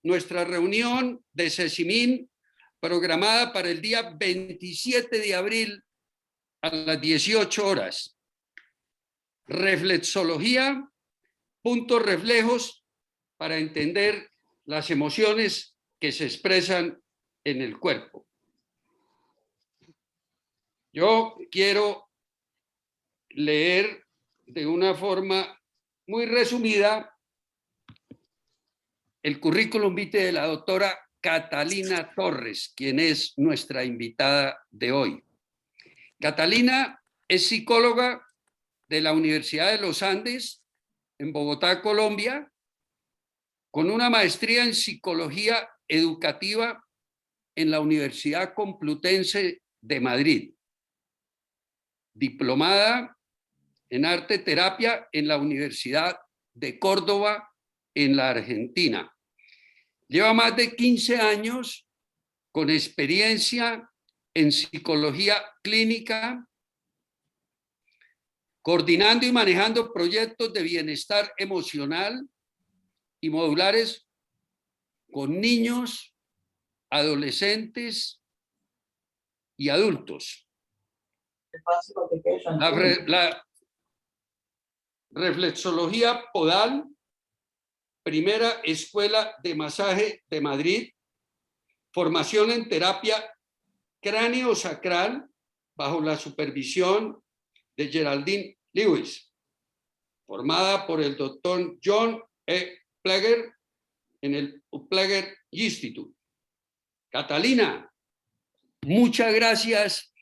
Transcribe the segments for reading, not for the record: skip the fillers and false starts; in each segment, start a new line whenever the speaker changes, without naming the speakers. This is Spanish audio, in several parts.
nuestra reunión de Sesimín programada para el día 27 de abril a las 18 horas. Reflexología, puntos reflejos para entender las emociones que se expresan en el cuerpo. Yo quiero leer de una forma muy resumida el currículum vitae de la doctora Catalina Torres, quien es nuestra invitada de hoy. Catalina es psicóloga de la Universidad de los Andes en Bogotá, Colombia, con una maestría en psicología educativa en la Universidad Complutense de Madrid, diplomada en arte terapia en la Universidad de Córdoba, en la Argentina. Lleva más de 15 años con experiencia en psicología clínica, coordinando y manejando proyectos de bienestar emocional y modulares con niños, adolescentes y adultos. La reflexología podal, primera escuela de masaje de Madrid, formación en terapia cráneo-sacral bajo la supervisión de Geraldine Lewis, formada por el doctor John E. Plager en el Plager Institute. Catalina, muchas gracias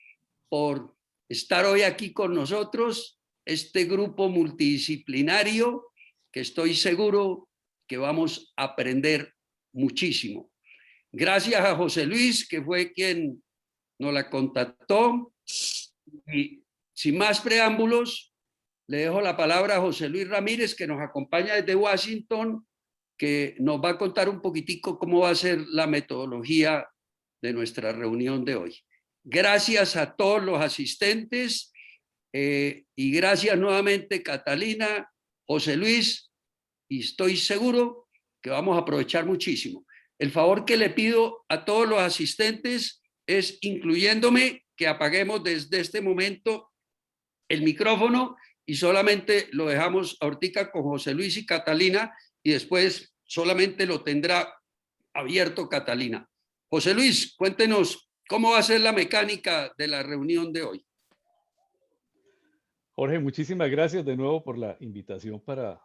por estar hoy aquí con nosotros, este grupo multidisciplinario que estoy seguro que vamos a aprender muchísimo. Gracias a José Luis, que fue quien nos la contactó. Y sin más preámbulos, le dejo la palabra a José Luis Ramírez, que nos acompaña desde Washington, que nos va a contar un poquitico cómo va a ser la metodología de nuestra reunión de hoy. Gracias a todos los asistentes y gracias nuevamente, Catalina, José Luis, y estoy seguro que vamos a aprovechar muchísimo. El favor que le pido a todos los asistentes es, incluyéndome, que apaguemos desde este momento el micrófono y solamente lo dejamos ahorita con José Luis y Catalina y después solamente lo tendrá abierto Catalina. José Luis, cuéntenos cómo va a ser la mecánica de la reunión de hoy.
Jorge, muchísimas gracias de nuevo por la invitación para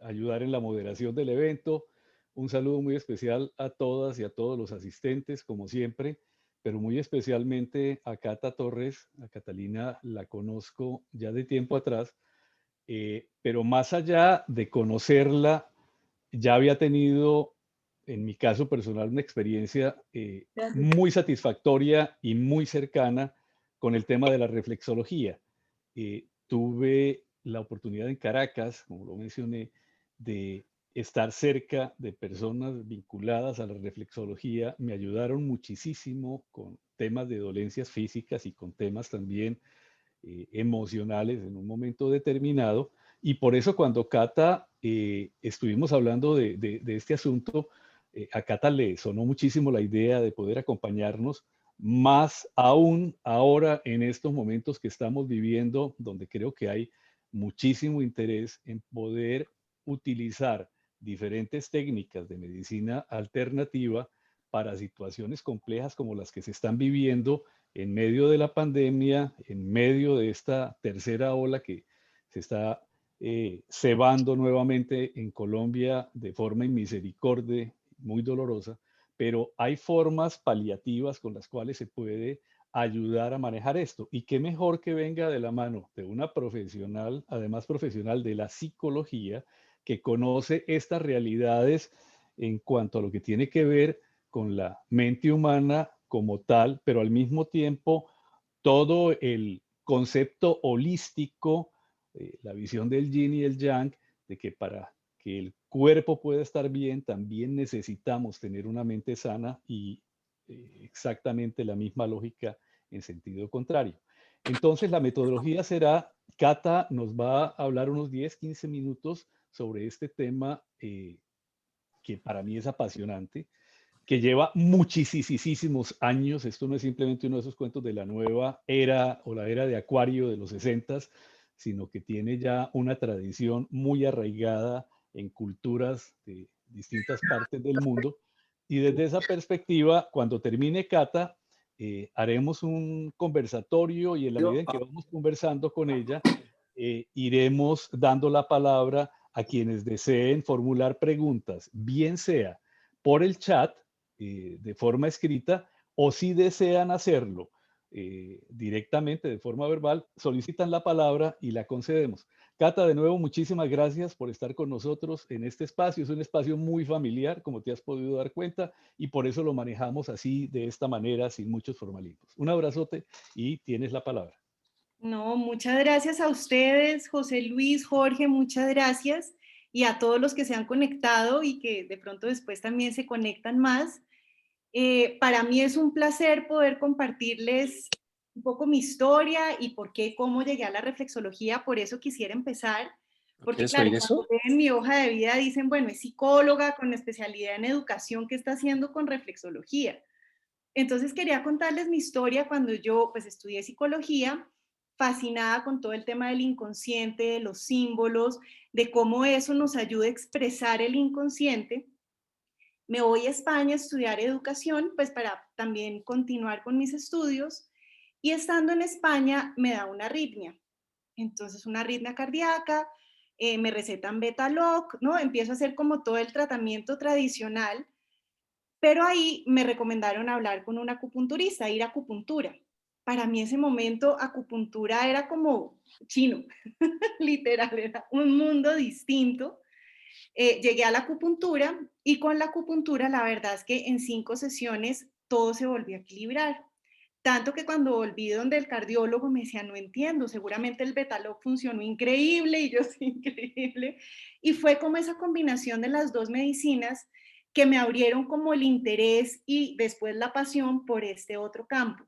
ayudar en la moderación del evento. Un saludo muy especial a todas y a todos los asistentes, como siempre, pero muy especialmente a Cata Torres. A Catalina la conozco ya de tiempo atrás, pero más allá de conocerla, ya había tenido, en mi caso personal, una experiencia muy satisfactoria y muy cercana con el tema de la reflexología. Tuve la oportunidad en Caracas, como lo mencioné, de estar cerca de personas vinculadas a la reflexología. Me ayudaron muchísimo con temas de dolencias físicas y con temas también emocionales en un momento determinado. Y por eso cuando Cata estuvimos hablando de este asunto, a Cata le sonó muchísimo la idea de poder acompañarnos, más aún ahora en estos momentos que estamos viviendo, donde creo que hay muchísimo interés en poder utilizar diferentes técnicas de medicina alternativa para situaciones complejas como las que se están viviendo en medio de la pandemia, en medio de esta tercera ola que se está cebando nuevamente en Colombia de forma inmisericordia, muy dolorosa, pero hay formas paliativas con las cuales se puede ayudar a manejar esto. Y qué mejor que venga de la mano de una profesional, además profesional de la psicología, que conoce estas realidades en cuanto a lo que tiene que ver con la mente humana como tal, pero al mismo tiempo todo el concepto holístico, la visión del yin y el yang, de que para que el cuerpo pueda estar bien, también necesitamos tener una mente sana y exactamente la misma lógica en sentido contrario. Entonces la metodología será, Cata nos va a hablar unos 10, 15 minutos sobre este tema que para mí es apasionante, que lleva muchísimos años. Esto no es simplemente uno de esos cuentos de la nueva era o la era de Acuario de los 60, sino que tiene ya una tradición muy arraigada en culturas de distintas partes del mundo. Y desde esa perspectiva, cuando termine Cata, haremos un conversatorio y en la medida en que vamos conversando con ella, iremos dando la palabra a quienes deseen formular preguntas, bien sea por el chat, de forma escrita, o si desean hacerlo directamente de forma verbal, solicitan la palabra y la concedemos. Cata, de nuevo, muchísimas gracias por estar con nosotros en este espacio. Es un espacio muy familiar, como te has podido dar cuenta, y por eso lo manejamos así, de esta manera, sin muchos formalismos. Un abrazote y tienes la palabra.
No, muchas gracias a ustedes, José Luis, Jorge, muchas gracias. Y a todos los que se han conectado y que de pronto después también se conectan más. Para mí es un placer poder compartirles un poco mi historia y por qué, cómo llegué a la reflexología. Por eso quisiera empezar. Porque claro, cuando ven mi hoja de vida dicen, bueno, es psicóloga con especialidad en educación, ¿qué está haciendo con reflexología? Entonces quería contarles mi historia cuando yo pues estudié psicología, fascinada con todo el tema del inconsciente, de los símbolos, de cómo eso nos ayuda a expresar el inconsciente. Me voy a España a estudiar educación, pues para también continuar con mis estudios, y estando en España me da una arritmia. Entonces una arritmia cardíaca, me recetan Betaloc, ¿no? Empiezo a hacer como todo el tratamiento tradicional, pero ahí me recomendaron hablar con un acupunturista, ir a acupuntura. Para mí ese momento acupuntura era como chino, literal, era un mundo distinto. Llegué a la acupuntura y con la acupuntura la verdad es que en 5 sesiones todo se volvió a equilibrar. Tanto que cuando volví donde el cardiólogo me decía, no entiendo, seguramente el Betaloc funcionó increíble y yo sí, increíble. Y fue como esa combinación de las dos medicinas que me abrieron como el interés y después la pasión por este otro campo.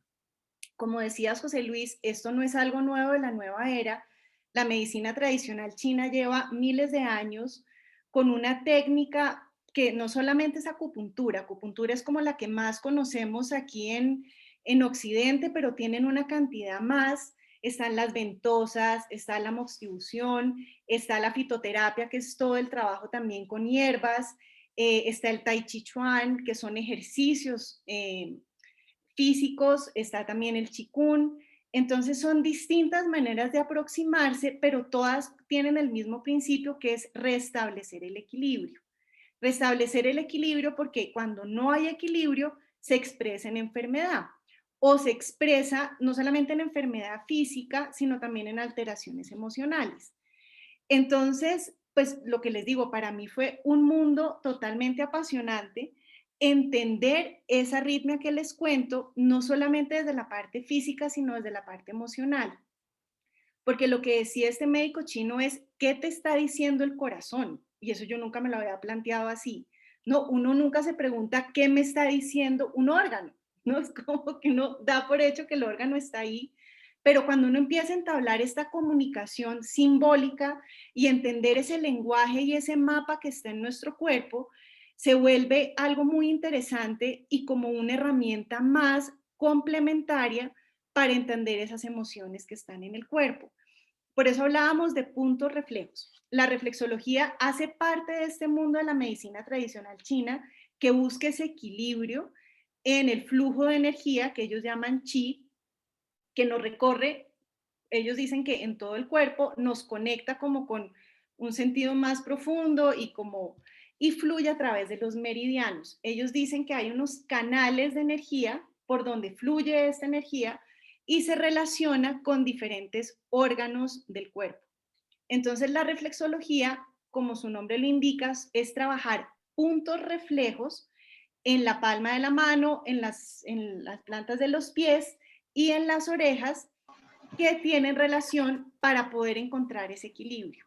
Como decías, José Luis, esto no es algo nuevo de la nueva era. La medicina tradicional china lleva miles de años con una técnica que no solamente es acupuntura, acupuntura es como la que más conocemos aquí en Occidente, pero tienen una cantidad más. Están las ventosas, está la moxibución, está la fitoterapia, que es todo el trabajo también con hierbas, está el tai chi chuan, que son ejercicios físicos, está también el qigong. Entonces son distintas maneras de aproximarse, pero todas tienen el mismo principio, que es restablecer el equilibrio. Restablecer el equilibrio porque cuando no hay equilibrio se expresa en enfermedad o se expresa no solamente en enfermedad física, sino también en alteraciones emocionales. Entonces, pues lo que les digo, para mí fue un mundo totalmente apasionante entender esa arritmia que les cuento, no solamente desde la parte física, sino desde la parte emocional. Porque lo que decía este médico chino es, ¿qué te está diciendo el corazón? Y eso yo nunca me lo había planteado así. No, uno nunca se pregunta qué me está diciendo un órgano. No es como que uno da por hecho que el órgano está ahí, pero cuando uno empieza a entablar esta comunicación simbólica y entender ese lenguaje y ese mapa que está en nuestro cuerpo, se vuelve algo muy interesante y como una herramienta más complementaria para entender esas emociones que están en el cuerpo. Por eso hablábamos de puntos reflejos. La reflexología hace parte de este mundo de la medicina tradicional china que busca ese equilibrio en el flujo de energía que ellos llaman chi, que nos recorre, ellos dicen que en todo el cuerpo, nos conecta como con un sentido más profundo y fluye a través de los meridianos. Ellos dicen que hay unos canales de energía por donde fluye esta energía y se relaciona con diferentes órganos del cuerpo. Entonces la reflexología, como su nombre lo indica, es trabajar puntos reflejos en la palma de la mano, en las plantas de los pies y en las orejas, que tienen relación para poder encontrar ese equilibrio.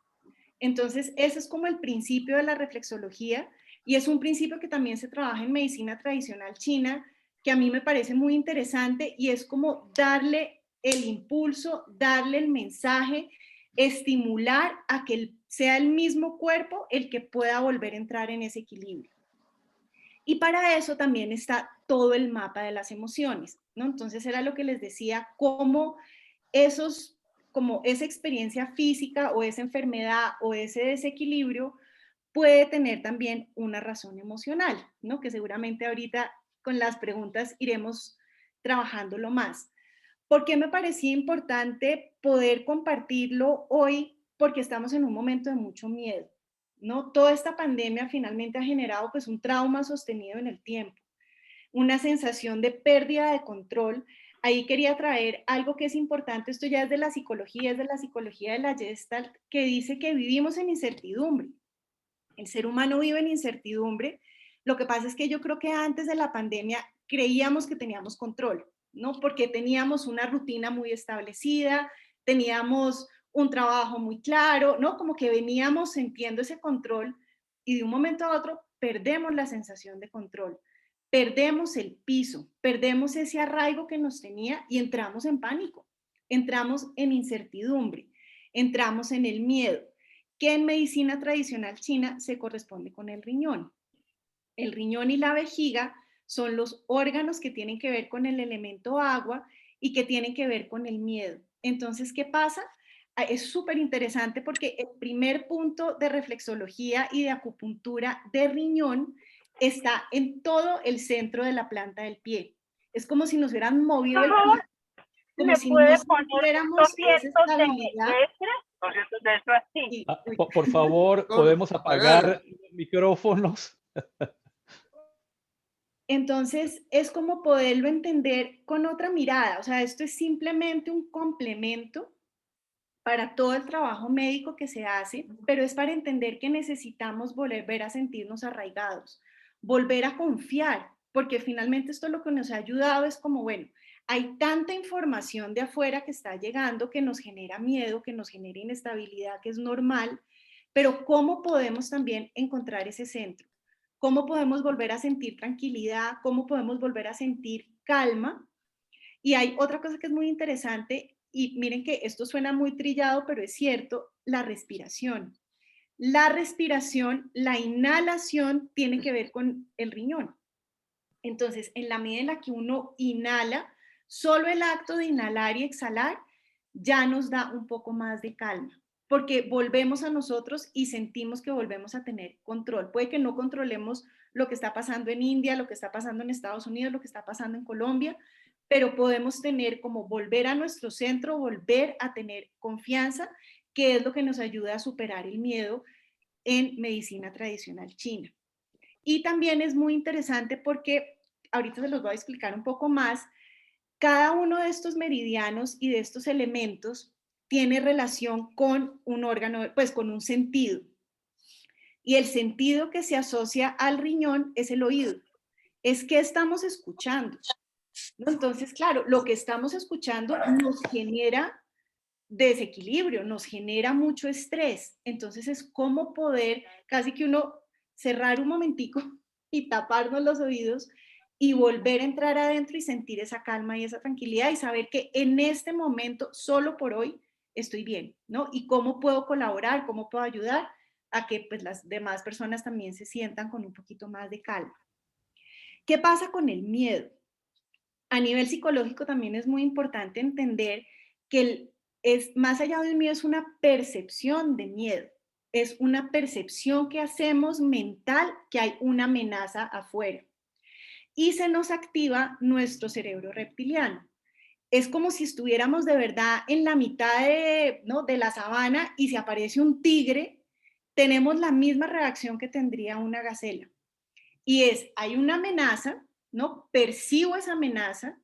Entonces, ese es como el principio de la reflexología y es un principio que también se trabaja en medicina tradicional china, que a mí me parece muy interesante y es como darle el impulso, darle el mensaje, estimular a que sea el mismo cuerpo el que pueda volver a entrar en ese equilibrio. Y para eso también está todo el mapa de las emociones, ¿no? Entonces era lo que les decía, cómo como esa experiencia física o esa enfermedad o ese desequilibrio puede tener también una razón emocional, ¿no? Que seguramente ahorita con las preguntas iremos trabajándolo más. ¿Por qué me parecía importante poder compartirlo hoy? Porque estamos en un momento de mucho miedo, ¿no? Toda esta pandemia finalmente ha generado pues un trauma sostenido en el tiempo, una sensación de pérdida de control. Ahí quería traer algo que es importante, esto ya es de la psicología, es de la psicología de la Gestalt, que dice que vivimos en incertidumbre. El ser humano vive en incertidumbre. Lo que pasa es que yo creo que antes de la pandemia creíamos que teníamos control, ¿no? Porque teníamos una rutina muy establecida, teníamos un trabajo muy claro, ¿no? Como que veníamos sintiendo ese control y de un momento a otro perdemos la sensación de control, perdemos el piso, perdemos ese arraigo que nos tenía y entramos en pánico, entramos en incertidumbre, entramos en el miedo, que en medicina tradicional china se corresponde con el riñón. El riñón y la vejiga son los órganos que tienen que ver con el elemento agua y que tienen que ver con el miedo. Entonces, ¿qué pasa? Es súper interesante porque el primer punto de reflexología y de acupuntura de riñón está en todo el centro de la planta del pie. Es como si nos hubieran movido el pie, como
¿Me
si
puede
no
poner
sintiéramos esa
200
estabilidad.
de extra? 200 de extra, sí.
Y,
Por favor,
Con
podemos
apagar.
apagar los micrófonos.
entonces es como poderlo entender con otra mirada. O sea, esto es simplemente un complemento para todo el trabajo médico que se hace, pero es para entender que necesitamos volver a sentirnos arraigados, volver a confiar, porque finalmente esto lo que nos ha ayudado es como, bueno, hay tanta información de afuera que está llegando que nos genera miedo, que nos genera inestabilidad, que es normal, pero ¿cómo podemos también encontrar ese centro? ¿Cómo podemos volver a sentir tranquilidad? ¿Cómo podemos volver a sentir calma? Y hay otra cosa que es muy interesante, y miren que esto suena muy trillado, pero es cierto, la respiración. La respiración, la inhalación tiene que ver con el riñón. Entonces, en la medida en la que uno inhala, solo el acto de inhalar y exhalar ya nos da un poco más de calma, porque volvemos a nosotros y sentimos que volvemos a tener control. Puede que no controlemos lo que está pasando en India, lo que está pasando en Estados Unidos, lo que está pasando en Colombia, pero podemos tener como volver a nuestro centro, volver a tener confianza, que es lo que nos ayuda a superar el miedo en medicina tradicional china. Y también es muy interesante porque, ahorita se los voy a explicar un poco más, cada uno de estos meridianos y de estos elementos tiene relación con un órgano, pues con un sentido. Y el sentido que se asocia al riñón es el oído. Es que estamos escuchando, ¿no? Entonces, claro, lo que estamos escuchando nos genera desequilibrio, nos genera mucho estrés. Entonces es como poder, casi que uno cerrar un momentico y taparnos los oídos y volver a entrar adentro y sentir esa calma y esa tranquilidad y saber que en este momento, solo por hoy, estoy bien, ¿no? Y cómo puedo colaborar, cómo puedo ayudar a que pues, las demás personas también se sientan con un poquito más de calma. ¿Qué pasa con el miedo? A nivel psicológico también es muy importante entender que es más allá de un miedo, es una percepción de miedo, es una percepción que hacemos mental que hay una amenaza afuera y se nos activa nuestro cerebro reptiliano. Es como si estuviéramos de verdad en la mitad de, ¿no?, de la sabana y si aparece un tigre, tenemos la misma reacción que tendría una gacela. Y hay una amenaza, ¿no? Percibo esa amenaza.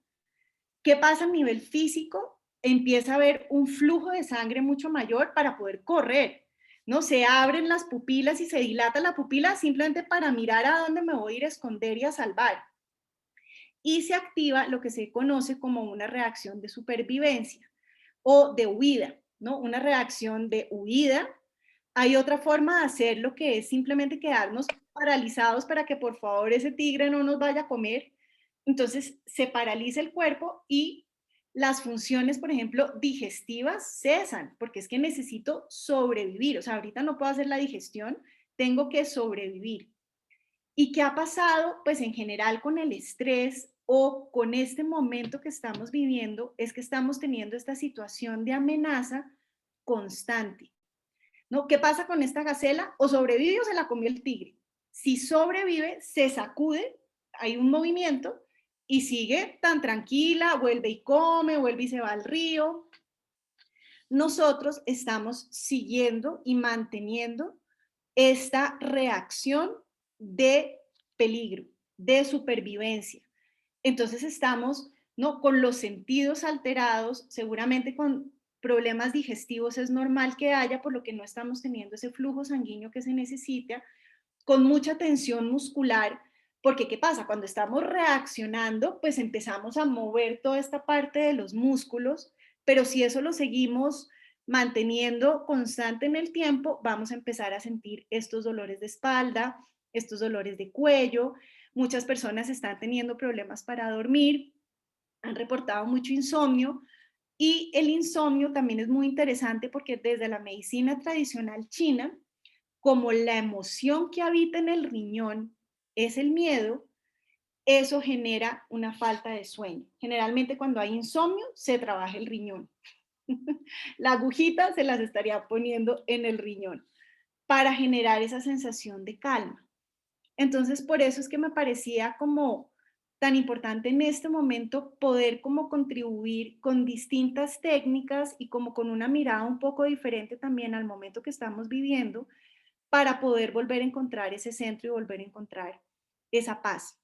¿Qué pasa a nivel físico? Empieza a haber un flujo de sangre mucho mayor para poder correr, ¿no? Se abren las pupilas y se dilata la pupila simplemente para mirar a dónde me voy a ir a esconder y a salvar. Y se activa lo que se conoce como una reacción de supervivencia o de huida, ¿no? Una reacción de huida. Hay otra forma de hacerlo que es simplemente quedarnos paralizados para que por favor ese tigre no nos vaya a comer. Entonces se paraliza el cuerpo y las funciones, por ejemplo, digestivas cesan, porque es que necesito sobrevivir. O sea, ahorita no puedo hacer la digestión, tengo que sobrevivir. ¿Y qué ha pasado? Pues en general con el estrés o con este momento que estamos viviendo es que estamos teniendo esta situación de amenaza constante, ¿no? ¿Qué pasa con esta gacela? O sobrevive o se la comió el tigre. Si sobrevive, se sacude, hay un movimiento y sigue tan tranquila, vuelve y come, vuelve y se va al río. Nosotros estamos siguiendo y manteniendo esta reacción de peligro, de supervivencia. Entonces estamos, ¿no?, con los sentidos alterados, seguramente con problemas digestivos es normal que haya, por lo que no estamos teniendo ese flujo sanguíneo que se necesita, con mucha tensión muscular, porque ¿qué pasa? Cuando estamos reaccionando, pues empezamos a mover toda esta parte de los músculos, pero si eso lo seguimos manteniendo constante en el tiempo, vamos a empezar a sentir estos dolores de espalda, estos dolores de cuello. Muchas personas están teniendo problemas para dormir, han reportado mucho insomnio, y el insomnio también es muy interesante porque desde la medicina tradicional china, como la emoción que habita en el riñón es el miedo, eso genera una falta de sueño. Generalmente cuando hay insomnio se trabaja el riñón. La agujita se las estaría poniendo en el riñón para generar esa sensación de calma. Entonces, por eso es que me parecía como tan importante en este momento poder como contribuir con distintas técnicas y como con una mirada un poco diferente también al momento que estamos viviendo para poder volver a encontrar ese centro y volver a encontrar esa paz.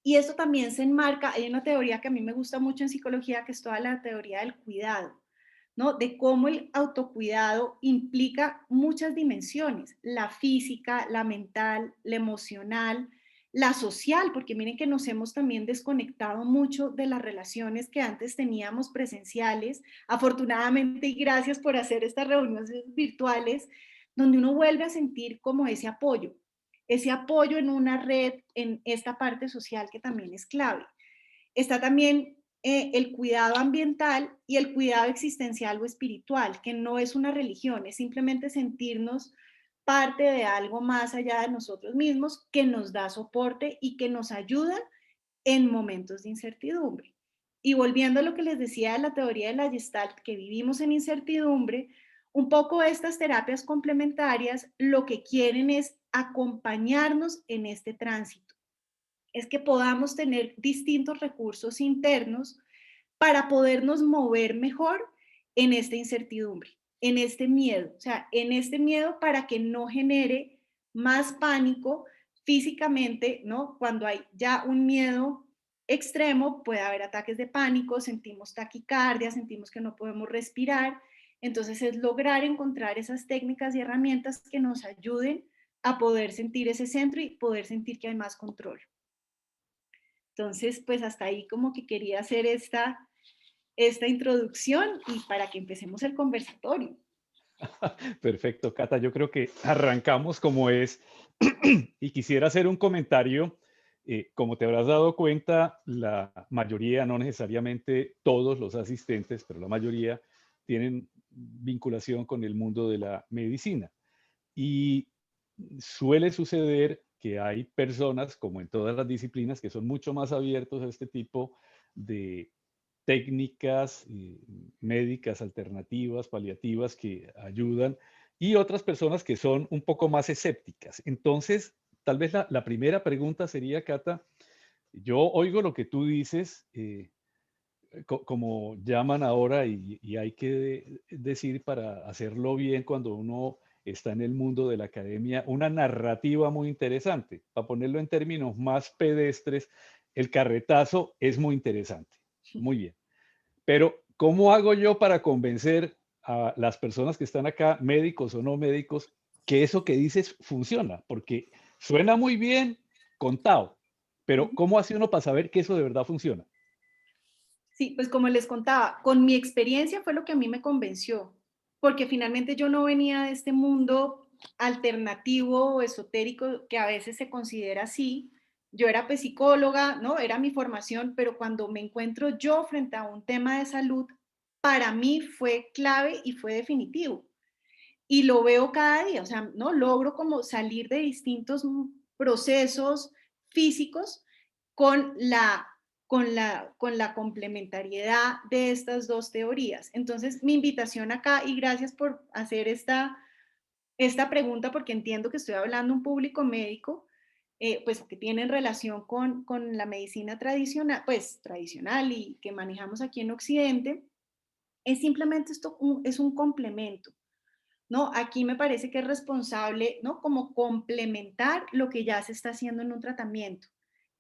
Y esto también se enmarca, hay una teoría que a mí me gusta mucho en psicología, que es toda la teoría del cuidado, ¿no? De cómo el autocuidado implica muchas dimensiones, la física, la mental, la emocional, la social, porque miren que nos hemos también desconectado mucho de las relaciones que antes teníamos presenciales. Afortunadamente y gracias por hacer estas reuniones virtuales, donde uno vuelve a sentir como ese apoyo en una red, en esta parte social que también es clave. Está también el cuidado ambiental y el cuidado existencial o espiritual, que no es una religión, es simplemente sentirnos parte de algo más allá de nosotros mismos que nos da soporte y que nos ayuda en momentos de incertidumbre. Y volviendo a lo que les decía de la teoría de la Gestalt, que vivimos en incertidumbre, un poco estas terapias complementarias lo que quieren es acompañarnos en este tránsito, es que podamos tener distintos recursos internos para podernos mover mejor en esta incertidumbre, en este miedo, o sea, en este miedo para que no genere más pánico físicamente, ¿no? Cuando hay ya un miedo extremo, puede haber ataques de pánico, sentimos taquicardia, sentimos que no podemos respirar. Entonces es lograr encontrar esas técnicas y herramientas que nos ayuden a poder sentir ese centro y poder sentir que hay más control. Entonces, pues hasta ahí como que quería hacer esta introducción y para que empecemos el conversatorio.
Perfecto, Cata. Yo creo que arrancamos como es y quisiera hacer un comentario. Como te habrás dado cuenta, la mayoría, no necesariamente todos los asistentes, pero la mayoría tienen vinculación con el mundo de la medicina. Y suele suceder que hay personas, como en todas las disciplinas, que son mucho más abiertos a este tipo de técnicas médicas alternativas, paliativas que ayudan, y otras personas que son un poco más escépticas. Entonces, tal vez la primera pregunta sería, Cata, yo oigo lo que tú dices, como llaman ahora, y hay que decir para hacerlo bien cuando uno está en el mundo de la academia, una narrativa muy interesante. Para ponerlo en términos más pedestres, el carretazo es muy interesante. Muy bien. Pero, ¿cómo hago yo para convencer a las personas que están acá, médicos o no médicos, que eso que dices funciona? Porque suena muy bien contado, pero ¿cómo hace uno para saber que eso de verdad funciona?
Sí, pues como les contaba, con mi experiencia fue lo que a mí me convenció, porque finalmente yo no venía de este mundo alternativo o esotérico que a veces se considera así. Yo era pues psicóloga, ¿no? Era mi formación, pero cuando me encuentro yo frente a un tema de salud, para mí fue clave y fue definitivo. Y lo veo cada día, o sea, ¿no? Logro como salir de distintos procesos físicos con la complementariedad de estas dos teorías. Entonces, mi invitación acá, y gracias por hacer esta pregunta, porque entiendo que estoy hablando a un público médico, pues que tienen relación con la medicina tradicional, pues tradicional y que manejamos aquí en Occidente, es simplemente esto, es un complemento, ¿no? Aquí me parece que es responsable, ¿no? Como complementar lo que ya se está haciendo en un tratamiento.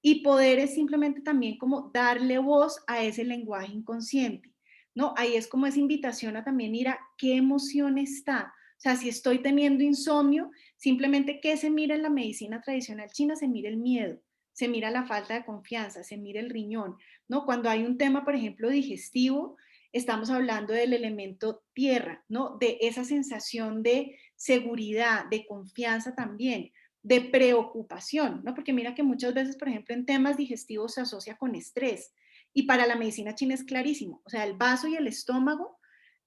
Y poder es simplemente también como darle voz a ese lenguaje inconsciente, ¿no? Ahí es como esa invitación a también ir a qué emoción está. O sea, si estoy teniendo insomnio, simplemente que se mira en la medicina tradicional china, se mira el miedo, se mira la falta de confianza, se mira el riñón, ¿no? Cuando hay un tema, por ejemplo, digestivo, estamos hablando del elemento tierra, ¿no? De esa sensación de seguridad, de confianza también, de preocupación, ¿no? Porque mira que muchas veces, por ejemplo, en temas digestivos se asocia con estrés y para la medicina china es clarísimo, o sea, el vaso y el estómago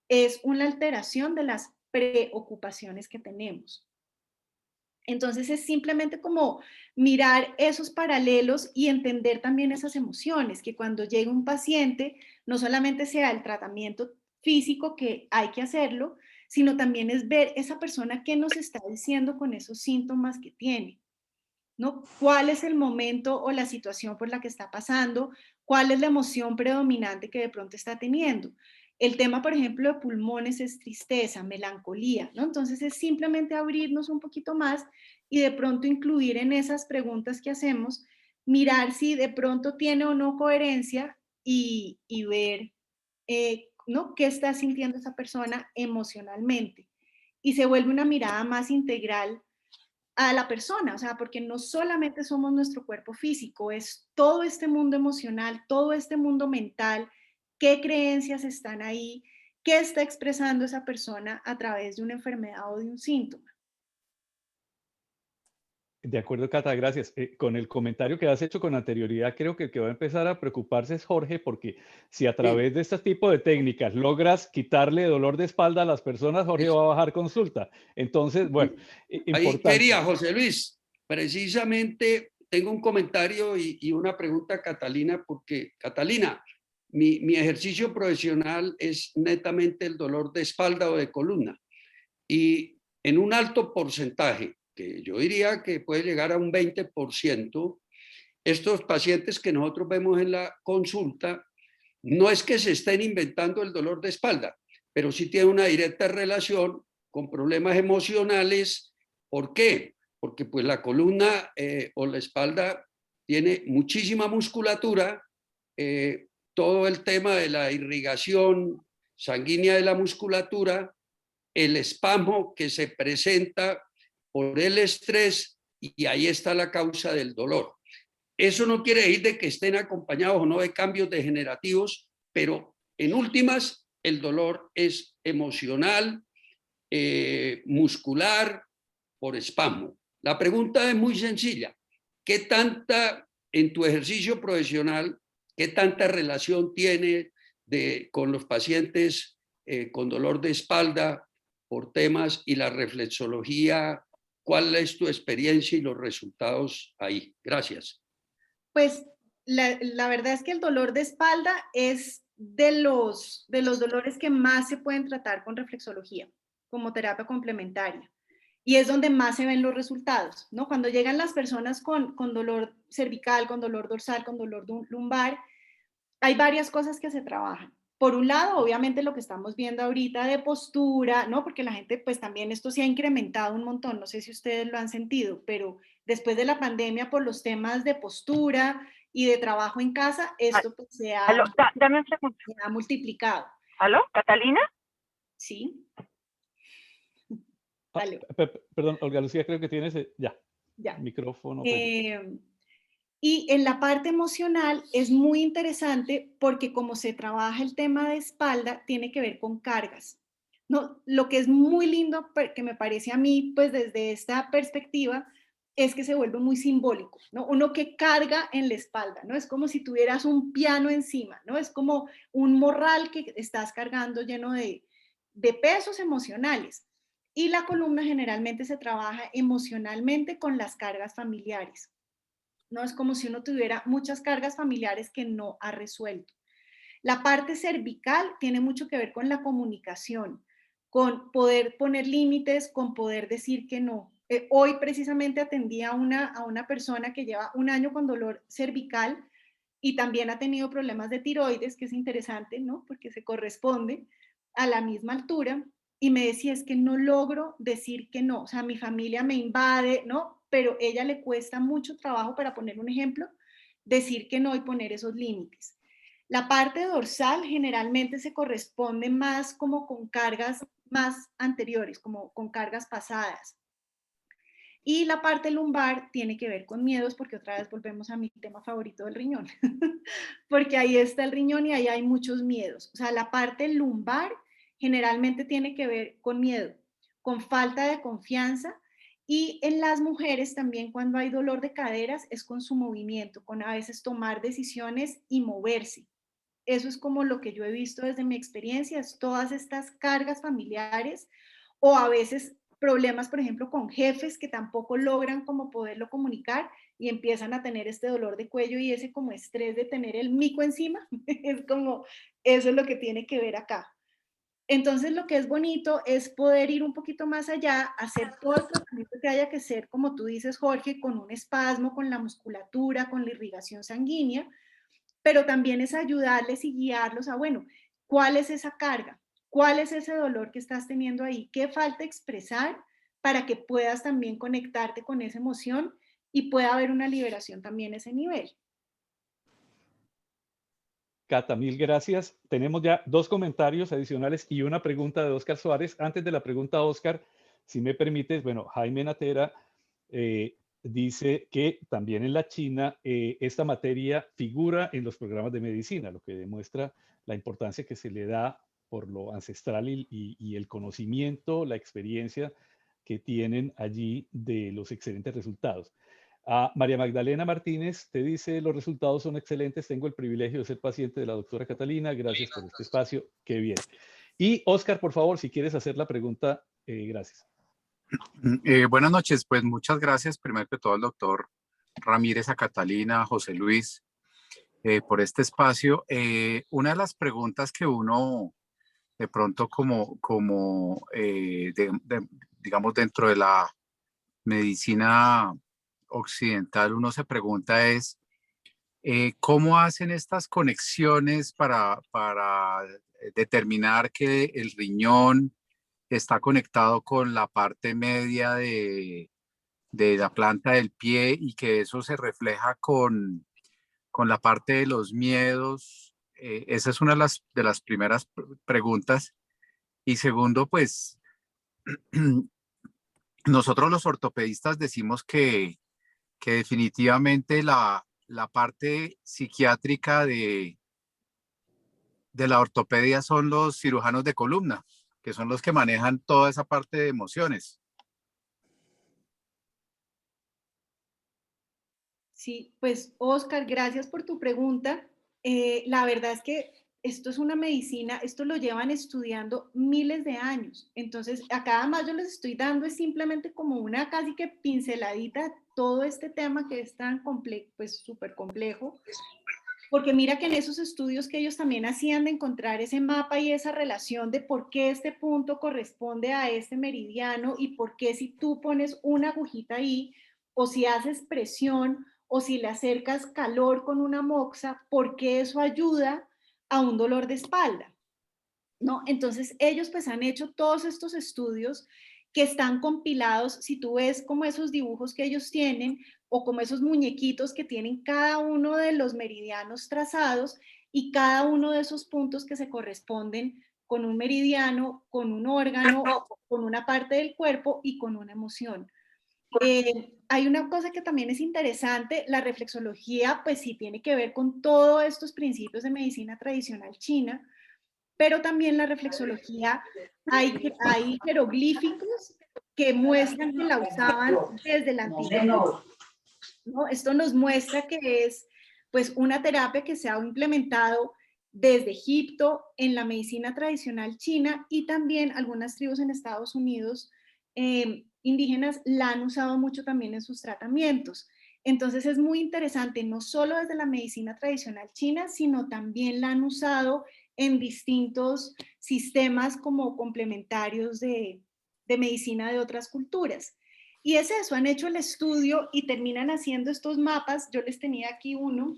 es una alteración de las preocupaciones que tenemos. Entonces es simplemente como mirar esos paralelos y entender también esas emociones, que cuando llega un paciente no solamente sea el tratamiento físico que hay que hacerlo, sino también es ver esa persona qué nos está diciendo con esos síntomas que tiene, ¿no? ¿Cuál es el momento o la situación por la que está pasando? ¿Cuál es la emoción predominante que de pronto está teniendo? El tema, por ejemplo, de pulmones es tristeza, melancolía, ¿no? Entonces es simplemente abrirnos un poquito más y de pronto incluir en esas preguntas que hacemos, mirar si de pronto tiene o no coherencia y ver, ¿no? ¿Qué está sintiendo esa persona emocionalmente? Y se vuelve una mirada más integral a la persona, o sea, porque no solamente somos nuestro cuerpo físico, es todo este mundo emocional, todo este mundo mental, qué creencias están ahí, qué está expresando esa persona a través de una enfermedad o de un síntoma.
De acuerdo, Cata, gracias. Con el comentario que has hecho con anterioridad, creo que el que va a empezar a preocuparse es Jorge, porque si a través de este tipo de técnicas logras quitarle dolor de espalda a las personas, Jorge va a bajar consulta. Entonces, bueno,
Ahí quería,
importante.
José Luis, precisamente tengo un comentario y una pregunta a Catalina, porque Catalina, mi ejercicio profesional es netamente el dolor de espalda o de columna. Y en un alto porcentaje, que yo diría que puede llegar a un 20%, estos pacientes que nosotros vemos en la consulta, no es que se estén inventando el dolor de espalda, pero sí tiene una directa relación con problemas emocionales. ¿Por qué? Porque pues la columna o la espalda tiene muchísima musculatura, todo el tema de la irrigación sanguínea de la musculatura, el espasmo que se presenta por el estrés, y ahí está la causa del dolor. Eso no quiere decir de que estén acompañados o no de cambios degenerativos, pero en últimas el dolor es emocional, muscular, por espasmo. La pregunta es muy sencilla. ¿Qué tanta, en tu ejercicio profesional, qué tanta relación tiene con los pacientes con dolor de espalda por temas y la reflexología? ¿Cuál es tu experiencia y los resultados ahí? Gracias.
Pues la verdad es que el dolor de espalda es de los dolores que más se pueden tratar con reflexología, como terapia complementaria. Y es donde más se ven los resultados, ¿no? Cuando llegan las personas con dolor cervical, con dolor dorsal, con dolor lumbar, hay varias cosas que se trabajan. Por un lado, obviamente lo que estamos viendo ahorita de postura, ¿no? Porque la gente, pues también esto se ha incrementado un montón, no sé si ustedes lo han sentido, pero después de la pandemia por los temas de postura y de trabajo en casa, esto pues,
¿Aló? Dame un segundo.
se ha multiplicado.
¿Aló? ¿Catalina?
¿Sí?
Ah,
Aló.
perdón, Olga Lucía, creo que tienes ya,
Ya.
micrófono.
Y en la parte emocional es muy interesante porque como se trabaja el tema de espalda, tiene que ver con cargas. ¿No? Lo que es muy lindo, que me parece a mí, pues desde esta perspectiva, es que se vuelve muy simbólico, ¿no? Uno que carga en la espalda, ¿no? Es como si tuvieras un piano encima, ¿no? Es como un morral que estás cargando lleno de pesos emocionales. Y la columna generalmente se trabaja emocionalmente con las cargas familiares. No es como si uno tuviera muchas cargas familiares que no ha resuelto. La parte cervical tiene mucho que ver con la comunicación, con poder poner límites, con poder decir que no. Hoy precisamente atendí a una persona que lleva un año con dolor cervical y también ha tenido problemas de tiroides, que es interesante, ¿no? Porque se corresponde a la misma altura. Y me decía, es que no logro decir que no. O sea, mi familia me invade, ¿no? Pero a ella le cuesta mucho trabajo, para poner un ejemplo, decir que no y poner esos límites. La parte dorsal generalmente se corresponde más como con cargas más anteriores, como con cargas pasadas. Y la parte lumbar tiene que ver con miedos, porque otra vez volvemos a mi tema favorito del riñón, porque ahí está el riñón y ahí hay muchos miedos. O sea, la parte lumbar generalmente tiene que ver con miedo, con falta de confianza, y en las mujeres también, cuando hay dolor de caderas, es con su movimiento, con a veces tomar decisiones y moverse. Eso es como lo que yo he visto desde mi experiencia, es todas estas cargas familiares, o a veces problemas, por ejemplo, con jefes que tampoco logran como poderlo comunicar y empiezan a tener este dolor de cuello y ese como estrés de tener el mico encima. Es como, eso es lo que tiene que ver acá. Entonces, lo que es bonito es poder ir un poquito más allá, hacer todo el tratamiento que haya que hacer, como tú dices, Jorge, con un espasmo, con la musculatura, con la irrigación sanguínea, pero también es ayudarles y guiarlos a, bueno, ¿cuál es esa carga? ¿Cuál es ese dolor que estás teniendo ahí? ¿Qué falta expresar para que puedas también conectarte con esa emoción y pueda haber una liberación también a ese nivel?
Cata, mil gracias. Tenemos ya 2 comentarios adicionales y una pregunta de Óscar Suárez. Antes de la pregunta, Óscar, si me permites, bueno, Jaime Natera dice que también en la China esta materia figura en los programas de medicina, lo que demuestra la importancia que se le da por lo ancestral y el conocimiento, la experiencia que tienen allí de los excelentes resultados. María Magdalena Martínez te dice, los resultados son excelentes, tengo el privilegio de ser paciente de la doctora Catalina, gracias por este espacio, qué bien. Y Óscar, por favor, si quieres hacer la pregunta, gracias.
Buenas noches, pues muchas gracias primero que todo al doctor Ramírez, a Catalina, a José Luis, por este espacio. Una de las preguntas que uno de pronto digamos dentro de la medicina occidental, uno se pregunta es, ¿cómo hacen estas conexiones para determinar que el riñón está conectado con la parte media de la planta del pie y que eso se refleja con la parte de los miedos? Esa es una de las primeras preguntas. Y segundo, pues nosotros los ortopedistas decimos que definitivamente la parte psiquiátrica de la ortopedia son los cirujanos de columna, que son los que manejan toda esa parte de emociones.
Sí, pues Oscar, gracias por tu pregunta. La verdad es que esto es una medicina, esto lo llevan estudiando miles de años. Entonces, acá además yo les estoy dando es simplemente como una casi que pinceladita de todo este tema que es tan complejo, pues súper complejo. Porque mira que en esos estudios que ellos también hacían de encontrar ese mapa y esa relación de por qué este punto corresponde a este meridiano y por qué si tú pones una agujita ahí o si haces presión o si le acercas calor con una moxa, por qué eso ayuda a un dolor de espalda, ¿no? Entonces ellos pues han hecho todos estos estudios que están compilados, si tú ves como esos dibujos que ellos tienen o como esos muñequitos que tienen cada uno de los meridianos trazados y cada uno de esos puntos que se corresponden con un meridiano, con un órgano, con una parte del cuerpo y con una emoción. Hay una cosa que también es interesante, la reflexología pues sí tiene que ver con todos estos principios de medicina tradicional china, pero también la reflexología, hay jeroglíficos que muestran que la usaban desde la antigüedad, ¿no? Esto nos muestra que es pues una terapia que se ha implementado desde Egipto en la medicina tradicional china y también algunas tribus en Estados Unidos indígenas la han usado mucho también en sus tratamientos. Entonces es muy interesante, no solo desde la medicina tradicional china, sino también la han usado en distintos sistemas como complementarios de medicina de otras culturas. Y es eso, han hecho el estudio y terminan haciendo estos mapas. Yo les tenía aquí uno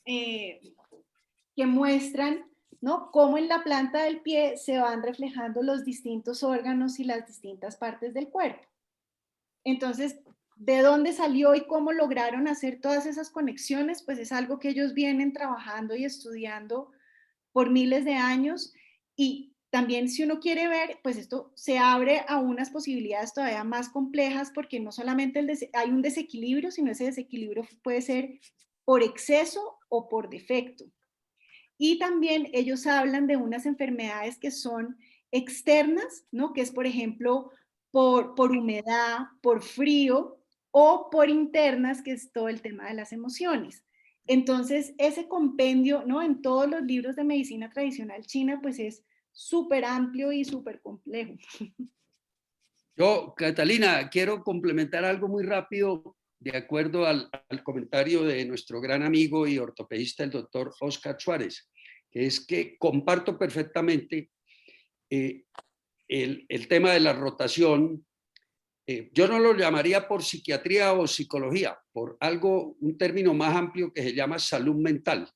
que muestran, ¿no?, cómo en la planta del pie se van reflejando los distintos órganos y las distintas partes del cuerpo. Entonces, ¿de dónde salió y cómo lograron hacer todas esas conexiones? Pues es algo que ellos vienen trabajando y estudiando por miles de años, y también, si uno quiere ver, pues esto se abre a unas posibilidades todavía más complejas, porque no solamente hay un desequilibrio, sino ese desequilibrio puede ser por exceso o por defecto. Y también ellos hablan de unas enfermedades que son externas, ¿no?, que es, por ejemplo, por humedad, por frío, o por internas, que es todo el tema de las emociones. Entonces, ese compendio, ¿no?, en todos los libros de medicina tradicional china, pues es súper amplio y súper complejo.
Yo, Catalina, quiero complementar algo muy rápido de acuerdo al comentario de nuestro gran amigo y ortopedista, el doctor Oscar Suárez, que es que comparto perfectamente el tema de la rotación. Yo no lo llamaría por psiquiatría o psicología, por algo, un término más amplio que se llama salud mental.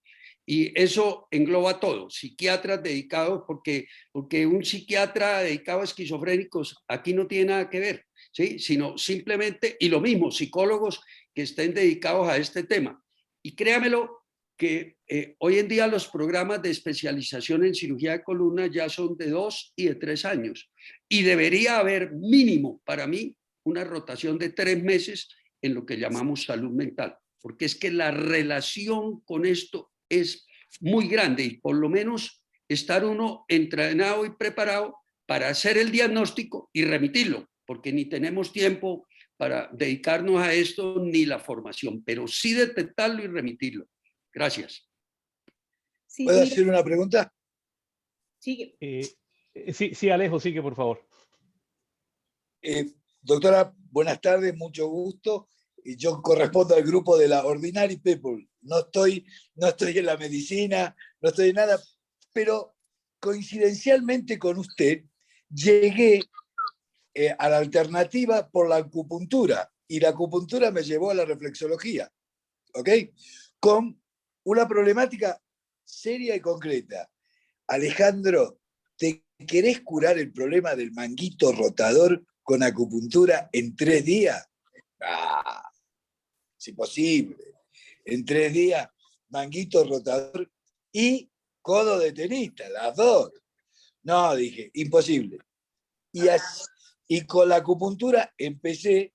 Y eso engloba todo, psiquiatras dedicados, porque un psiquiatra dedicado a esquizofrénicos aquí no tiene nada que ver, ¿sí?, sino simplemente, y lo mismo, psicólogos que estén dedicados a este tema. Y créamelo que hoy en día los programas de especialización en cirugía de columna ya son de 2 y de 3 años. Y debería haber mínimo, para mí, una rotación de 3 meses en lo que llamamos salud mental, porque es que la relación con esto es muy grande, y por lo menos estar uno entrenado y preparado para hacer el diagnóstico y remitirlo, porque ni tenemos tiempo para dedicarnos a esto ni la formación, pero sí detectarlo y remitirlo. Gracias.
Sí,
¿Puedo
mire,
hacer una pregunta?
sigue.
Sí, Alejo, sigue, por favor.
Doctora, buenas tardes, mucho gusto. Yo correspondo al grupo de la Ordinary People. No estoy en la medicina, no estoy en nada, pero coincidencialmente con usted llegué a la alternativa por la acupuntura, y la acupuntura me llevó a la reflexología, ¿ok? Con una problemática seria y concreta. Alejandro, ¿te querés curar el problema del manguito rotador con acupuntura en 3 días? Ah, es imposible. En 3 días, manguito rotador y codo de tenista, las dos. No, dije, imposible. Y con la acupuntura empecé,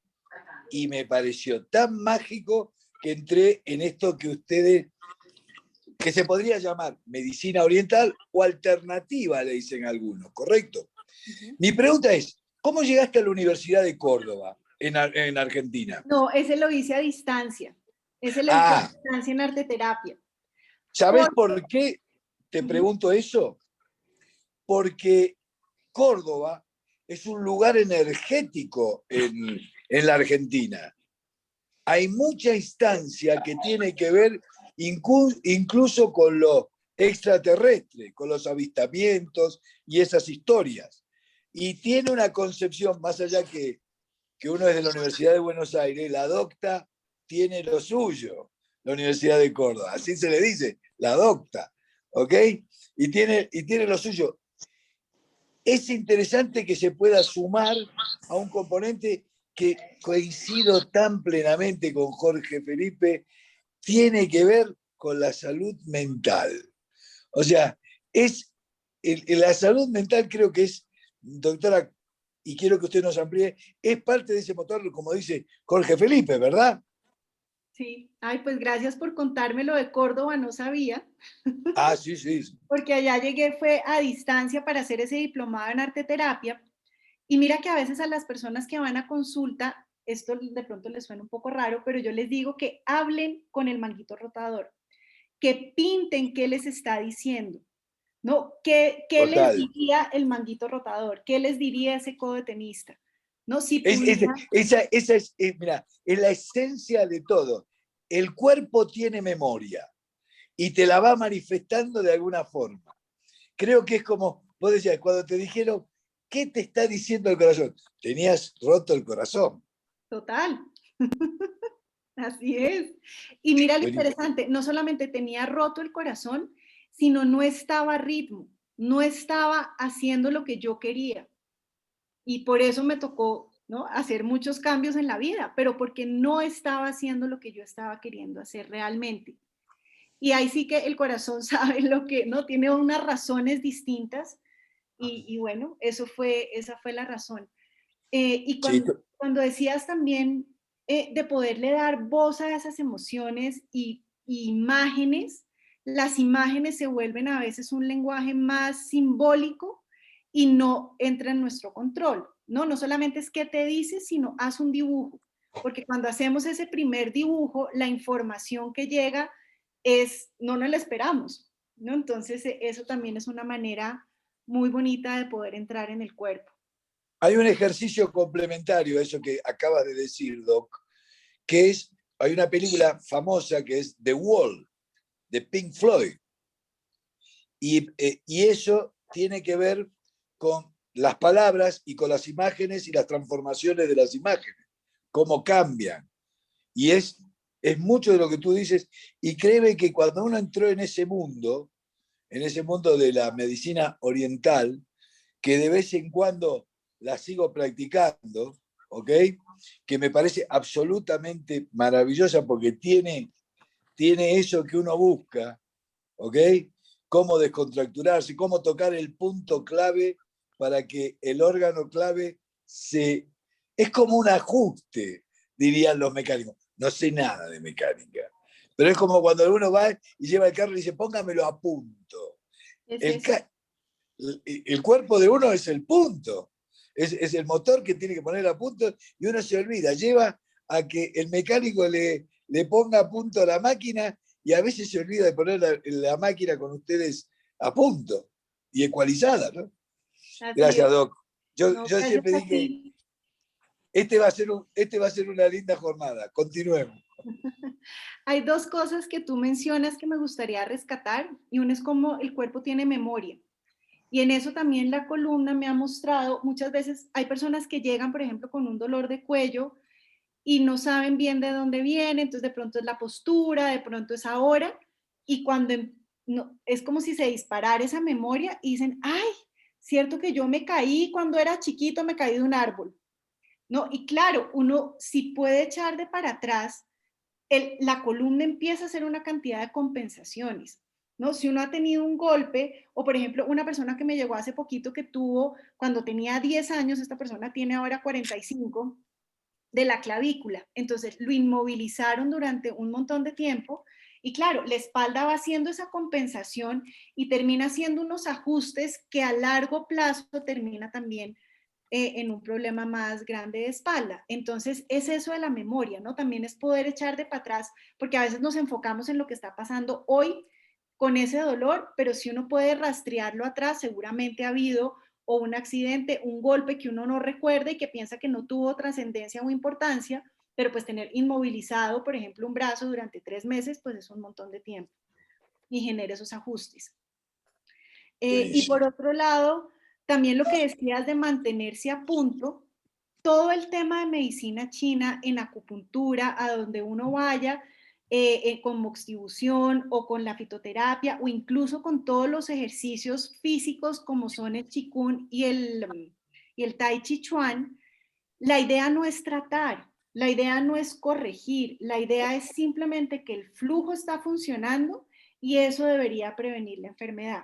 y me pareció tan mágico que entré en esto que ustedes, que se podría llamar medicina oriental o alternativa, le dicen algunos, ¿correcto? Mi pregunta es, ¿cómo llegaste a la Universidad de Córdoba, en Argentina?
No, ese lo hice a distancia. Ese lo hice a distancia en arteterapia.
¿Sabés por qué te pregunto eso? Porque Córdoba es un lugar energético en la Argentina. Hay mucha instancia que tiene que ver incluso con lo extraterrestre, con los avistamientos y esas historias. Y tiene una concepción, más allá que uno es de la Universidad de Buenos Aires, la docta tiene lo suyo, la Universidad de Córdoba, así se le dice, la docta, ¿ok? Y tiene lo suyo. Es interesante que se pueda sumar a un componente que coincido tan plenamente con Jorge Felipe, tiene que ver con la salud mental. O sea, la salud mental, creo que es, doctora, y quiero que usted nos amplíe, es parte de ese motor, como dice Jorge Felipe, ¿verdad?
Sí, ay, pues gracias por contarme lo de Córdoba, no sabía.
Ah, sí, sí.
Porque allá llegué, fue a distancia para hacer ese diplomado en arteterapia. Y mira que a veces a las personas que van a consulta, esto de pronto les suena un poco raro, pero yo les digo que hablen con el manguito rotador, que pinten qué les está diciendo, ¿no? ¿Qué les
Total.
diría el manguito rotador? ¿Qué les diría ese codo de tenista? ¿No? Si
Esa es, mira, es la esencia de todo. El cuerpo tiene memoria y te la va manifestando de alguna forma. Creo que es como, vos decías, cuando te dijeron, ¿qué te está diciendo el corazón? Tenías roto el corazón.
Total. Así es. Y mira lo
Buenísimo.
interesante, no solamente tenía roto el corazón, sino no estaba a ritmo, no estaba haciendo lo que yo quería. Y por eso me tocó, ¿no?, hacer muchos cambios en la vida, pero porque no estaba haciendo lo que yo estaba queriendo hacer realmente. Y ahí sí que el corazón sabe lo que, ¿no? Tiene unas razones distintas y bueno, esa fue la razón. Y
Sí,
cuando decías también de poderle dar voz a esas emociones y imágenes, las imágenes se vuelven a veces un lenguaje más simbólico y no entra en nuestro control, ¿no? No solamente es qué te dice, sino haz un dibujo, porque cuando hacemos ese primer dibujo, la información que llega no nos la esperamos, ¿no? Entonces, eso también es una manera muy bonita de poder entrar en el cuerpo.
hay un ejercicio complementario a eso que acabas de decir, Doc, que es, hay una película famosa que es The Wall, de Pink Floyd, y eso tiene que ver con las palabras y con las imágenes y las transformaciones de las imágenes, cómo cambian. Y es mucho de lo que tú dices, y créeme que cuando uno entró en ese mundo de la medicina oriental, que de vez en cuando la sigo practicando, ¿ok? Que me parece absolutamente maravillosa porque tiene eso que uno busca, ¿ok? Cómo descontracturarse, cómo tocar el punto clave para que el órgano clave se... Es como un ajuste, dirían los mecánicos. No sé nada de mecánica, pero es como cuando uno va y lleva el carro y dice, póngamelo a punto.
Es
El,
eso.
el cuerpo de uno es el punto, es el motor que tiene que poner a punto y uno se olvida, lleva a que el mecánico le ponga a punto a la máquina y a veces se olvida de poner la máquina con ustedes a punto y ecualizada, ¿no?
Así
Gracias,
es.
Doc.
No,
Yo
gracias
siempre
a
dije,
ti.
este va a ser una linda jornada. Continuemos.
Hay dos cosas que tú mencionas que me gustaría rescatar y una es cómo el cuerpo tiene memoria. Y en eso también la columna me ha mostrado, muchas veces hay personas que llegan, por ejemplo, con un dolor de cuello y no saben bien de dónde viene, entonces de pronto es la postura, de pronto es ahora, y cuando no, es como si se disparara esa memoria y dicen, ay, cierto que yo me caí cuando era chiquito, me caí de un árbol, ¿no? Y claro, uno si puede echar de para atrás, la columna empieza a hacer una cantidad de compensaciones, ¿no? Si uno ha tenido un golpe, o por ejemplo, una persona que me llegó hace poquito que tuvo, cuando tenía 10 años, esta persona tiene ahora 45, de la clavícula. Entonces lo inmovilizaron durante un montón de tiempo y claro, la espalda va haciendo esa compensación y termina haciendo unos ajustes que a largo plazo termina también en un problema más grande de espalda. Entonces es eso de la memoria, ¿no? También es poder echar de para atrás, porque a veces nos enfocamos en lo que está pasando hoy con ese dolor, pero si uno puede rastrearlo atrás, seguramente ha habido o un accidente, un golpe que uno no recuerda y que piensa que no tuvo trascendencia o importancia, pero pues tener inmovilizado, por ejemplo, un brazo durante 3 meses, pues es un montón de tiempo y genera esos ajustes. Y por
Buenísimo.
otro lado, también lo que decías de mantenerse a punto, todo el tema de medicina china en acupuntura, a donde uno vaya, con moxibustión o con la fitoterapia o incluso con todos los ejercicios físicos como son el Qigong y el Tai Chi Chuan, la idea no es tratar, la idea no es corregir, la idea es simplemente que el flujo está funcionando y eso debería prevenir la enfermedad.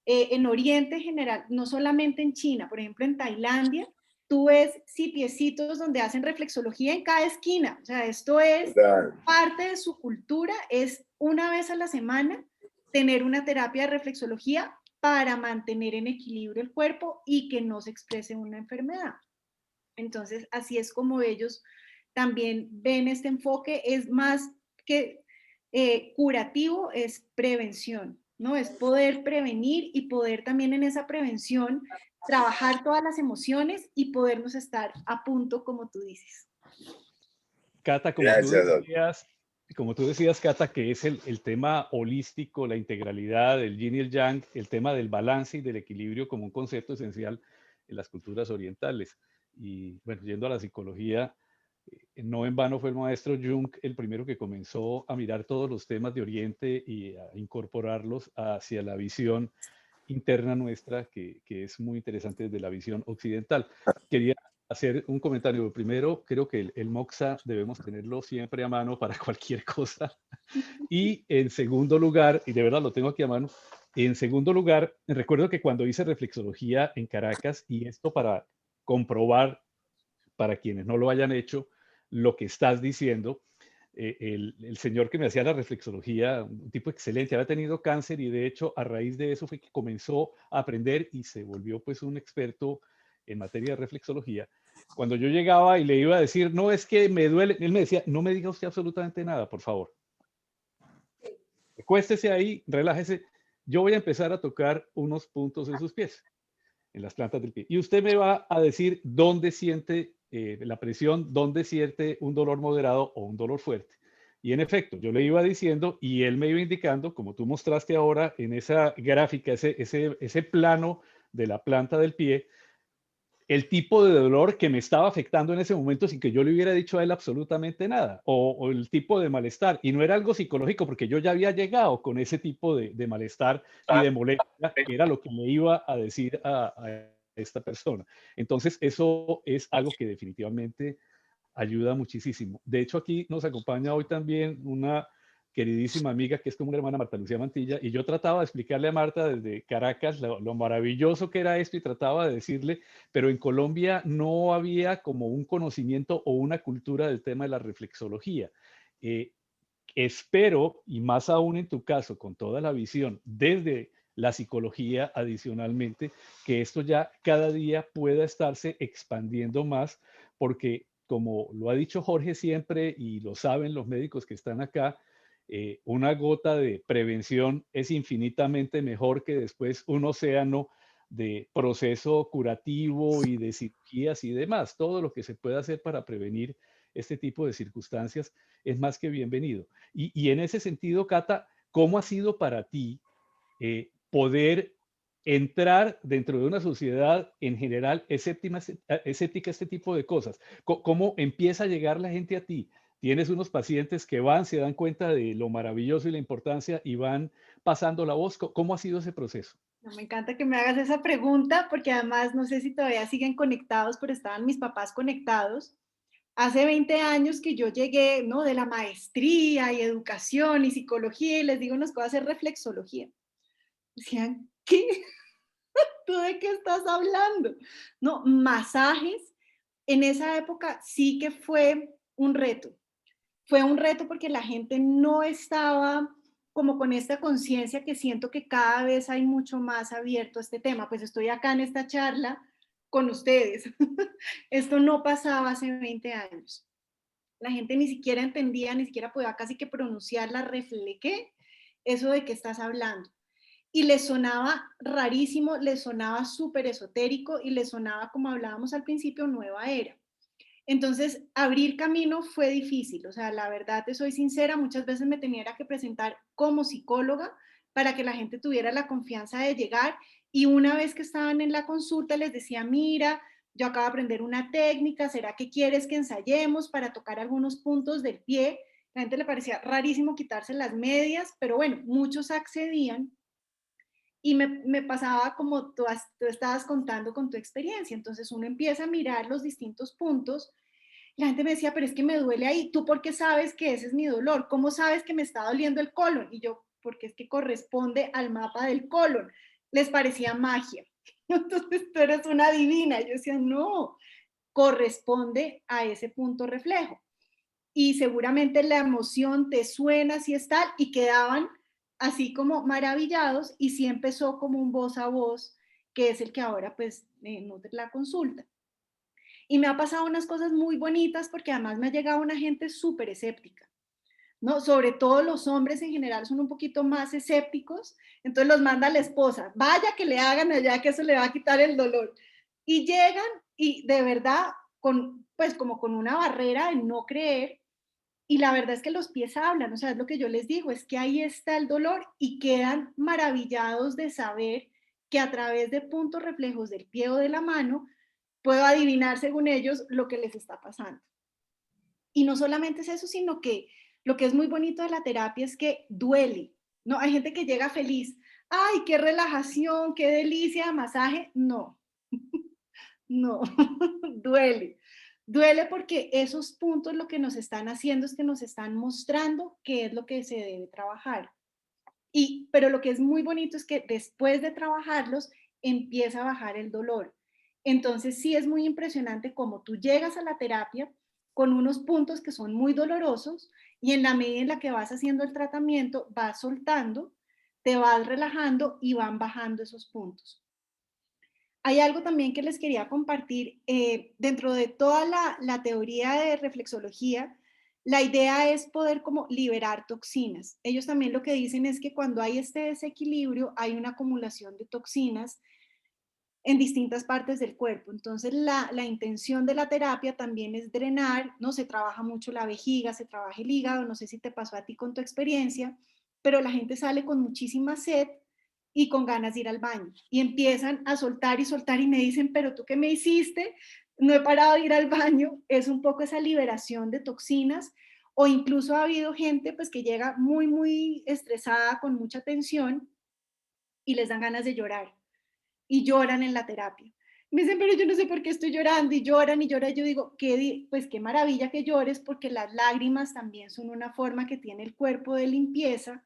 En Oriente general, no solamente en China, por ejemplo en Tailandia, tú ves sitiecitos donde hacen reflexología en cada esquina. O sea, esto es
Total.
parte de su cultura, es una vez a la semana tener una terapia de reflexología para mantener en equilibrio el cuerpo y que no se exprese una enfermedad. Entonces, así es como ellos también ven este enfoque, es más que curativo, es prevención. ¿no? Es poder prevenir y poder también en esa prevención trabajar todas las emociones y podernos estar a punto, como tú dices.
Cata,
Gracias, Doc.
como tú decías, Cata, que es el tema holístico, la integralidad, el yin y el yang, el tema del balance y del equilibrio como un concepto esencial en las culturas orientales. Y bueno, yendo a la psicología, no en vano fue el maestro Jung el primero que comenzó a mirar todos los temas de Oriente y a incorporarlos hacia la visión interna nuestra, que es muy interesante desde la visión occidental. Quería hacer un comentario. Primero, creo que el Moxa debemos tenerlo siempre a mano para cualquier cosa. Y en segundo lugar, y de verdad lo tengo aquí a mano, en segundo lugar, recuerdo que cuando hice reflexología en Caracas, y esto para comprobar, para quienes no lo hayan hecho, lo que estás diciendo, el señor que me hacía la reflexología, un tipo excelente, había tenido cáncer y de hecho a raíz de eso fue que comenzó a aprender y se volvió pues un experto en materia de reflexología. Cuando yo llegaba y le iba a decir, no, es que me duele, él me decía, no me diga usted absolutamente nada, por favor. Acuéstese ahí, relájese. Yo voy a empezar a tocar unos puntos en sus pies, en las plantas del pie. Y usted me va a decir dónde siente la presión, dónde siente un dolor moderado o un dolor fuerte. Y en efecto, yo le iba diciendo y él me iba indicando, como tú mostraste ahora en esa gráfica, ese plano de la planta del pie, el tipo de dolor que me estaba afectando en ese momento sin que yo le hubiera dicho a él absolutamente nada, o el tipo de malestar. Y no era algo psicológico porque yo ya había llegado con ese tipo de malestar y de molestia, que era lo que me iba a decir a esta persona. Entonces, eso es algo que definitivamente ayuda muchísimo. De hecho, aquí nos acompaña hoy también una queridísima amiga que es como una hermana, Marta Lucía Mantilla, y yo trataba de explicarle a Marta desde Caracas lo maravilloso que era esto y trataba de decirle, pero en Colombia no había como un conocimiento o una cultura del tema de la reflexología. Eh, Espero, y más aún en tu caso, con toda la visión desde la psicología adicionalmente, que esto ya cada día pueda estarse expandiendo más, porque como lo ha dicho Jorge siempre y lo saben los médicos que están acá, una gota de prevención es infinitamente mejor que después un océano de proceso curativo y de cirugías y demás. Todo lo que se pueda hacer para prevenir este tipo de circunstancias es más que bienvenido. Y en ese sentido, Cata, ¿cómo ha sido para ti poder entrar dentro de una sociedad en general escéptica a este tipo de cosas? ¿Cómo empieza a llegar la gente a ti? Tienes unos pacientes que van, se dan cuenta de lo maravilloso y la importancia y van pasando la voz. ¿Cómo ha sido ese proceso?
No, me encanta que me hagas esa pregunta porque además no sé si todavía siguen conectados, pero estaban mis papás conectados. Hace 20 años que yo llegué, ¿no? De la maestría y educación y psicología y les digo, nos puedo hacer reflexología. Decían, ¿qué? ¿Tú de qué estás hablando? No, masajes. En esa época sí que fue un reto. Fue un reto porque la gente no estaba como con esta conciencia que siento que cada vez hay mucho más abierto a este tema. Pues estoy acá en esta charla con ustedes. Esto no pasaba hace 20 años. La gente ni siquiera entendía, ni siquiera podía casi que pronunciar la reflequé, eso de qué estás hablando. Y le sonaba rarísimo, le sonaba súper esotérico y le sonaba, como hablábamos al principio, nueva era. Entonces, abrir camino fue difícil, o sea, la verdad te soy sincera, muchas veces me tenía que presentar como psicóloga para que la gente tuviera la confianza de llegar y una vez que estaban en la consulta les decía, mira, yo acabo de aprender una técnica, ¿será que quieres que ensayemos para tocar algunos puntos del pie? La gente le parecía rarísimo quitarse las medias, pero bueno, muchos accedían y me pasaba como tú estabas contando con tu experiencia. Entonces uno empieza a mirar los distintos puntos. La gente me decía, pero es que me duele ahí. ¿Tú por qué sabes que ese es mi dolor? ¿Cómo sabes que me está doliendo el colon? Y yo, porque es que corresponde al mapa del colon. Les parecía magia. Entonces tú eres una divina. Yo decía, no, corresponde a ese punto reflejo. Y seguramente la emoción te suena si es tal, y quedaban así como maravillados y sí empezó como un voz a voz, que es el que ahora pues nutre la consulta. Y me ha pasado unas cosas muy bonitas porque además me ha llegado una gente súper escéptica. ¿no? Sobre todo los hombres en general son un poquito más escépticos, entonces los manda la esposa, vaya que le hagan allá que eso le va a quitar el dolor. Y llegan y de verdad, pues como con una barrera de no creer, y la verdad es que los pies hablan, o sea, es lo que yo les digo, es que ahí está el dolor y quedan maravillados de saber que a través de puntos reflejos del pie o de la mano, puedo adivinar según ellos lo que les está pasando. Y no solamente es eso, sino que lo que es muy bonito de la terapia es que duele, ¿no? Hay gente que llega feliz, ¡ay, qué relajación, qué delicia de masaje! No, no, duele. Duele porque esos puntos lo que nos están haciendo es que nos están mostrando qué es lo que se debe trabajar. Pero lo que es muy bonito es que después de trabajarlos empieza a bajar el dolor. Entonces sí es muy impresionante cómo tú llegas a la terapia con unos puntos que son muy dolorosos y en la medida en la que vas haciendo el tratamiento vas soltando, te vas relajando y van bajando esos puntos. Hay algo también que les quería compartir. Dentro de toda la teoría de reflexología, la idea es poder como liberar toxinas. Ellos también lo que dicen es que cuando hay este desequilibrio, hay una acumulación de toxinas en distintas partes del cuerpo. Entonces, la intención de la terapia también es drenar, ¿no? Se trabaja mucho la vejiga, se trabaja el hígado, no sé si te pasó a ti con tu experiencia, pero la gente sale con muchísima sed y con ganas de ir al baño. Y empiezan a soltar y soltar y me dicen, pero ¿tú qué me hiciste? No he parado de ir al baño. Es un poco esa liberación de toxinas. O incluso ha habido gente pues que llega muy, muy estresada, con mucha tensión y les dan ganas de llorar. Y lloran en la terapia. Me dicen, pero yo no sé por qué estoy llorando, y lloran y lloran. Yo digo, pues qué maravilla que llores, porque las lágrimas también son una forma que tiene el cuerpo de limpieza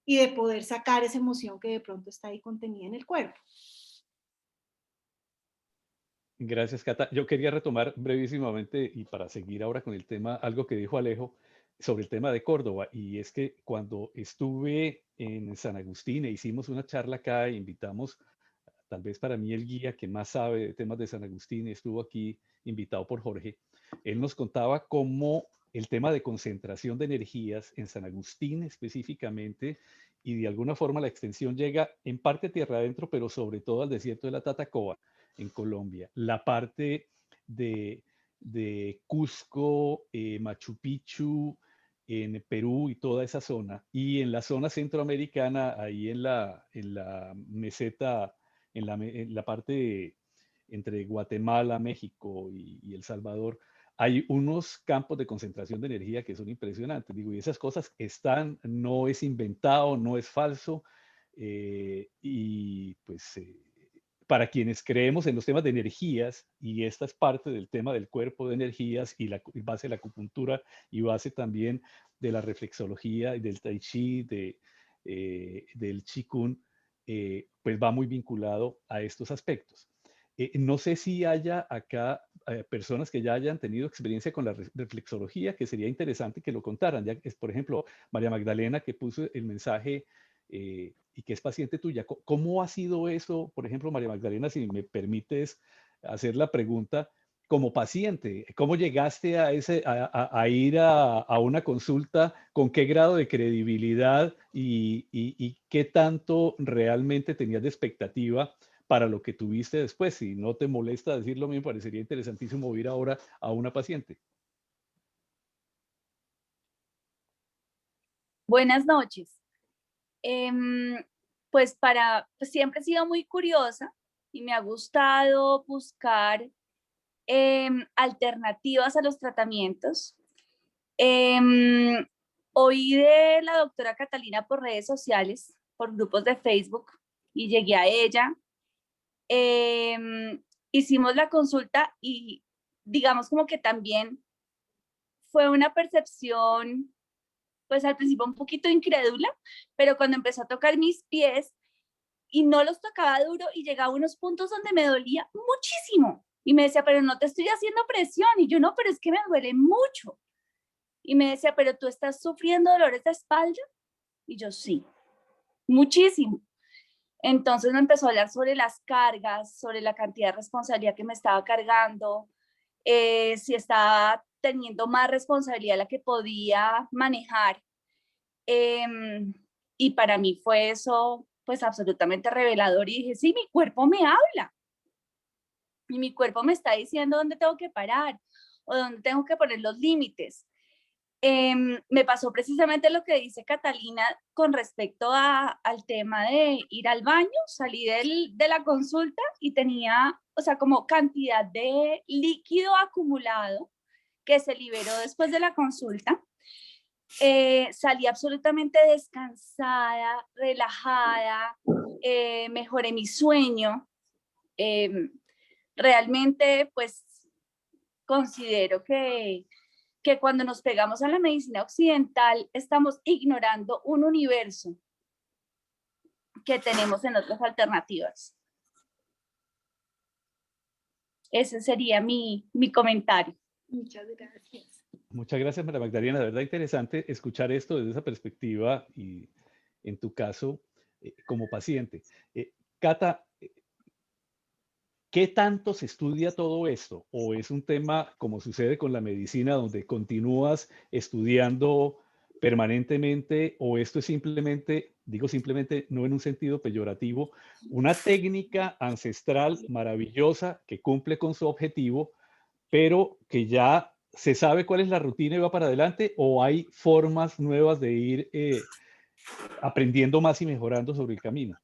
y de poder sacar esa emoción que de pronto está ahí contenida en el cuerpo.
Gracias, Cata. Yo quería retomar brevísimamente y para seguir ahora con el tema, algo que dijo Alejo sobre el tema de Córdoba. Y es que cuando estuve en San Agustín e hicimos una charla acá e invitamos, tal vez para mí el guía que más sabe de temas de San Agustín, estuvo aquí invitado por Jorge. Él nos contaba cómo el tema de concentración de energías en San Agustín específicamente, y de alguna forma la extensión llega en parte tierra adentro, pero sobre todo al desierto de la Tatacoa en Colombia, la parte de Cusco, Machu Picchu, en Perú y toda esa zona, y en la zona centroamericana, ahí en la meseta, en la parte entre Guatemala, México y El Salvador, hay unos campos de concentración de energía que son impresionantes. Digo, y esas cosas están, no es inventado, no es falso, y pues para quienes creemos en los temas de energías, y esta es parte del tema del cuerpo de energías y la base de la acupuntura y base también de la reflexología y del tai chi, del qigong, pues va muy vinculado a estos aspectos. No sé si haya acá personas que ya hayan tenido experiencia con la reflexología, que sería interesante que lo contaran. Ya es, por ejemplo, María Magdalena, que puso el mensaje y que es paciente tuya. ¿Cómo ha sido eso, por ejemplo, María Magdalena, si me permites hacer la pregunta, como paciente? ¿Cómo llegaste a ir a una consulta? ¿Con qué grado de credibilidad y qué tanto realmente tenías de expectativa para lo que tuviste después? Si no te molesta decirlo, me parecería interesantísimo ir ahora a una paciente.
Buenas noches. Pues siempre he sido muy curiosa y me ha gustado buscar alternativas a los tratamientos. Oí de la doctora Catalina por redes sociales, por grupos de Facebook, y llegué a ella. Hicimos la consulta y digamos como que también fue una percepción, pues al principio un poquito incrédula, pero cuando empezó a tocar mis pies y no los tocaba duro y llegaba a unos puntos donde me dolía muchísimo. Y me decía, pero no te estoy haciendo presión. Y yo, no, pero es que me duele mucho. Y me decía, pero tú estás sufriendo dolores de espalda. Y yo, sí, muchísimo. Entonces me empezó a hablar sobre las cargas, sobre la cantidad de responsabilidad que me estaba cargando, si estaba teniendo más responsabilidad de la que podía manejar. Y para mí fue eso pues absolutamente revelador y dije, sí, mi cuerpo me habla y mi cuerpo me está diciendo dónde tengo que parar o dónde tengo que poner los límites. Me pasó precisamente lo que dice Catalina con respecto al tema de ir al baño. Salí de la consulta y tenía, o sea, como cantidad de líquido acumulado que se liberó después de la consulta. Salí absolutamente descansada, relajada, mejoré mi sueño. Realmente, pues, considero que cuando nos pegamos a la medicina occidental estamos ignorando un universo que tenemos en otras alternativas. Ese sería mi comentario.
Muchas gracias.
Muchas gracias, María Magdalena. De verdad interesante escuchar esto desde esa perspectiva y en tu caso como paciente. Cata, ¿qué tanto se estudia todo esto? ¿O es un tema, como sucede con la medicina, donde continúas estudiando permanentemente? ¿O esto es simplemente, digo simplemente, no en un sentido peyorativo, una técnica ancestral maravillosa que cumple con su objetivo, pero que ya se sabe cuál es la rutina y va para adelante? ¿O hay formas nuevas de ir aprendiendo más y mejorando sobre el camino?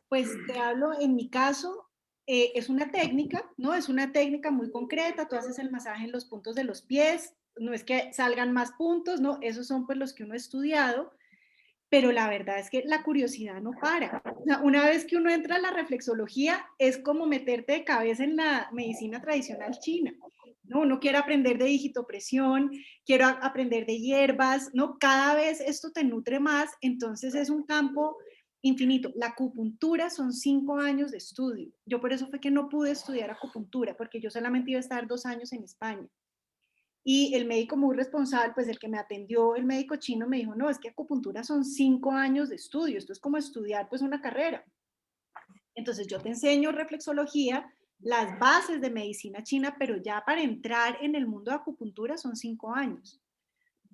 Pues te hablo, en mi caso, es una técnica, ¿no? Es una técnica muy concreta, tú haces el masaje en los puntos de los pies, no es que salgan más puntos, ¿no? Esos son pues los que uno ha estudiado, pero la verdad es que la curiosidad no para. O sea, una vez que uno entra a la reflexología, es como meterte de cabeza en la medicina tradicional china, ¿no? Uno quiere aprender de digitopresión, quiero aprender de hierbas, ¿no? Cada vez esto te nutre más, entonces es un campo infinito. La acupuntura son 5 años de estudio. Yo por eso fue que no pude estudiar acupuntura, porque yo solamente iba a estar 2 años en España. Y el médico muy responsable, pues el que me atendió, el médico chino, me dijo, no, es que acupuntura son 5 años de estudio, esto es como estudiar pues una carrera. Entonces yo te enseño reflexología, las bases de medicina china, pero ya para entrar en el mundo de acupuntura son 5 años.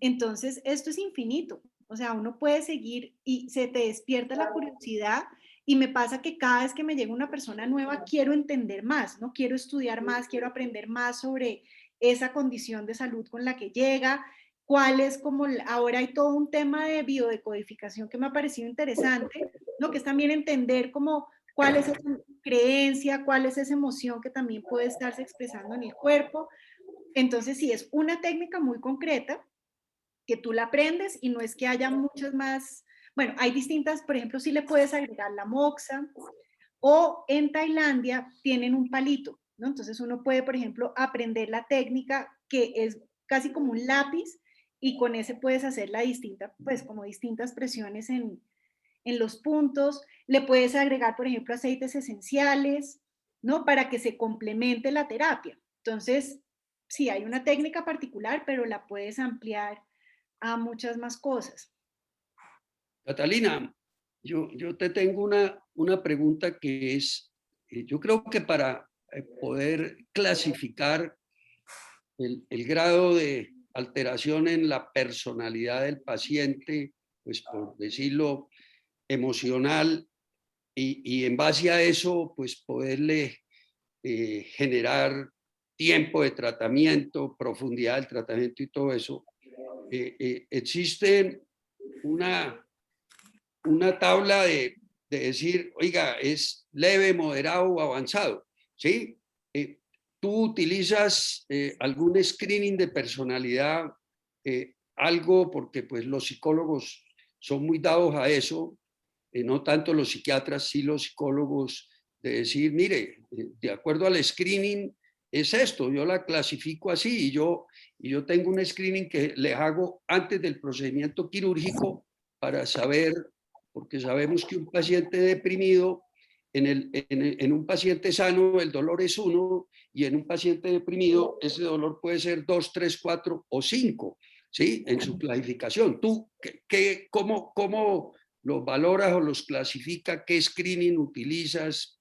Entonces esto es infinito, o sea, uno puede seguir y se te despierta la curiosidad y me pasa que cada vez que me llega una persona nueva quiero entender más, ¿no? Quiero estudiar más, quiero aprender más sobre esa condición de salud con la que llega, cuál es como, ahora hay todo un tema de biodecodificación que me ha parecido interesante, ¿no? Que es también entender como cuál es esa creencia, cuál es esa emoción que también puede estarse expresando en el cuerpo. Entonces, sí, es una técnica muy concreta que tú la aprendes y no es que haya muchas más, bueno, hay distintas, por ejemplo, si le puedes agregar la moxa o en Tailandia tienen un palito, ¿no? Entonces uno puede, por ejemplo, aprender la técnica que es casi como un lápiz y con ese puedes hacer la distinta, pues como distintas presiones en los puntos. Le puedes agregar, por ejemplo, aceites esenciales, ¿no? Para que se complemente la terapia. Entonces, sí, hay una técnica particular, pero la puedes ampliar a muchas más cosas.
Catalina, yo te tengo una pregunta que es, yo creo que para poder clasificar el grado de alteración en la personalidad del paciente, pues por decirlo, emocional, y en base a eso, pues poderle generar tiempo de tratamiento, profundidad del tratamiento y todo eso, existe una tabla de decir, oiga, es leve, moderado o avanzado, ¿sí? ¿Tú utilizas algún screening de personalidad, algo, porque pues los psicólogos son muy dados a eso, no tanto los psiquiatras, sí los psicólogos, de decir, mire, de acuerdo al screening, es esto, yo la clasifico así, y yo tengo un screening que les hago antes del procedimiento quirúrgico para saber, porque sabemos que un paciente deprimido, en un paciente sano el dolor es 1 y en un paciente deprimido ese dolor puede ser 2, 3, 4 o 5, ¿sí? En su clasificación. ¿Tú cómo los valoras o los clasifica? ¿Qué screening utilizas?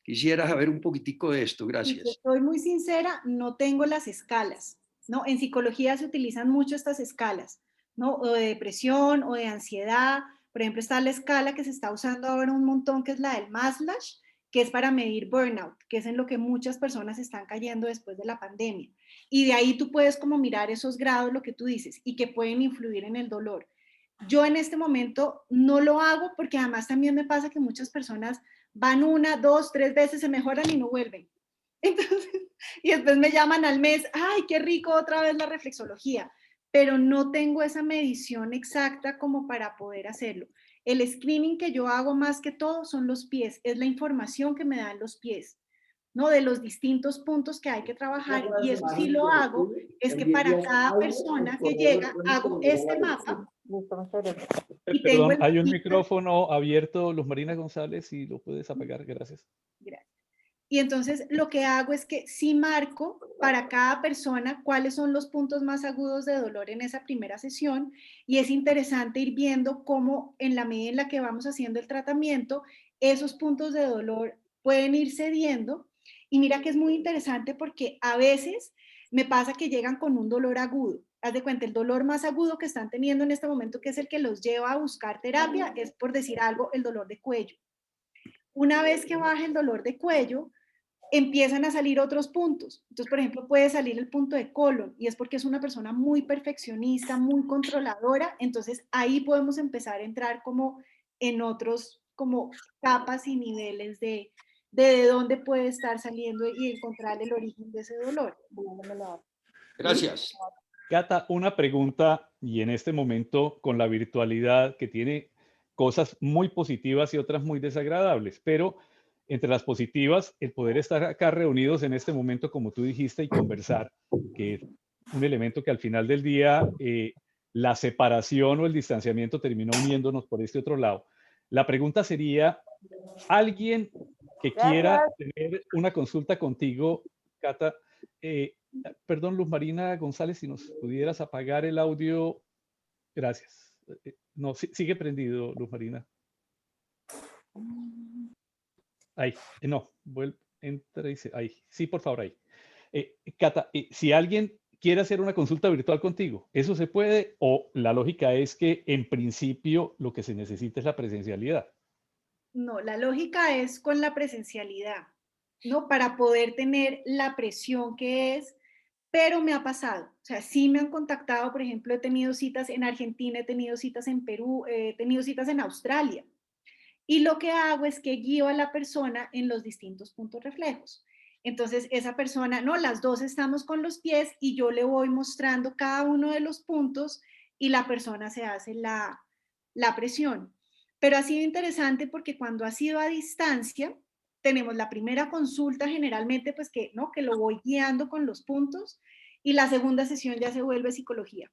Quisiera saber un poquitico de esto. Gracias.
Soy muy sincera, no tengo las escalas, ¿no? En psicología se utilizan mucho estas escalas. ¿no? O de depresión o de ansiedad. Por ejemplo, está la escala que se está usando ahora un montón, que es la del Maslach, que es para medir burnout, que es en lo que muchas personas están cayendo después de la pandemia. Y de ahí tú puedes como mirar esos grados, lo que tú dices, y que pueden influir en el dolor. Yo en este momento no lo hago porque además también me pasa que muchas personas van 1, 2, 3 veces, se mejoran y no vuelven. Entonces, y después me llaman al mes, ay, qué rico otra vez la reflexología, pero no tengo esa medición exacta como para poder hacerlo. El screening que yo hago más que todo son los pies, es la información que me dan los pies, ¿no? De los distintos puntos que hay que trabajar, y eso sí lo hago, es que para cada persona que llega hago este mapa y tengo
Perdón,
el
hay un
mapita.
micrófono abierto, Luz Marina González, si lo puedes apagar, gracias.
Gracias. Y entonces lo que hago es que sí marco para cada persona cuáles son los puntos más agudos de dolor en esa primera sesión, y es interesante ir viendo cómo en la medida en la que vamos haciendo el tratamiento, esos puntos de dolor pueden ir cediendo. Y mira que es muy interesante porque a veces me pasa que llegan con un dolor agudo. Haz de cuenta, el dolor más agudo que están teniendo en este momento, que es el que los lleva a buscar terapia, es, por decir algo, el dolor de cuello. Una vez que baja el dolor de cuello, empiezan a salir otros puntos. Entonces, por ejemplo, puede salir el punto de colon, y es porque es una persona muy perfeccionista, muy controladora. Entonces ahí podemos empezar a entrar como en otros como capas y niveles de dónde puede estar saliendo y encontrar el origen de ese dolor.
Gracias.
Cata, una pregunta, y en este momento con la virtualidad que tiene cosas muy positivas y otras muy desagradables, pero entre las positivas, el poder estar acá reunidos en este momento, como tú dijiste, y conversar, que es un elemento que al final del día la separación o el distanciamiento terminó uniéndonos por este otro lado. La pregunta sería, alguien que quiera tener una consulta contigo, Cata, perdón, Luz Marina González, si nos pudieras apagar el audio, gracias. No, sigue prendido, Luz Marina. Ahí, no, entra y dice, ahí, sí, por favor, ahí. Cata, si alguien quiere hacer una consulta virtual contigo, ¿eso se puede? ¿O la lógica es que en principio lo que se necesita es la presencialidad?
No, la lógica es con la presencialidad, ¿no? Para poder tener la presión que es, pero me ha pasado. O sea, sí me han contactado, por ejemplo, he tenido citas en Argentina, he tenido citas en Perú, he tenido citas en Australia. Y lo que hago es que guío a la persona en los distintos puntos reflejos. Entonces, esa persona, no, las dos estamos con los pies y yo le voy mostrando cada uno de los puntos y la persona se hace la presión. Pero ha sido interesante porque cuando ha sido a distancia, tenemos la primera consulta generalmente, pues que, ¿no? Que lo voy guiando con los puntos, y la segunda sesión ya se vuelve psicología.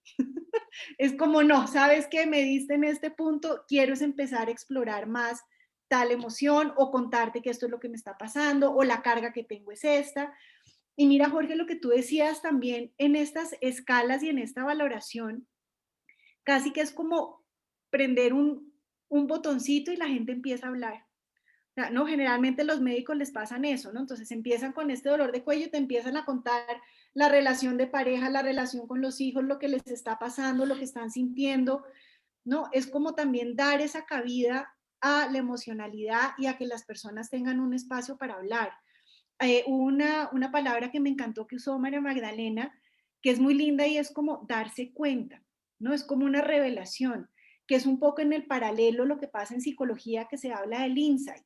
Es como, no, ¿sabes qué? Me diste en este punto, quiero empezar a explorar más tal emoción, o contarte que esto es lo que me está pasando, o la carga que tengo es esta. Y mira, Jorge, lo que tú decías también en estas escalas y en esta valoración, casi que es como prender un botoncito y la gente empieza a hablar. O sea, no, generalmente los médicos les pasan eso, ¿no? Entonces empiezan con este dolor de cuello y te empiezan a contar la relación de pareja, la relación con los hijos, lo que les está pasando, lo que están sintiendo, ¿no? Es como también dar esa cabida a la emocionalidad y a que las personas tengan un espacio para hablar. Una palabra que me encantó que usó María Magdalena, que es muy linda, y es como darse cuenta, ¿no? Es como una revelación, que es un poco en el paralelo lo que pasa en psicología, que se habla del insight,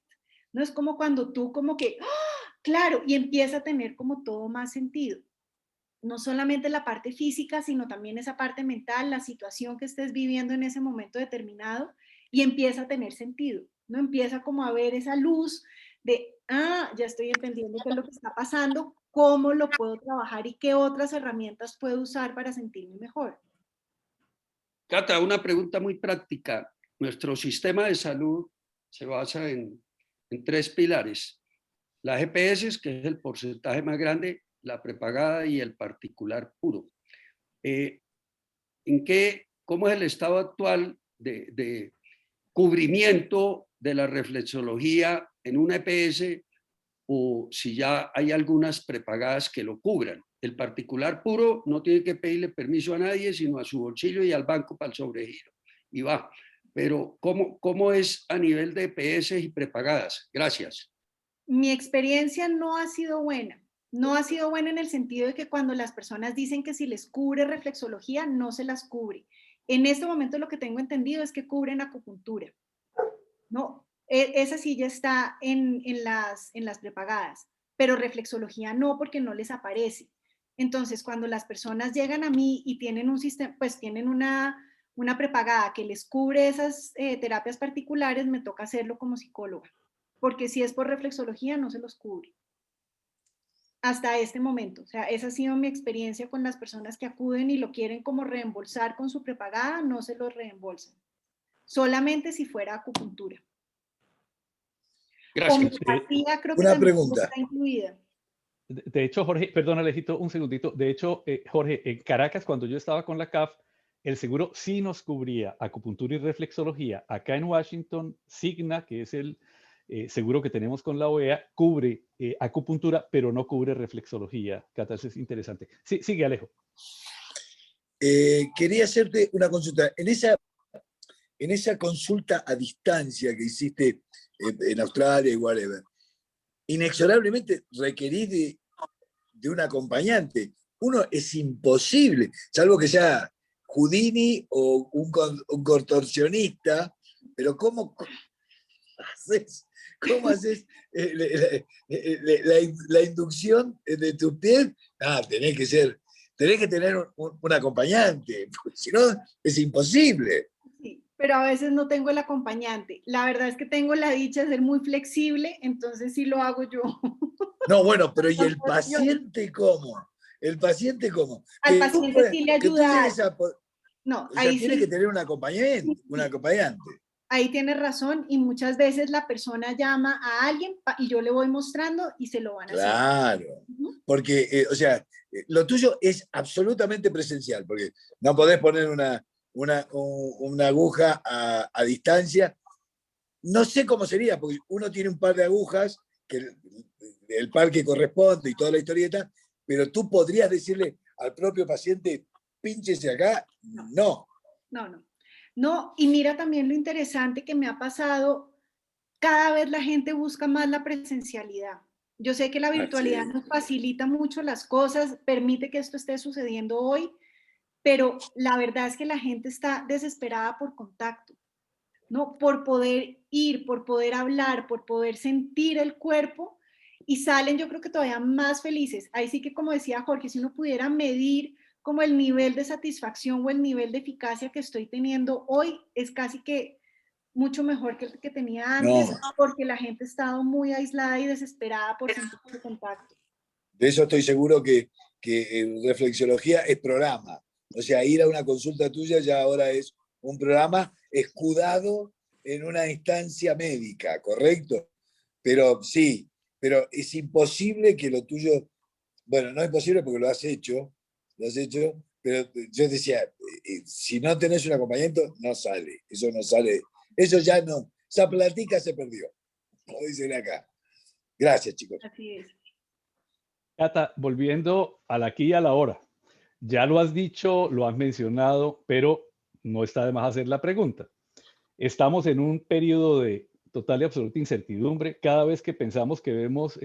¿no? Es como cuando tú como que, ¡ah! Claro, y empieza a tener como todo más sentido. No solamente la parte física, sino también esa parte mental, la situación que estés viviendo en ese momento determinado, y empieza a tener sentido, ¿no? Empieza como a ver esa luz de, ya estoy entendiendo qué es lo que está pasando, cómo lo puedo trabajar y qué otras herramientas puedo usar para sentirme mejor.
Cata, una pregunta muy práctica. Nuestro sistema de salud se basa en 3 pilares. La GPS, que es el porcentaje más grande, la prepagada y el particular puro. ¿Cómo es el estado actual de cubrimiento de la reflexología en una EPS, o si ya hay algunas prepagadas que lo cubran? El particular puro no tiene que pedirle permiso a nadie, sino a su bolsillo y al banco para el sobregiro. Y va. Pero, ¿cómo es a nivel de EPS y prepagadas? Gracias.
Mi experiencia no ha sido buena. No ha sido buena en el sentido de que cuando las personas dicen que si les cubre reflexología, no se las cubre. En este momento lo que tengo entendido es que cubren acupuntura. No, esa sí ya está en las prepagadas, pero reflexología no, porque no les aparece. Entonces, cuando las personas llegan a mí y tienen un sistema, pues tienen una prepagada que les cubre esas terapias particulares, me toca hacerlo como psicóloga, porque si es por reflexología no se los cubre. Hasta este momento, o sea, esa ha sido mi experiencia con las personas que acuden y lo quieren como reembolsar con su prepagada, no se los reembolsan. Solamente si fuera acupuntura.
Gracias.
Homeopatía creo que
Una
también
pregunta.
está incluida.
De hecho, Jorge, perdona, Alejito, un segundito. De hecho, Jorge, en Caracas, cuando yo estaba con la CAF, el seguro sí nos cubría acupuntura y reflexología. Acá en Washington, Cigna, que es el seguro que tenemos con la OEA, cubre acupuntura, pero no cubre reflexología. Cata, eso es interesante. Sí, sigue, Alejo.
Quería hacerte una consulta. En esa consulta a distancia que hiciste en Australia y whatever, inexorablemente requerís de un acompañante. Uno es imposible, salvo que sea Houdini o un contorsionista, pero ¿cómo haces la inducción de tu piel? Tenés que tener un acompañante, porque si no es imposible.
Sí, pero a veces no tengo el acompañante. La verdad es que tengo la dicha de ser muy flexible, entonces sí lo hago yo.
No, bueno, pero ¿y el paciente cómo? ¿El paciente cómo?
Al paciente sí le
Que tú
ayuda.
llegues a...
No,
O sea,
ahí
tiene que
sí,
tener un acompañante, un acompañante.
ahí tienes razón y muchas veces la persona llama a alguien y yo le voy mostrando y se lo van haciendo.
Claro, porque, o sea, lo tuyo es absolutamente presencial, porque no podés poner una aguja a distancia. No sé cómo sería, porque uno tiene un par de agujas, el par que corresponde y toda la historieta, pero tú podrías decirle al propio paciente, pínchese acá. No.
No, y mira también lo interesante que me ha pasado, cada vez la gente busca más la presencialidad. Yo sé que la virtualidad nos facilita mucho las cosas, permite que esto esté sucediendo hoy, pero la verdad es que la gente está desesperada por contacto, ¿no? Por poder ir, por poder hablar, por poder sentir el cuerpo y salen yo creo que todavía más felices. Ahí sí que como decía Jorge, si uno pudiera medir como el nivel de satisfacción o el nivel de eficacia que estoy teniendo hoy, es casi que mucho mejor que el que tenía antes, porque la gente ha estado muy aislada y desesperada por sentir su contacto.
De eso estoy seguro que reflexología es programa. O sea, ir a una consulta tuya ya ahora es un programa escudado en una instancia médica, ¿correcto? Pero sí, pero es imposible que lo tuyo, bueno, no es posible porque lo has hecho, pero yo decía, si no tenés un acompañamiento, no sale, eso ya no, esa platica se perdió, como dicen acá. Gracias, chicos.
Así es.
Cata, volviendo al aquí y a la hora. Ya lo has dicho, lo has mencionado, pero no está de más hacer la pregunta. Estamos en un periodo de total y absoluta incertidumbre. Cada vez que pensamos que vemos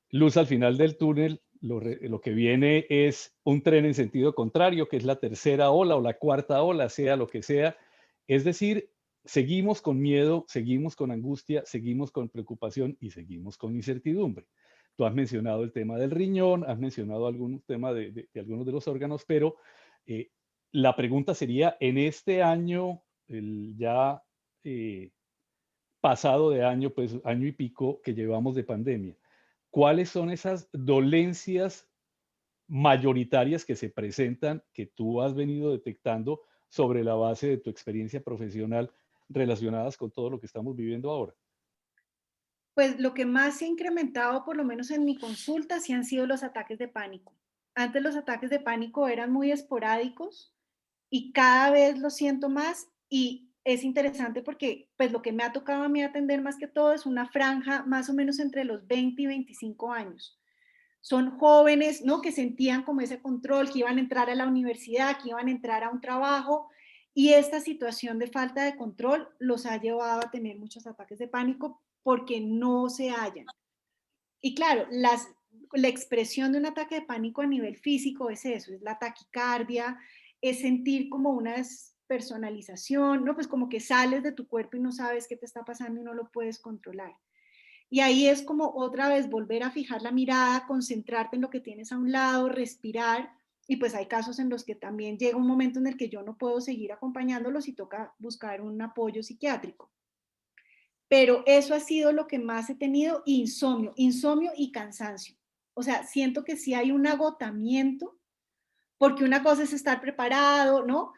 luz al final del túnel, lo que viene es un tren en sentido contrario, que es la tercera ola o la cuarta ola, sea lo que sea. Es decir, seguimos con miedo, seguimos con angustia, seguimos con preocupación y seguimos con incertidumbre. Tú has mencionado el tema del riñón, has mencionado algún tema de algunos de los órganos, pero la pregunta sería, en este año, el ya pasado de año, pues año y pico que llevamos de pandemia, ¿cuáles son esas dolencias mayoritarias que se presentan, que tú has venido detectando sobre la base de tu experiencia profesional relacionadas con todo lo que estamos viviendo ahora?
Pues lo que más se ha incrementado, por lo menos en mi consulta, sí han sido los ataques de pánico. Antes los ataques de pánico eran muy esporádicos y cada vez lo siento más y es interesante porque pues lo que me ha tocado a mí atender más que todo es una franja más o menos entre los 20 y 25 años. son jóvenes, ¿no? Que sentían como ese control, que iban a entrar a la universidad, que iban a entrar a un trabajo, y esta situación de falta de control los ha llevado a tener muchos ataques de pánico porque no se hallan. Y claro, la expresión de un ataque de pánico a nivel físico es eso, es la taquicardia, es sentir como una despersonalización, ¿no? Pues como que sales de tu cuerpo y no sabes qué te está pasando y no lo puedes controlar. Y ahí es como otra vez volver a fijar la mirada, concentrarte en lo que tienes a un lado, respirar. Y pues hay casos en los que también llega un momento en el que yo no puedo seguir acompañándolos y toca buscar un apoyo psiquiátrico. Pero eso ha sido lo que más he tenido, insomnio y cansancio. O sea, siento que sí hay un agotamiento, porque una cosa es estar preparado, ¿no?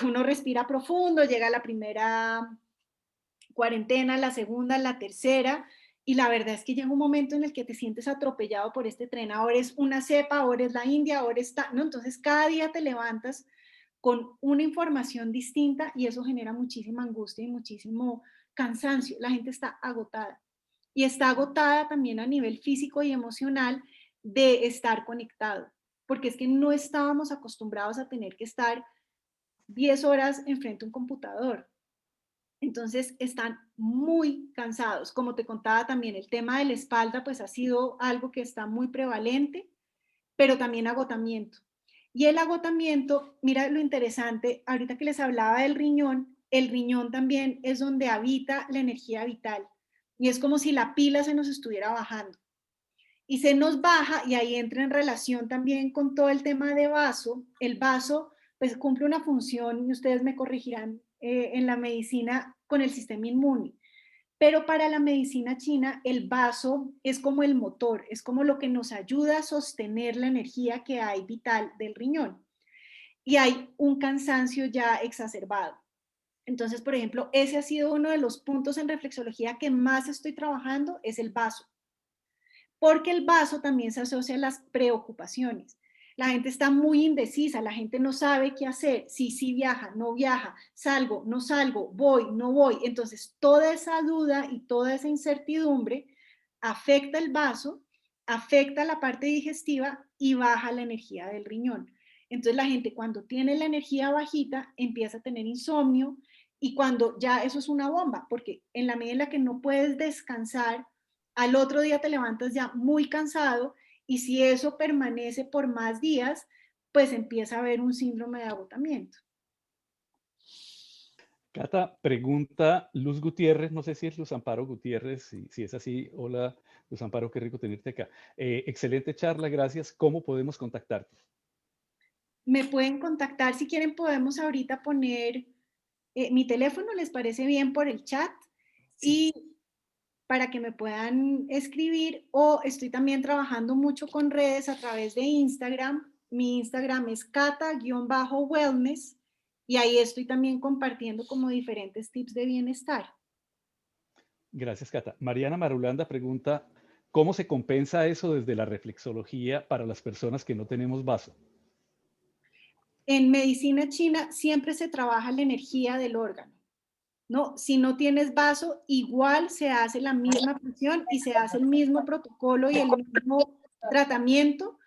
Uno respira profundo, llega la primera cuarentena, la segunda, la tercera, y la verdad es que llega un momento en el que te sientes atropellado por este tren. Ahora es una cepa, ahora es la India, ahora está, ¿no? Entonces cada día te levantas con una información distinta y eso genera muchísima angustia y muchísimo cansancio. La gente está agotada y está agotada también a nivel físico y emocional de estar conectado, porque es que no estábamos acostumbrados a tener que estar 10 horas enfrente a un computador. Entonces están muy cansados. Como te contaba también, el tema de la espalda pues ha sido algo que está muy prevalente, pero también agotamiento. Y el agotamiento, mira lo interesante, ahorita que les hablaba del riñón, el riñón también es donde habita la energía vital. Y es como si la pila se nos estuviera bajando. Y se nos baja y ahí entra en relación también con todo el tema de vaso. El vaso pues cumple una función, y ustedes me corregirán, en la medicina con el sistema inmune. Pero para la medicina china, el vaso es como el motor, es como lo que nos ayuda a sostener la energía que hay vital del riñón. Y hay un cansancio ya exacerbado. Entonces, por ejemplo, ese ha sido uno de los puntos en reflexología que más estoy trabajando, es el vaso. Porque el vaso también se asocia a las preocupaciones. La gente está muy indecisa, la gente no sabe qué hacer, si viaja, no viaja, salgo, no salgo, voy, no voy. Entonces, toda esa duda y toda esa incertidumbre afecta el vaso, afecta la parte digestiva y baja la energía del riñón. Entonces, la gente cuando tiene la energía bajita empieza a tener insomnio y cuando ya eso es una bomba, porque en la medida en la que no puedes descansar, al otro día te levantas ya muy cansado y si eso permanece por más días, pues empieza a haber un síndrome de agotamiento.
Cata, pregunta Luz Gutiérrez, no sé si es Luz Amparo Gutiérrez, si es así. Hola, Luz Amparo, qué rico tenerte acá. Excelente charla, gracias. ¿Cómo podemos contactarte?
Me pueden contactar si quieren, podemos ahorita poner mi teléfono, ¿les parece bien por el chat?
Sí.
Y para que me puedan escribir, o estoy también trabajando mucho con redes a través de Instagram. Mi Instagram es cata_wellness y ahí estoy también compartiendo como diferentes tips de bienestar.
Gracias, Cata. Mariana Marulanda pregunta, ¿cómo se compensa eso desde la reflexología para las personas que no tenemos vaso?
En medicina china siempre se trabaja la energía del órgano, ¿no? Si no tienes vaso, igual se hace la misma presión y se hace el mismo protocolo y el mismo tratamiento,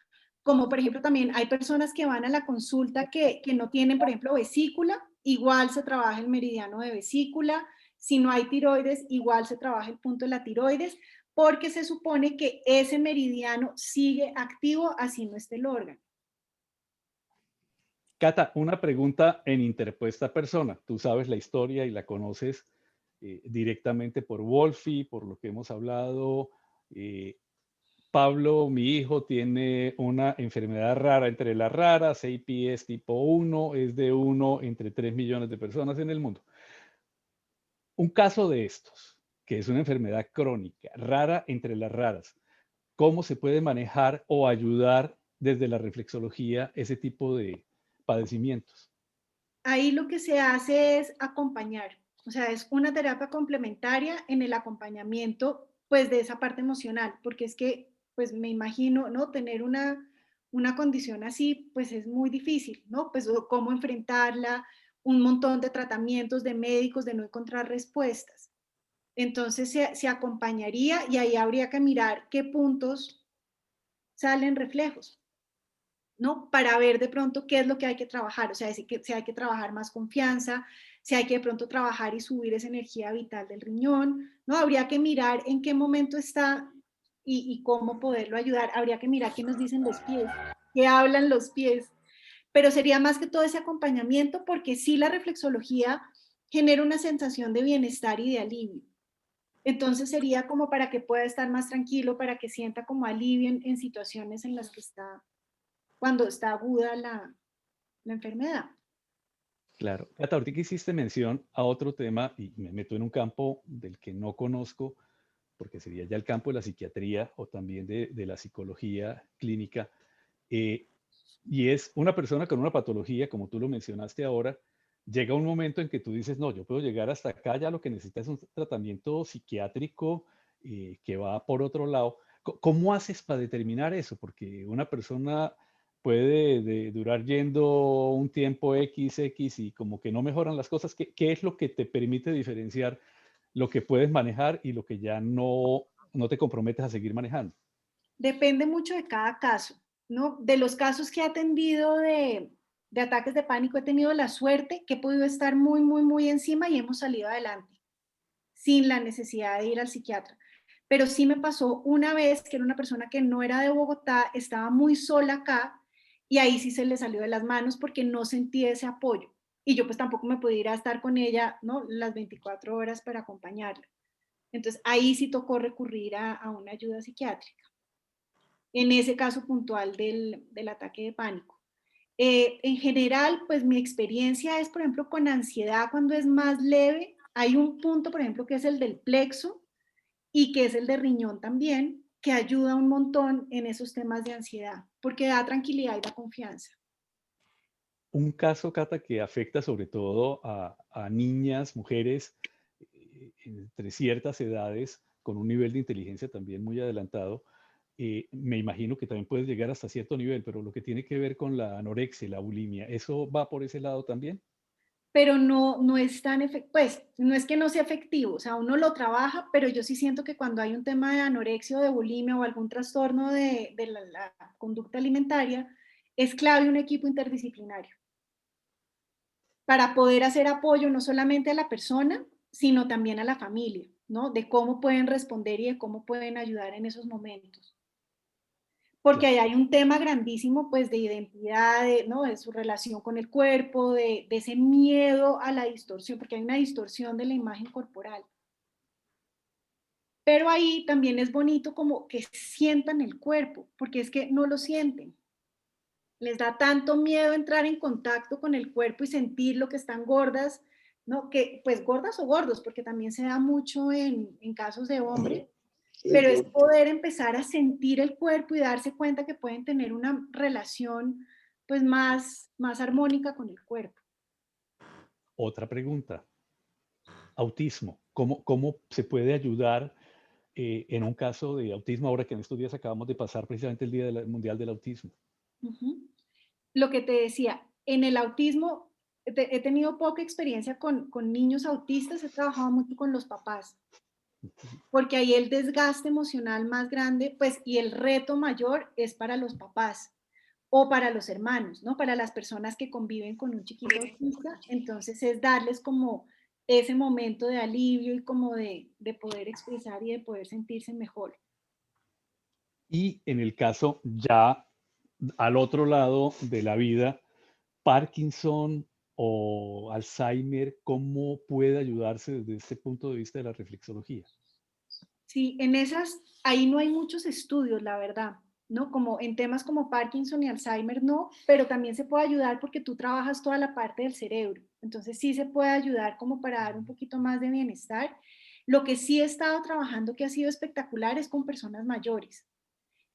como por ejemplo también hay personas que van a la consulta que no tienen, por ejemplo, vesícula, igual se trabaja el meridiano de vesícula. Si no hay tiroides, igual se trabaja el punto de la tiroides, porque se supone que ese meridiano sigue activo así no esté el órgano.
Cata, una pregunta en interpuesta persona. Tú sabes la historia y la conoces directamente por Wolfi, por lo que hemos hablado. Pablo, mi hijo, tiene una enfermedad rara entre las raras, APS tipo 1, es de 1 entre 3 millones de personas en el mundo. Un caso de estos, que es una enfermedad crónica, rara entre las raras, ¿cómo se puede manejar o ayudar desde la reflexología ese tipo de padecimientos?
Ahí lo que se hace es acompañar, o sea, es una terapia complementaria en el acompañamiento, pues, de esa parte emocional, porque es que, pues, me imagino, ¿no? Tener una condición así, pues, es muy difícil, ¿no? Pues, cómo enfrentarla, un montón de tratamientos de médicos, de no encontrar respuestas. Entonces, se acompañaría y ahí habría que mirar qué puntos salen reflejos, ¿no? Para ver de pronto qué es lo que hay que trabajar, o sea, si hay que trabajar más confianza, si hay que de pronto trabajar y subir esa energía vital del riñón, ¿no? Habría que mirar en qué momento está y cómo poderlo ayudar. Habría que mirar qué nos dicen los pies, qué hablan los pies. Pero sería más que todo ese acompañamiento, porque sí la reflexología genera una sensación de bienestar y de alivio. Entonces sería como para que pueda estar más tranquilo, para que sienta como alivio en situaciones en las que está, cuando está aguda la enfermedad.
Claro. Cata, ahorita que hiciste mención a otro tema, y me meto en un campo del que no conozco, porque sería ya el campo de la psiquiatría o también de la psicología clínica, eh, y es una persona con una patología, como tú lo mencionaste ahora, llega un momento en que tú dices, no, yo puedo llegar hasta acá, ya lo que necesita es un tratamiento psiquiátrico que va por otro lado. ¿Cómo haces para determinar eso? Porque una persona puede durar yendo un tiempo X y como que no mejoran las cosas. ¿Qué es lo que te permite diferenciar lo que puedes manejar y lo que ya no te comprometes a seguir manejando?
Depende mucho de cada caso, ¿no? De los casos que he atendido de ataques de pánico, he tenido la suerte que he podido estar muy, muy, muy encima y hemos salido adelante, sin la necesidad de ir al psiquiatra. Pero sí me pasó una vez que era una persona que no era de Bogotá, estaba muy sola acá y ahí sí se le salió de las manos porque no sentí ese apoyo. Y yo pues tampoco me podía ir a estar con ella, ¿no? Las 24 horas para acompañarla. Entonces ahí sí tocó recurrir a una ayuda psiquiátrica, en ese caso puntual del ataque de pánico. En general, pues mi experiencia es, por ejemplo, con ansiedad cuando es más leve. Hay un punto, por ejemplo, que es el del plexo y que es el de riñón también, que ayuda un montón en esos temas de ansiedad, porque da tranquilidad y da confianza.
Un caso, Cata, que afecta sobre todo a niñas, mujeres entre ciertas edades, con un nivel de inteligencia también muy adelantado. Me imagino que también puedes llegar hasta cierto nivel, pero lo que tiene que ver con la anorexia y la bulimia, ¿eso va por ese lado también?
Pero no es tan efectivo, pues no es que no sea efectivo, o sea, uno lo trabaja, pero yo sí siento que cuando hay un tema de anorexia o de bulimia o algún trastorno de la conducta alimentaria, es clave un equipo interdisciplinario para poder hacer apoyo no solamente a la persona, sino también a la familia, ¿no? De cómo pueden responder y de cómo pueden ayudar en esos momentos. Porque ahí hay un tema grandísimo, pues, de identidad, ¿no? De su relación con el cuerpo, de ese miedo a la distorsión, porque hay una distorsión de la imagen corporal. Pero ahí también es bonito como que sientan el cuerpo, porque es que no lo sienten. Les da tanto miedo entrar en contacto con el cuerpo y sentir lo que están gordas, ¿no? Que, pues, gordas o gordos, porque también se da mucho en casos de hombres, pero es poder empezar a sentir el cuerpo y darse cuenta que pueden tener una relación pues más armónica con el cuerpo.
Otra pregunta, autismo, ¿cómo se puede ayudar en un caso de autismo ahora que en estos días acabamos de pasar precisamente el Día Mundial del Autismo?
Ujú. Lo que te decía, en el autismo he tenido poca experiencia con niños autistas, he trabajado mucho con los papás, porque ahí el desgaste emocional más grande, pues, y el reto mayor es para los papás o para los hermanos, ¿no? Para las personas que conviven con un chiquito autista, entonces es darles como ese momento de alivio y como de poder expresar y de poder sentirse mejor.
Y en el caso ya al otro lado de la vida, Parkinson o Alzheimer, ¿cómo puede ayudarse desde este punto de vista de la reflexología?
Sí, en esas, ahí no hay muchos estudios, la verdad, ¿no? Como en temas como Parkinson y Alzheimer, no, pero también se puede ayudar porque tú trabajas toda la parte del cerebro. Entonces sí se puede ayudar como para dar un poquito más de bienestar. Lo que sí he estado trabajando que ha sido espectacular es con personas mayores,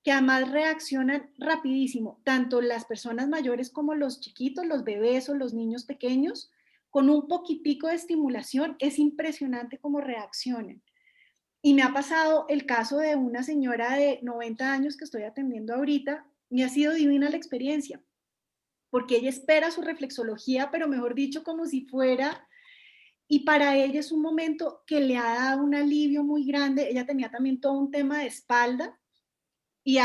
que además reaccionan rapidísimo, tanto las personas mayores como los chiquitos, los bebés o los niños pequeños, con un poquitico de estimulación, es impresionante cómo reaccionan. Y me ha pasado el caso de una señora de 90 años que estoy atendiendo ahorita, y ha sido divina la experiencia, porque ella espera su reflexología, pero mejor dicho, como si fuera, y para ella es un momento que le ha dado un alivio muy grande. Ella tenía también todo un tema de espalda, y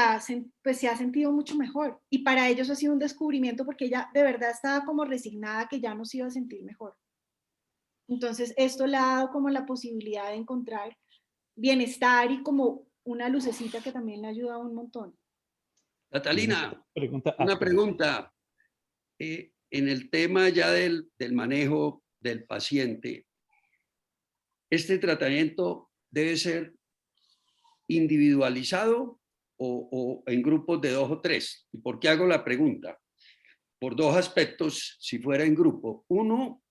pues se ha sentido mucho mejor. Y para ellos ha sido un descubrimiento porque ella de verdad estaba como resignada que ya no se iba a sentir mejor. Entonces esto le ha dado como la posibilidad de encontrar bienestar y como una lucecita que también le ha ayudado un montón.
Catalina,
Pregunta,
una
perdón.
pregunta. En el tema ya del manejo del paciente, ¿este tratamiento debe ser individualizado o en grupos de 2 o 3? ¿Y por qué hago la pregunta? Por 2 aspectos, si fuera en grupo. Uno,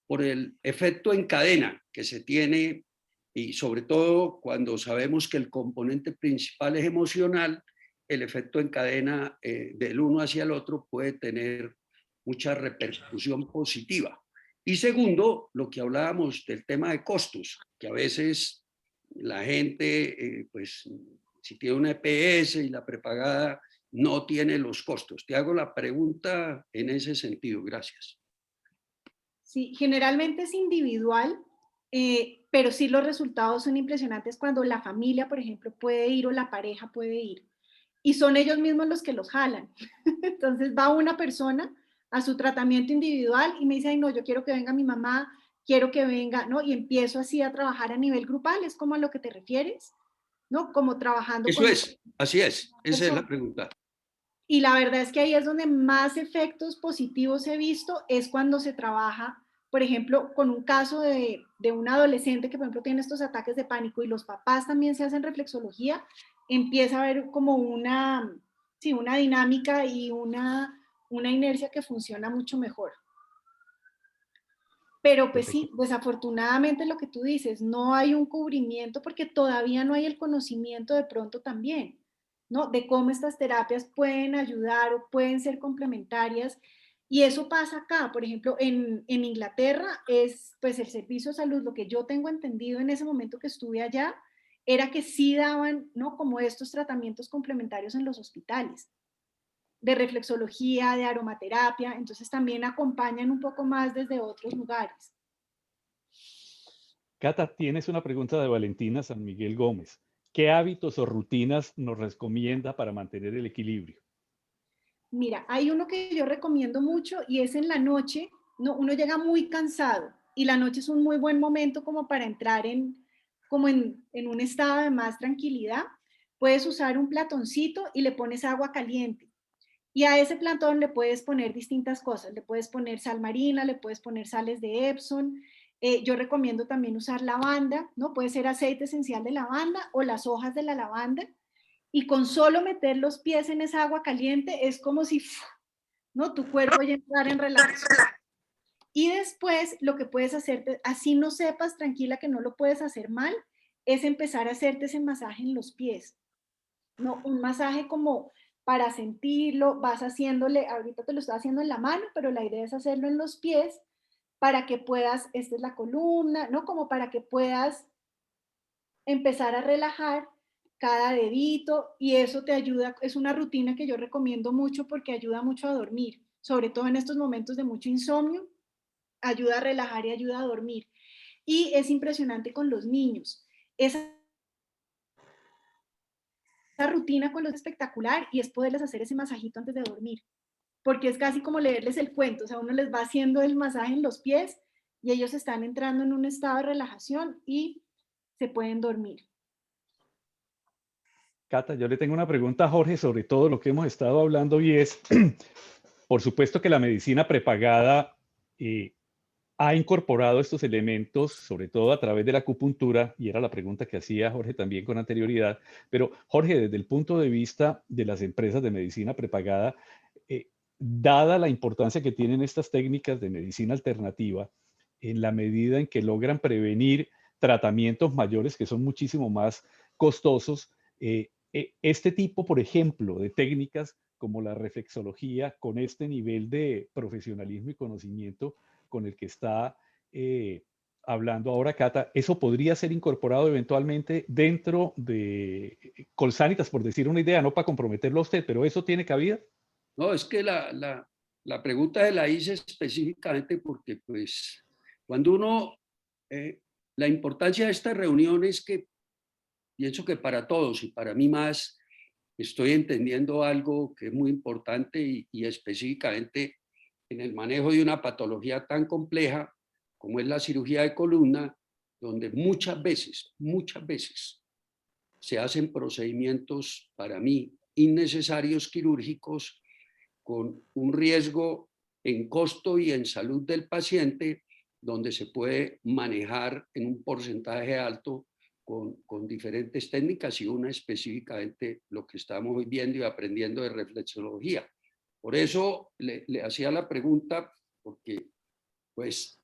por el efecto en cadena que se tiene y sobre todo cuando sabemos que el componente principal es emocional, el efecto en cadena del uno hacia el otro puede tener mucha repercusión positiva. Y segundo, lo que hablábamos del tema de costos, que a veces la gente, pues, si tiene una EPS y la prepagada no tiene los costos. Te hago la pregunta en ese sentido. Gracias.
Sí, generalmente es individual, pero sí los resultados son impresionantes cuando la familia, por ejemplo, puede ir o la pareja puede ir. Y son ellos mismos los que los jalan. Entonces va una persona a su tratamiento individual y me dice, ay no, yo quiero que venga mi mamá, quiero que venga, ¿no? Y empiezo así a trabajar a nivel grupal, ¿es como a lo que te refieres? ¿No? Como trabajando
Eso
con
es, así es, esa es la
personas.
pregunta.
Y la verdad es que ahí es donde más efectos positivos he visto, es cuando se trabaja, por ejemplo, con un caso de un adolescente que, por ejemplo, tiene estos ataques de pánico y los papás también se hacen reflexología, empieza a haber como sí, una dinámica y una inercia que funciona mucho mejor. Pero pues sí, desafortunadamente lo que tú dices, no hay un cubrimiento porque todavía no hay el conocimiento de pronto también, ¿no? De cómo estas terapias pueden ayudar o pueden ser complementarias. Y eso pasa acá, por ejemplo, en Inglaterra es pues el servicio de salud, lo que yo tengo entendido en ese momento que estuve allá, era que sí daban, ¿no? Como estos tratamientos complementarios en los hospitales de reflexología, de aromaterapia, entonces también acompañan un poco más desde otros lugares.
Cata, tienes una pregunta de Valentina San Miguel Gómez. ¿Qué hábitos o rutinas nos recomienda para mantener el equilibrio?
Mira, hay uno que yo recomiendo mucho y es en la noche, ¿no? Uno llega muy cansado y la noche es un muy buen momento como para entrar como en un estado de más tranquilidad. Puedes usar un platoncito y le pones agua caliente. Y a ese platón le puedes poner distintas cosas. Le puedes poner sal marina, le puedes poner sales de Epsom. Yo recomiendo también usar lavanda, ¿no? Puede ser aceite esencial de lavanda o las hojas de la lavanda. Y con solo meter los pies en esa agua caliente es como si, ¿no? Tu cuerpo ya entrara en relajación. Y después lo que puedes hacerte, así no sepas tranquila que no lo puedes hacer mal, es empezar a hacerte ese masaje en los pies. ¿No? Un masaje como para sentirlo, vas haciéndole, ahorita te lo estoy haciendo en la mano, pero la idea es hacerlo en los pies para que puedas, esta es la columna, ¿no? Como para que puedas empezar a relajar cada dedito y eso te ayuda, es una rutina que yo recomiendo mucho porque ayuda mucho a dormir, sobre todo en estos momentos de mucho insomnio, ayuda a relajar y ayuda a dormir. Y es impresionante con los niños. Esa rutina con los espectacular y es poderles hacer ese masajito antes de dormir, porque es casi como leerles el cuento, o sea, uno les va haciendo el masaje en los pies y ellos están entrando en un estado de relajación y se pueden dormir.
Cata, yo le tengo una pregunta a Jorge sobre todo lo que hemos estado hablando y es, por supuesto que la medicina prepagada ha incorporado estos elementos, sobre todo a través de la acupuntura, y era la pregunta que hacía Jorge también con anterioridad, pero Jorge, desde el punto de vista de las empresas de medicina prepagada, dada la importancia que tienen estas técnicas de medicina alternativa, en la medida en que logran prevenir tratamientos mayores que son muchísimo más costosos, este tipo, por ejemplo, de técnicas como la reflexología, con este nivel de profesionalismo y conocimiento con el que está hablando ahora Cata, ¿eso podría ser incorporado eventualmente dentro de Colsanitas, por decir una idea, no para comprometerlo a usted, pero eso tiene cabida?
No, es que la pregunta de la hice específicamente porque, pues, cuando uno, la importancia de esta reunión es que pienso que para todos y para mí más, estoy entendiendo algo que es muy importante y específicamente en el manejo de una patología tan compleja como es la cirugía de columna, donde muchas veces se hacen procedimientos para mí innecesarios quirúrgicos con un riesgo en costo y en salud del paciente, donde se puede manejar en un porcentaje alto con diferentes técnicas y una específicamente lo que estamos viendo y aprendiendo de reflexología. Por eso le hacía la pregunta, porque pues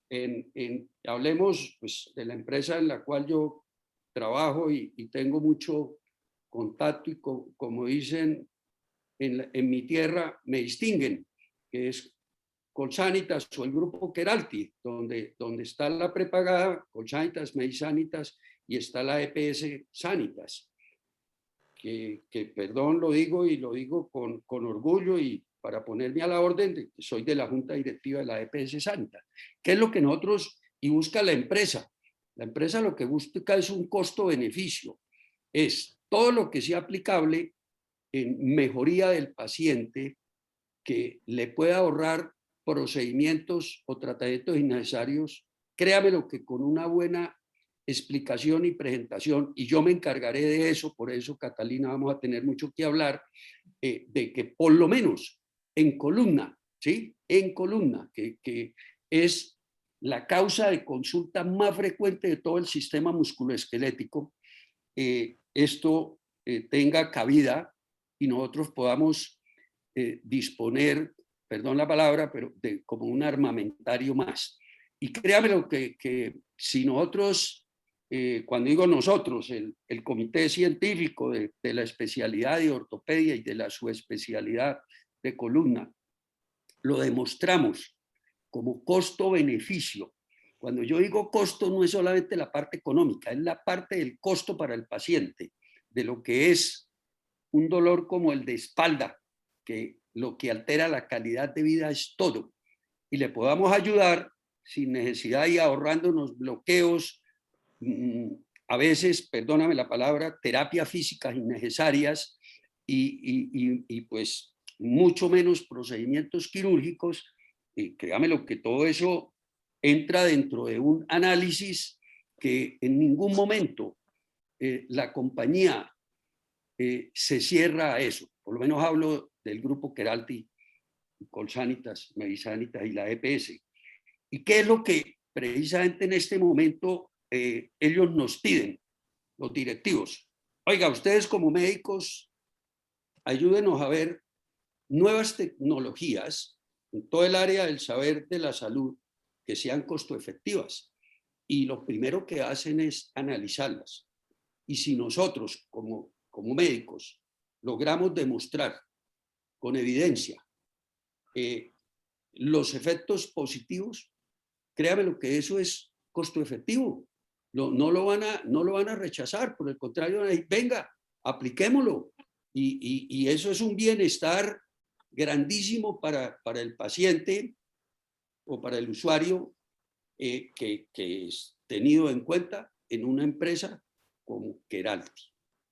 hablemos pues, de la empresa en la cual yo trabajo y tengo mucho contacto y como dicen en mi tierra, me distinguen, que es Colsanitas o el grupo Keralty, donde está la prepagada, Colsanitas, Medisanitas, y está la EPS Sanitas, que perdón lo digo y lo digo con orgullo y para ponerme a la orden, de que soy de la junta directiva de la EPS Sanitas. ¿Qué es lo que nosotros, y busca la empresa? La empresa lo que busca es un costo-beneficio, es todo lo que sea aplicable en mejoría del paciente que le pueda ahorrar procedimientos o tratamientos innecesarios, créamelo que con una buena explicación y presentación, y yo me encargaré de eso, por eso Catalina vamos a tener mucho que hablar, de que por lo menos en columna, ¿sí? En columna, que es la causa de consulta más frecuente de todo el sistema musculoesquelético, esto tenga cabida y nosotros podamos disponer, perdón la palabra, pero como un armamentario más. Y créamelo que si nosotros, cuando digo nosotros, el comité científico de la especialidad de ortopedia y de la subespecialidad de columna, lo demostramos como costo-beneficio. Cuando yo digo costo, no es solamente la parte económica, es la parte del costo para el paciente, de lo que es un dolor como el de espalda, que lo que altera la calidad de vida es todo. Y le podamos ayudar sin necesidad y ahorrándonos bloqueos, a veces, perdóname la palabra, terapias físicas innecesarias y pues mucho menos procedimientos quirúrgicos. Créame lo que todo eso entra dentro de un análisis que en ningún momento la compañía se cierra a eso. Por lo menos hablo del grupo Keralty, Colsanitas, Medisanitas y la EPS. ¿Y qué es lo que precisamente en este momento ellos nos piden, los directivos? Oiga, ustedes como médicos, ayúdenos a ver nuevas tecnologías en todo el área del saber de la salud que sean costo efectivas. Y lo primero que hacen es analizarlas. Y si nosotros como médicos logramos demostrar con evidencia los efectos positivos, créame lo que eso es costo efectivo. No lo van a rechazar, por el contrario, van a decir, venga, apliquémoslo. Y eso es un bienestar grandísimo para el paciente o para el usuario que es tenido en cuenta en una empresa como Keralty.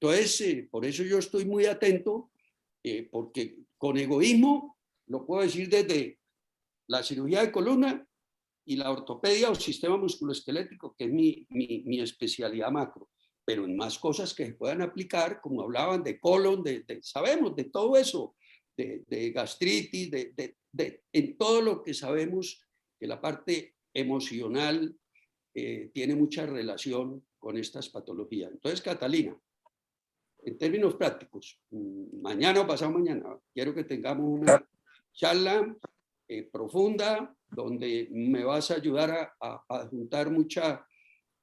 Entonces, por eso yo estoy muy atento, porque con egoísmo, lo puedo decir desde la cirugía de columna y la ortopedia o sistema musculoesquelético, que es mi especialidad macro, pero en más cosas que se puedan aplicar, como hablaban de colon, sabemos de todo eso, de gastritis, en todo lo que sabemos que la parte emocional tiene mucha relación con estas patologías. Entonces, Catalina, en términos prácticos, mañana o pasado mañana, quiero que tengamos una charla profunda donde me vas a ayudar a juntar mucha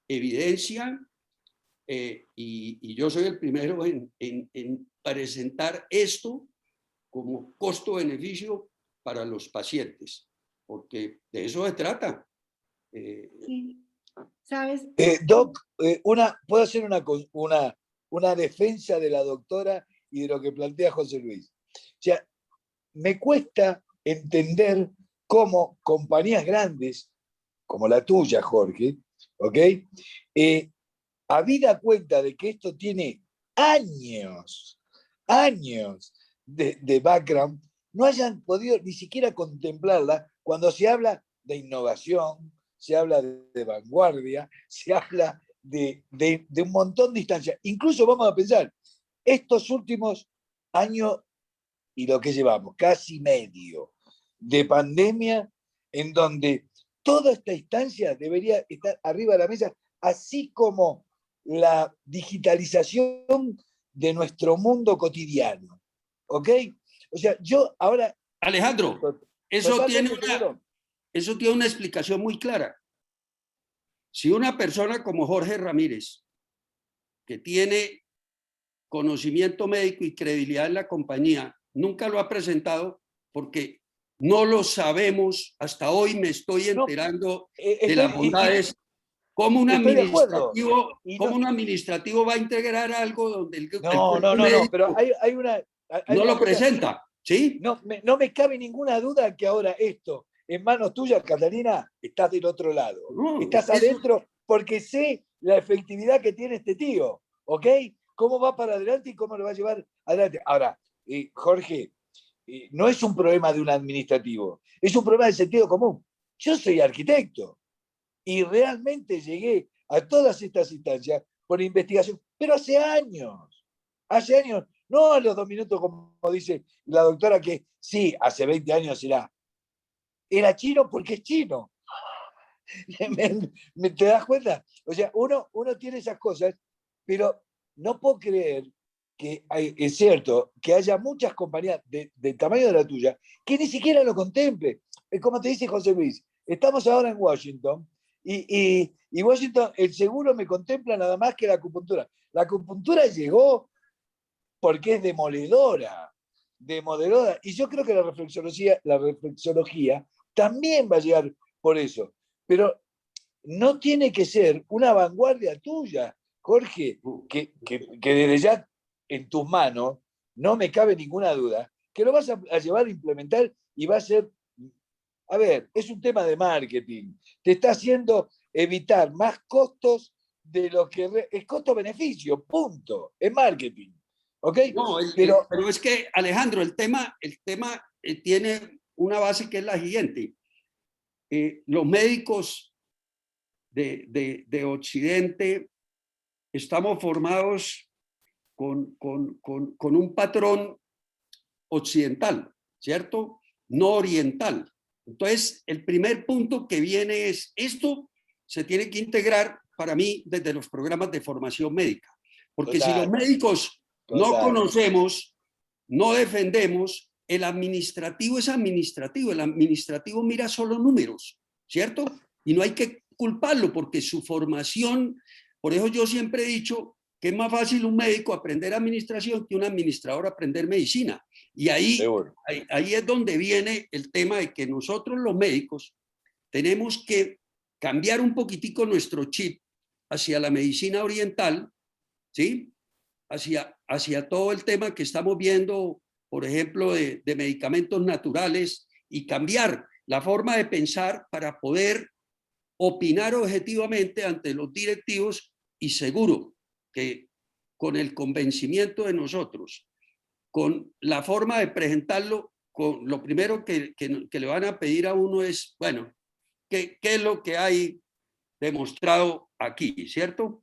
evidencia y yo soy el primero en presentar esto como costo-beneficio para los pacientes, porque de eso se trata.
Sí. ¿Sabes?
Doc, ¿puedo hacer una defensa de la doctora y de lo que plantea José Luis? O sea, me cuesta entender cómo compañías grandes, como la tuya, Jorge, ¿ok? Habida cuenta de que esto tiene años años de background, no hayan podido ni siquiera contemplarla cuando se habla de innovación, se habla de vanguardia, se habla de un montón de instancias. Incluso vamos a pensar, estos últimos años y lo que llevamos, casi medio de pandemia, en donde toda esta instancia debería estar arriba de la mesa, así como la digitalización de nuestro mundo cotidiano. ¿Ok? O sea, yo ahora...
Alejandro, eso tiene
seguro.
Eso tiene una explicación muy clara. Si una persona como Jorge Ramírez, que tiene conocimiento médico y credibilidad en la compañía, nunca lo ha presentado porque no lo sabemos, hasta hoy me estoy enterando de las bondades. ¿Cómo un administrativo va a integrar algo donde el
no, pero hay una...
no lo presenta, ¿sí?
No me cabe ninguna duda que ahora esto, en manos tuyas, Catalina, estás del otro lado. Estás adentro porque sé la efectividad que tiene este tío, ¿ok? Cómo va para adelante y cómo lo va a llevar adelante. Ahora, Jorge, no es un problema de un administrativo, es un problema de sentido común. Yo soy arquitecto y realmente llegué a todas estas instancias por investigación, pero hace años, no a los 2 minutos como dice la doctora, que sí, hace 20 años era chino porque es chino. ¿Te das cuenta? O sea, uno tiene esas cosas, pero no puedo creer que es cierto que haya muchas compañías del tamaño de la tuya que ni siquiera lo contemplen. Es como te dice José Luis, estamos ahora en Washington y Washington, el seguro me contempla nada más que la acupuntura. La acupuntura llegó porque es demoledora. Y yo creo que la reflexología también va a llegar por eso. Pero no tiene que ser una vanguardia tuya, Jorge, que desde ya en tus manos, no me cabe ninguna duda, que lo vas a llevar a implementar y va a ser, a ver, es un tema de marketing. Te está haciendo evitar más costos de lo que es costo-beneficio, punto, es marketing. ¿Ok?
No, pero es que, Alejandro, el tema tiene una base que es la siguiente. Los médicos de Occidente estamos formados con un patrón occidental, ¿cierto? No oriental. Entonces, el primer punto que viene es, esto se tiene que integrar para mí desde los programas de formación médica. Porque si los médicos no conocemos, no defendemos, el administrativo es administrativo, el administrativo mira solo números, ¿cierto? Y no hay que culparlo porque su formación, por eso yo siempre he dicho que es más fácil un médico aprender administración que un administrador aprender medicina. Y ahí es donde viene el tema de que nosotros los médicos tenemos que cambiar un poquitico nuestro chip hacia la medicina oriental, ¿sí? Hacia todo el tema que estamos viendo, por ejemplo, de medicamentos naturales y cambiar la forma de pensar para poder opinar objetivamente ante los directivos y seguro que con el convencimiento de nosotros, con la forma de presentarlo, con lo primero que le van a pedir a uno es, bueno, ¿qué es lo que hay demostrado aquí, ¿cierto?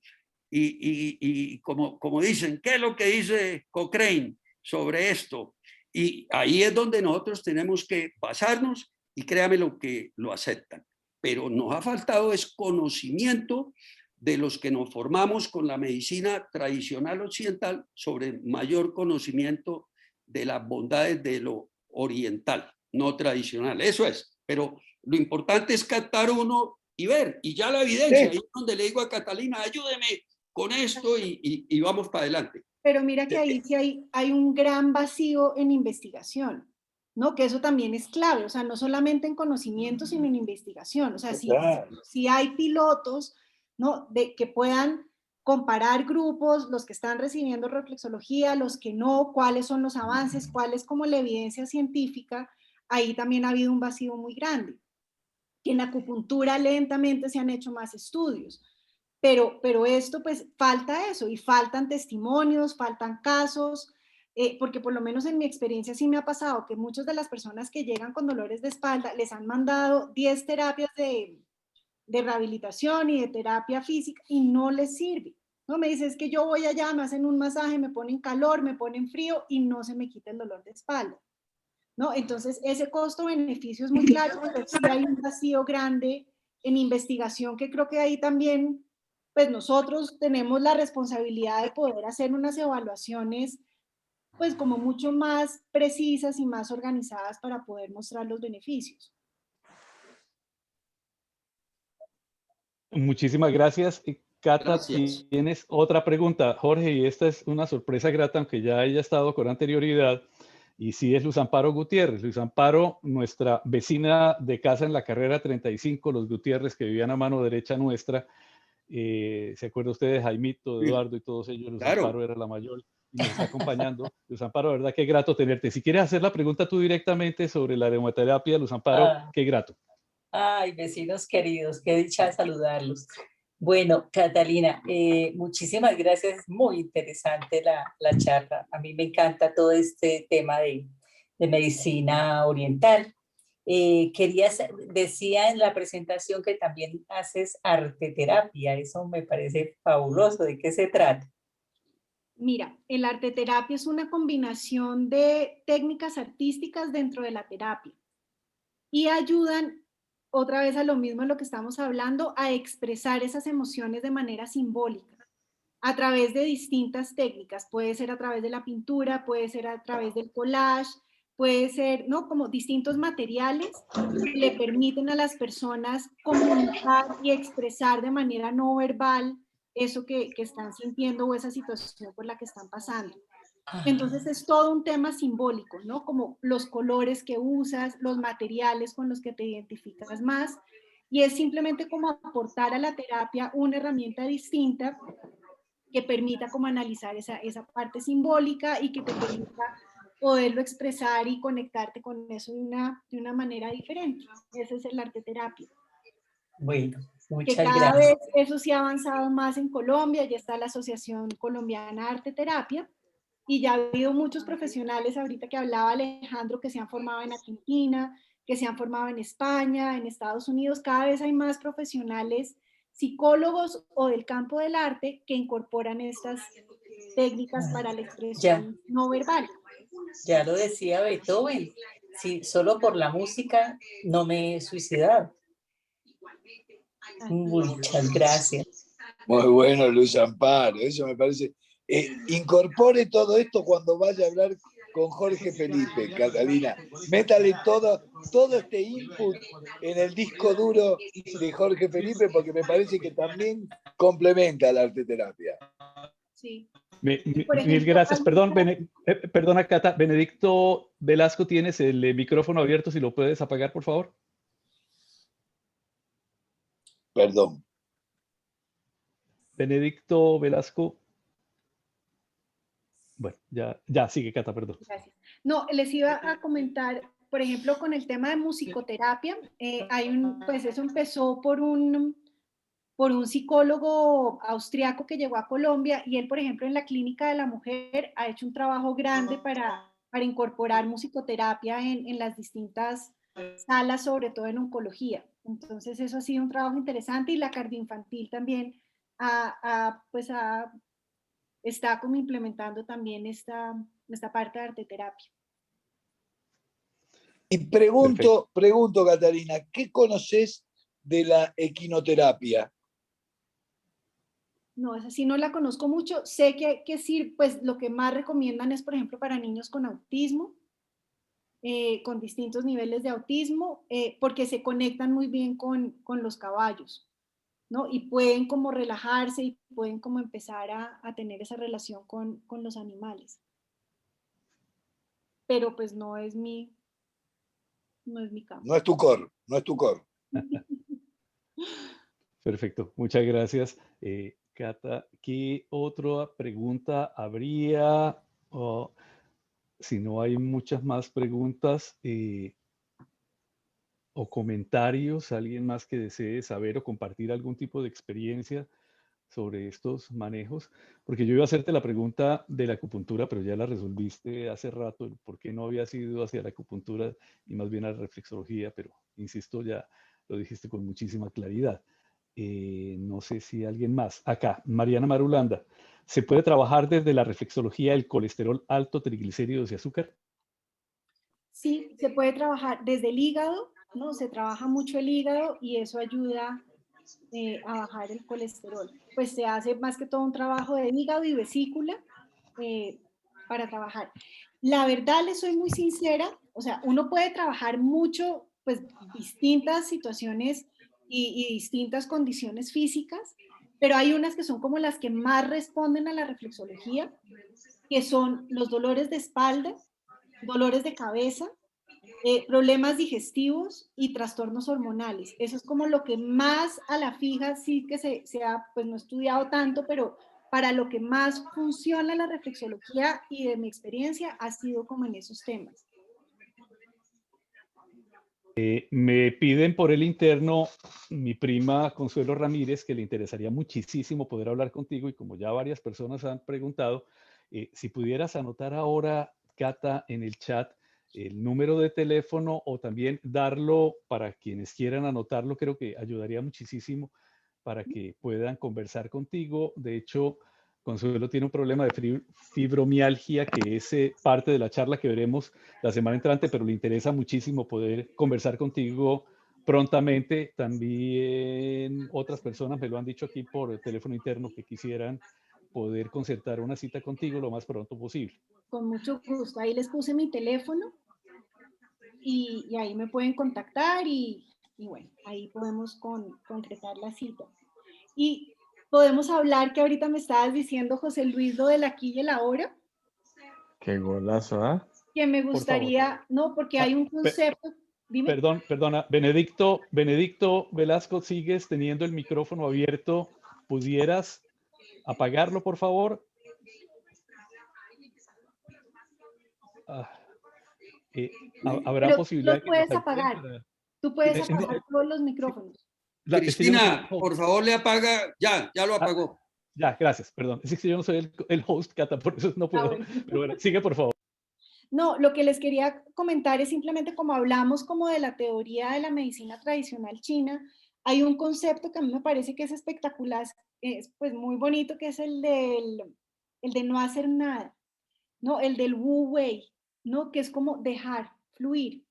Y como dicen, ¿qué es lo que dice Cochrane sobre esto? Y ahí es donde nosotros tenemos que basarnos y créame lo que lo aceptan. Pero nos ha faltado es conocimiento de los que nos formamos con la medicina tradicional occidental sobre mayor conocimiento de las bondades de lo oriental, no tradicional. Eso es. Pero lo importante es captar uno y ver, y ya la evidencia, ahí es donde le digo a Catalina, ayúdeme con esto y vamos para adelante.
Pero mira que ahí sí hay un gran vacío en investigación, ¿no? Que eso también es clave, o sea, no solamente en conocimiento, sino en investigación. O sea, si hay pilotos, ¿no? Que puedan comparar grupos, los que están recibiendo reflexología, los que no, cuáles son los avances, cuál es como la evidencia científica, ahí también ha habido un vacío muy grande. Que en acupuntura lentamente se han hecho más estudios. Pero esto, pues, falta eso, y faltan testimonios, faltan casos, porque por lo menos en mi experiencia sí me ha pasado que muchas de las personas que llegan con dolores de espalda les han mandado 10 terapias de rehabilitación y de terapia física y no les sirve. No me dice, es que yo voy allá, me hacen un masaje, me ponen calor, me ponen frío y no se me quita el dolor de espalda. ¿No? Entonces, ese costo-beneficio es muy claro, pero sí hay un vacío grande en investigación que creo que ahí también, pues nosotros tenemos la responsabilidad de poder hacer unas evaluaciones, pues como mucho más precisas y más organizadas para poder mostrar los beneficios.
Muchísimas gracias. Cata,
Gracias.
tienes otra pregunta, Jorge, y esta es una sorpresa grata, aunque ya haya estado con anterioridad, y sí es Luz Amparo Gutiérrez. Luz Amparo, nuestra vecina de casa en la carrera 35, los Gutiérrez, que vivían a mano derecha nuestra. ¿Se acuerda usted de Jaimito, de
Sí.
Eduardo y todos ellos? Luz
Claro.
Amparo era la mayor y nos está acompañando. Luz Amparo, verdad, qué grato tenerte. Si quieres hacer la pregunta tú directamente sobre la aromaterapia, Luz Amparo, qué grato.
Ay, vecinos queridos, qué dicha saludarlos. Bueno, Catalina, muchísimas gracias, es muy interesante la charla. A mí me encanta todo este tema de medicina oriental. Decía en la presentación que también haces arteterapia, eso me parece fabuloso. ¿De qué se trata?
Mira, el arteterapia es una combinación de técnicas artísticas dentro de la terapia y ayudan otra vez a lo mismo en lo que estamos hablando, a expresar esas emociones de manera simbólica a través de distintas técnicas. Puede ser a través de la pintura, puede ser a través del collage, puede ser, ¿no? Como distintos materiales que le permiten a las personas comunicar y expresar de manera no verbal eso que están sintiendo o esa situación por la que están pasando. Entonces es todo un tema simbólico, ¿no? Como los colores que usas, los materiales con los que te identificas más, y es simplemente como aportar a la terapia una herramienta distinta que permita como analizar esa parte simbólica y que te permita poderlo expresar y conectarte con eso de una manera diferente. Ese es el arteterapia.
Bueno,
Que
muchas
cada
gracias.
vez eso sí ha avanzado más en Colombia, ya está la Asociación Colombiana Arte Terapia, y ya ha habido muchos profesionales, ahorita que hablaba Alejandro, que se han formado en Argentina, que se han formado en España, en Estados Unidos. Cada vez hay más profesionales, psicólogos o del campo del arte, que incorporan estas técnicas para la expresión no verbal.
Ya lo decía Beethoven, si solo por la música no me he suicidado. Muchas gracias.
Muy bueno, Luz Amparo, eso me parece. Incorpore todo esto cuando vaya a hablar con Jorge Felipe, Catalina. Métale todo este input en el disco duro de Jorge Felipe, porque me parece que también complementa la arteterapia.
Sí.
Mil gracias. Perdón, perdona, Cata. Benedicto Velasco, tienes el micrófono abierto, si lo puedes apagar, por favor.
Perdón.
Benedicto Velasco. Bueno, ya sigue, Cata, perdón.
Gracias. No, les iba a comentar, por ejemplo, con el tema de musicoterapia, pues eso empezó por un psicólogo austriaco que llegó a Colombia, y él, por ejemplo, en la Clínica de la Mujer ha hecho un trabajo grande para incorporar musicoterapia en las distintas salas, sobre todo en oncología. Entonces eso ha sido un trabajo interesante, y la cardioinfantil también está como implementando también esta parte de arteterapia.
Y pregunto, Catalina, ¿qué conoces de la equinoterapia?
No, esa sí no la conozco mucho. Sé que sí, pues lo que más recomiendan es, por ejemplo, para niños con autismo, con distintos niveles de autismo, porque se conectan muy bien con los caballos, ¿no? Y pueden como relajarse y pueden como empezar a tener esa relación con los animales. Pero pues no es mi campo.
No es tu core, no es tu core.
Perfecto, muchas gracias. Cata, ¿qué otra pregunta habría? Si no hay muchas más preguntas o comentarios, alguien más que desee saber o compartir algún tipo de experiencia sobre estos manejos, porque yo iba a hacerte la pregunta de la acupuntura, pero ya la resolviste hace rato, el por qué no había sido hacia la acupuntura y más bien a la reflexología, pero insisto, ya lo dijiste con muchísima claridad. No sé si alguien más. Acá, Mariana Marulanda. ¿Se puede trabajar desde la reflexología el colesterol alto, triglicéridos y azúcar?
Sí, se puede trabajar desde el hígado, ¿no? Se trabaja mucho el hígado y eso ayuda a bajar el colesterol. Pues se hace más que todo un trabajo de hígado y vesícula eh, para trabajar. La verdad, les soy muy sincera, o sea, uno puede trabajar mucho, pues distintas situaciones y distintas condiciones físicas, pero hay unas que son como las que más responden a la reflexología, que son los dolores de espalda, dolores de cabeza, problemas digestivos y trastornos hormonales. Eso es como lo que más a la fija sí que se ha, pues no he estudiado tanto, pero para lo que más funciona la reflexología y de mi experiencia ha sido como en esos temas.
Me piden por el interno, mi prima Consuelo Ramírez, que le interesaría muchísimo poder hablar contigo y como ya varias personas han preguntado, si pudieras anotar ahora, Cata, en el chat el número de teléfono o también darlo para quienes quieran anotarlo, creo que ayudaría muchísimo para que puedan conversar contigo. De hecho, Consuelo tiene un problema de fibromialgia, que es parte de la charla que veremos la semana entrante, pero le interesa muchísimo poder conversar contigo prontamente. También otras personas me lo han dicho aquí por el teléfono interno que quisieran poder concertar una cita contigo lo más pronto posible.
Con mucho gusto. Ahí les puse mi teléfono y ahí me pueden contactar y bueno, ahí podemos concretar la cita. Y podemos hablar que ahorita me estabas diciendo, José Luis, lo del aquí y el ahora.
Qué golazo, ¿ah?
Que me
Por favor.
gustaría, no, porque hay un concepto, dime.
Perdona, Benedicto Velasco, sigues teniendo el micrófono abierto. ¿Pudieras apagarlo, por favor? ¿Habrá
Pero
posibilidad
los
de que nos
puedes
ayuden
apagar.
para...
Tú puedes apagar todos los micrófonos.
Cristina, por favor, le apaga. Ya lo apagó.
Ya, gracias, perdón. Es que yo no soy el host, Cata, por eso no puedo.
Bueno.
Pero bueno, sigue, por favor.
No, lo que les quería comentar es simplemente como hablamos como de la teoría de la medicina tradicional china, hay un concepto que a mí me parece que es espectacular, es pues muy bonito, que es el de no hacer nada, ¿no? El del Wu Wei, ¿no? Que es como dejar fluir,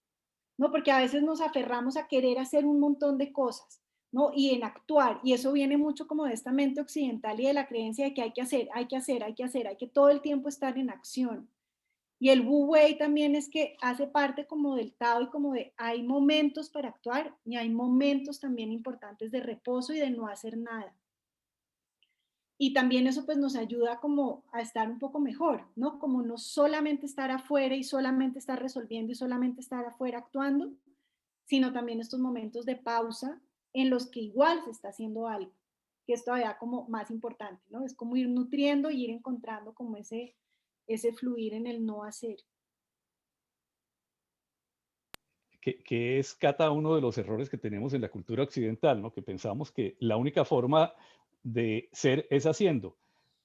¿no? Porque a veces nos aferramos a querer hacer un montón de cosas, ¿no? Y en actuar, y eso viene mucho como de esta mente occidental y de la creencia de que hay que hacer, hay que hacer, hay que hacer, hay que todo el tiempo estar en acción. Y el Wu Wei también es que hace parte como del Tao y como de hay momentos para actuar y hay momentos también importantes de reposo y de no hacer nada. Y también eso pues nos ayuda como a estar un poco mejor, ¿no? Como no solamente estar afuera y solamente estar resolviendo y solamente estar afuera actuando, sino también estos momentos de pausa en los que igual se está haciendo algo, que es todavía como más importante, ¿no? Es como ir nutriendo y ir encontrando como ese fluir en el no hacer.
Que es, Cata, uno de los errores que tenemos en la cultura occidental, ¿no? Que pensamos que la única forma de ser es haciendo.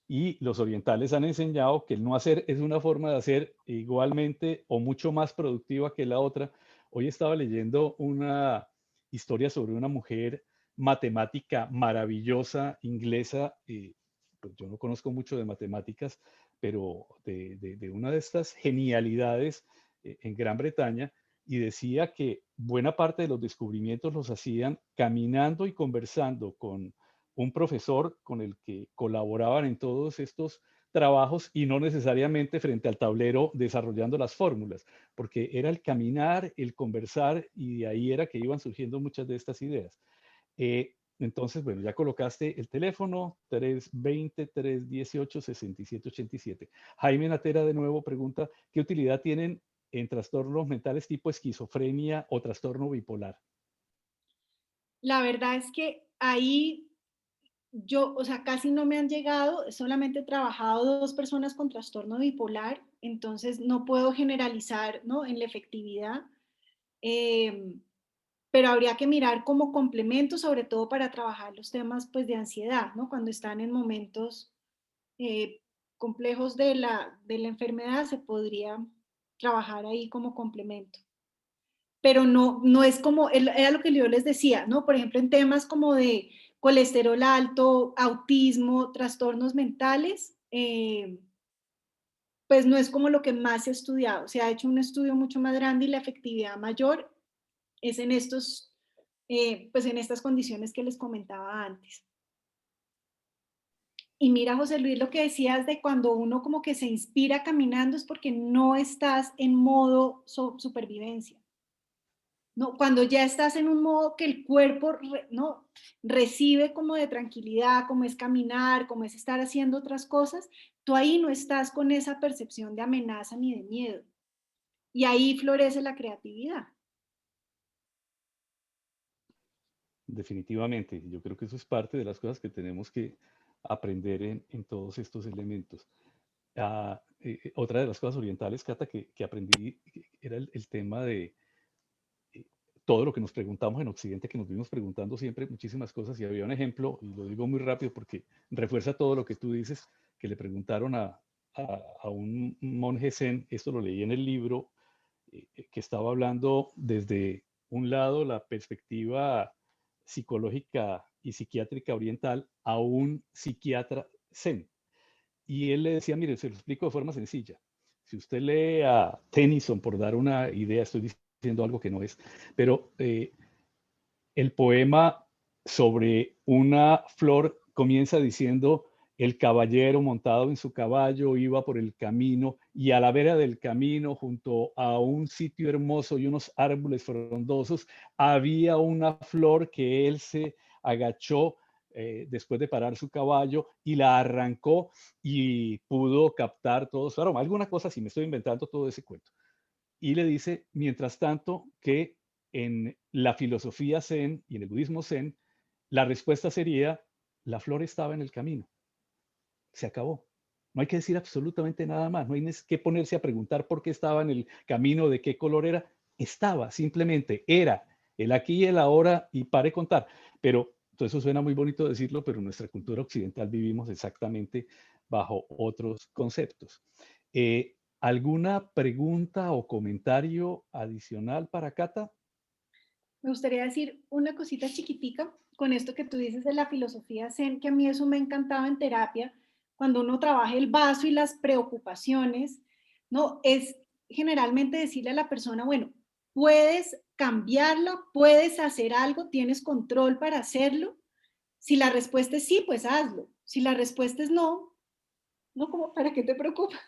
Y los orientales han enseñado que el no hacer es una forma de hacer igualmente o mucho más productiva que la otra. Hoy estaba leyendo una historia sobre una mujer matemática maravillosa inglesa. Pues yo no conozco mucho de matemáticas, pero de una de estas genialidades en Gran Bretaña, y decía que buena parte de los descubrimientos los hacían caminando y conversando con un profesor con el que colaboraban en todos estos trabajos y no necesariamente frente al tablero desarrollando las fórmulas, porque era el caminar, el conversar y de ahí era que iban surgiendo muchas de estas ideas. Entonces, bueno, ya colocaste el teléfono 320-318-6787. Jaime Natera de nuevo pregunta, ¿qué utilidad tienen en trastornos mentales tipo esquizofrenia o trastorno bipolar?
La verdad es que ahí yo, o sea, casi no me han llegado, solamente he trabajado 2 personas con trastorno bipolar, entonces no puedo generalizar, ¿no? En la efectividad. pero habría que mirar como complemento, sobre todo para trabajar los temas pues, de ansiedad, ¿no? Cuando están en momentos complejos de la enfermedad, se podría trabajar ahí como complemento. Pero no es como, era lo que yo les decía, ¿no? Por ejemplo, en temas como de colesterol alto, autismo, trastornos mentales, pues no es como lo que más se ha estudiado. Se ha hecho un estudio mucho más grande y la efectividad mayor es en estos, pues en estas condiciones que les comentaba antes. Y mira, José Luis, lo que decías de cuando uno como que se inspira caminando es porque no estás en modo supervivencia. ¿No? Cuando ya estás en un modo que el cuerpo ¿no? recibe como de tranquilidad, como es caminar, como es estar haciendo otras cosas, tú ahí no estás con esa percepción de amenaza ni de miedo. Y ahí florece la creatividad.
Definitivamente, yo creo que eso es parte de las cosas que tenemos que aprender en todos estos elementos. Otra de las cosas orientales, Cata, que aprendí era el tema de todo lo que nos preguntamos en Occidente, que nos vimos preguntando siempre muchísimas cosas, y había un ejemplo, y lo digo muy rápido porque refuerza todo lo que tú dices, que le preguntaron a un monje zen, esto lo leí en el libro, que estaba hablando desde un lado la perspectiva psicológica y psiquiátrica oriental a un psiquiatra zen. Y él le decía, mire, se lo explico de forma sencilla. Si usted lee a Tennyson, por dar una idea, estoy diciendo algo que no es, pero el poema sobre una flor comienza diciendo, el caballero montado en su caballo iba por el camino y a la vera del camino, junto a un sitio hermoso y unos árboles frondosos, había una flor que él se agachó después de parar su caballo y la arrancó y pudo captar todo su aroma. Alguna cosa así, me estoy inventando todo ese cuento. Y le dice, mientras tanto, que en la filosofía zen y en el budismo zen, la respuesta sería, la flor estaba en el camino. Se acabó. No hay que decir absolutamente nada más. No hay que ponerse a preguntar por qué estaba en el camino, de qué color era. Estaba, simplemente era el aquí y el ahora y pare contar. Pero todo eso suena muy bonito decirlo, pero en nuestra cultura occidental vivimos exactamente bajo otros conceptos. ¿Alguna pregunta o comentario adicional para Cata?
Me gustaría decir una cosita chiquitica con esto que tú dices de la filosofía zen, que a mí eso me ha encantado en terapia, cuando uno trabaja el vaso y las preocupaciones, ¿no? Es generalmente decirle a la persona, bueno, puedes cambiarlo, puedes hacer algo, tienes control para hacerlo. Si la respuesta es sí, pues hazlo. Si la respuesta es no, no, como, ¿para qué te preocupas?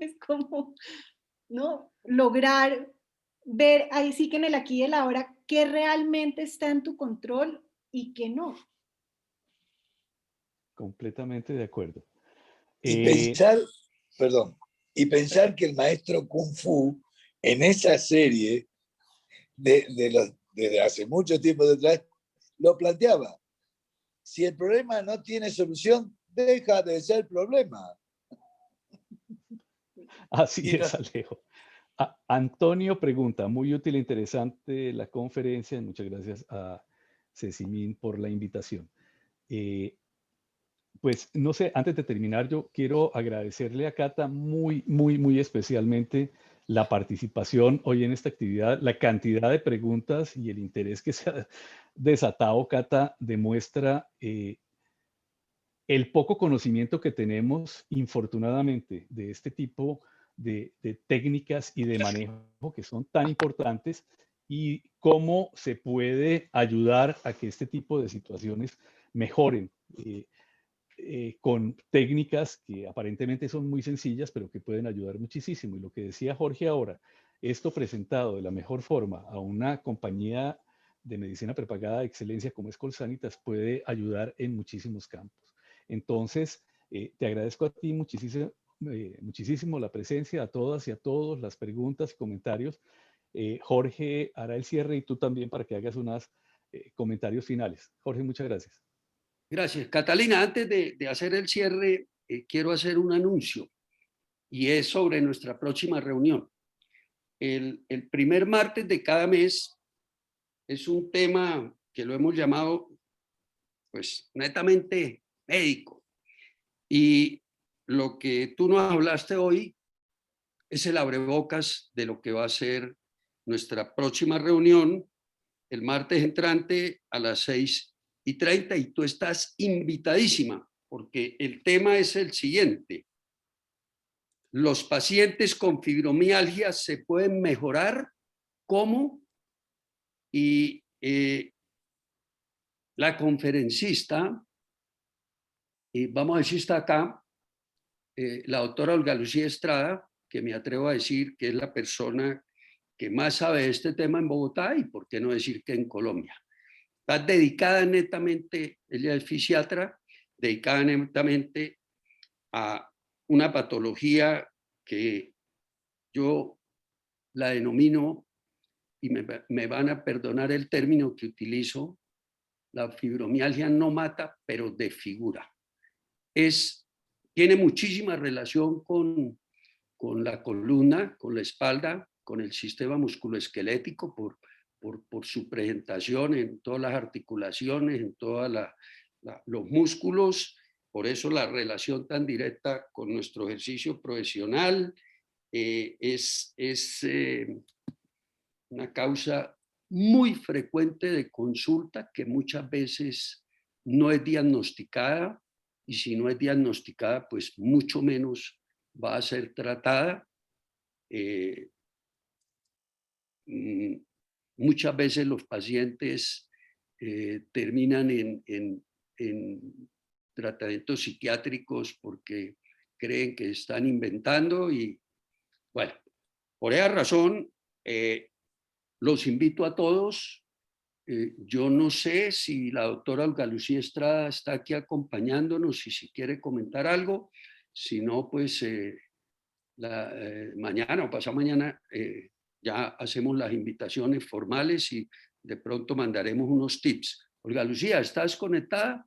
Es como, ¿no? Lograr ver ahí sí que en el aquí y el ahora qué realmente está en tu control y qué no.
Completamente de acuerdo.
Y pensar, perdón, y pensar que el maestro Kung Fu en esa serie desde hace mucho tiempo detrás lo planteaba. Si el problema no tiene solución, deja de ser problema.
Así es, Alejo. Antonio pregunta, muy útil e interesante la conferencia. Muchas gracias a Cecimín por la invitación. Pues no sé, antes de terminar, yo quiero agradecerle a Cata muy especialmente la participación hoy en esta actividad, la cantidad de preguntas y el interés que se ha desatado, Cata, demuestra el poco conocimiento que tenemos, infortunadamente, de este tipo de técnicas y de manejo que son tan importantes y cómo se puede ayudar a que este tipo de situaciones mejoren con técnicas que aparentemente son muy sencillas, pero que pueden ayudar muchísimo. Y lo que decía Jorge ahora, esto presentado de la mejor forma a una compañía de medicina prepagada de excelencia como es Colsanitas puede ayudar en muchísimos campos. Entonces, te agradezco a ti muchísimo la presencia, a todas y a todos, las preguntas y comentarios. Jorge hará el cierre y tú también para que hagas unos comentarios finales. Jorge, muchas gracias.
Gracias. Catalina, antes de hacer el cierre, quiero hacer un anuncio y es sobre nuestra próxima reunión. El primer martes de cada mes es un tema que lo hemos llamado, pues, netamente médico. Y lo que tú nos hablaste hoy es el abrebocas de lo que va a ser nuestra próxima reunión el martes entrante a las 6:30, y tú estás invitadísima, porque el tema es el siguiente: los pacientes con fibromialgia se pueden mejorar, ¿cómo? Y la conferencista, vamos a decir, está acá, la doctora Olga Lucía Estrada, que me atrevo a decir que es la persona que más sabe de este tema en Bogotá, y por qué no decir que en Colombia. Está dedicada netamente, ella es fisiatra, dedicada netamente a una patología que yo la denomino, y me van a perdonar el término que utilizo, la fibromialgia no mata, pero desfigura. Tiene muchísima relación con la columna, con la espalda, con el sistema musculoesquelético por su presentación en todas las articulaciones, en todos los músculos. Por eso la relación tan directa con nuestro ejercicio profesional es una causa muy frecuente de consulta que muchas veces no es diagnosticada, y si no es diagnosticada, pues mucho menos va a ser tratada. Muchas veces los pacientes terminan en tratamientos psiquiátricos porque creen que están inventando, y bueno, por esa razón los invito a todos. Yo no sé si la doctora Olga Lucía Estrada está aquí acompañándonos y si quiere comentar algo. Si no, pues mañana o pasado mañana ya hacemos las invitaciones formales y de pronto mandaremos unos tips. Olga Lucía, ¿estás conectada?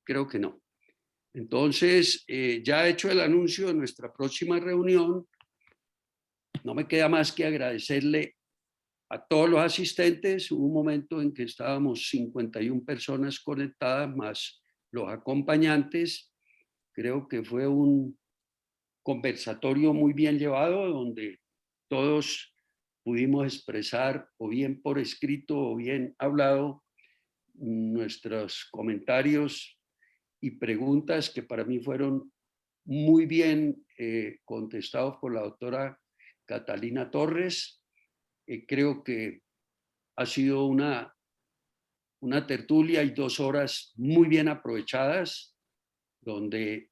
Creo que no. Entonces, ya he hecho el anuncio de nuestra próxima reunión. No me queda más que agradecerle a todos los asistentes. Hubo un momento en que estábamos 51 personas conectadas, más los acompañantes. Creo que fue un conversatorio muy bien llevado, donde todos pudimos expresar, o bien por escrito o bien hablado, nuestros comentarios y preguntas, que para mí fueron muy bien contestados por la doctora Catalina Torres. Creo que ha sido una tertulia y 2 horas muy bien aprovechadas, donde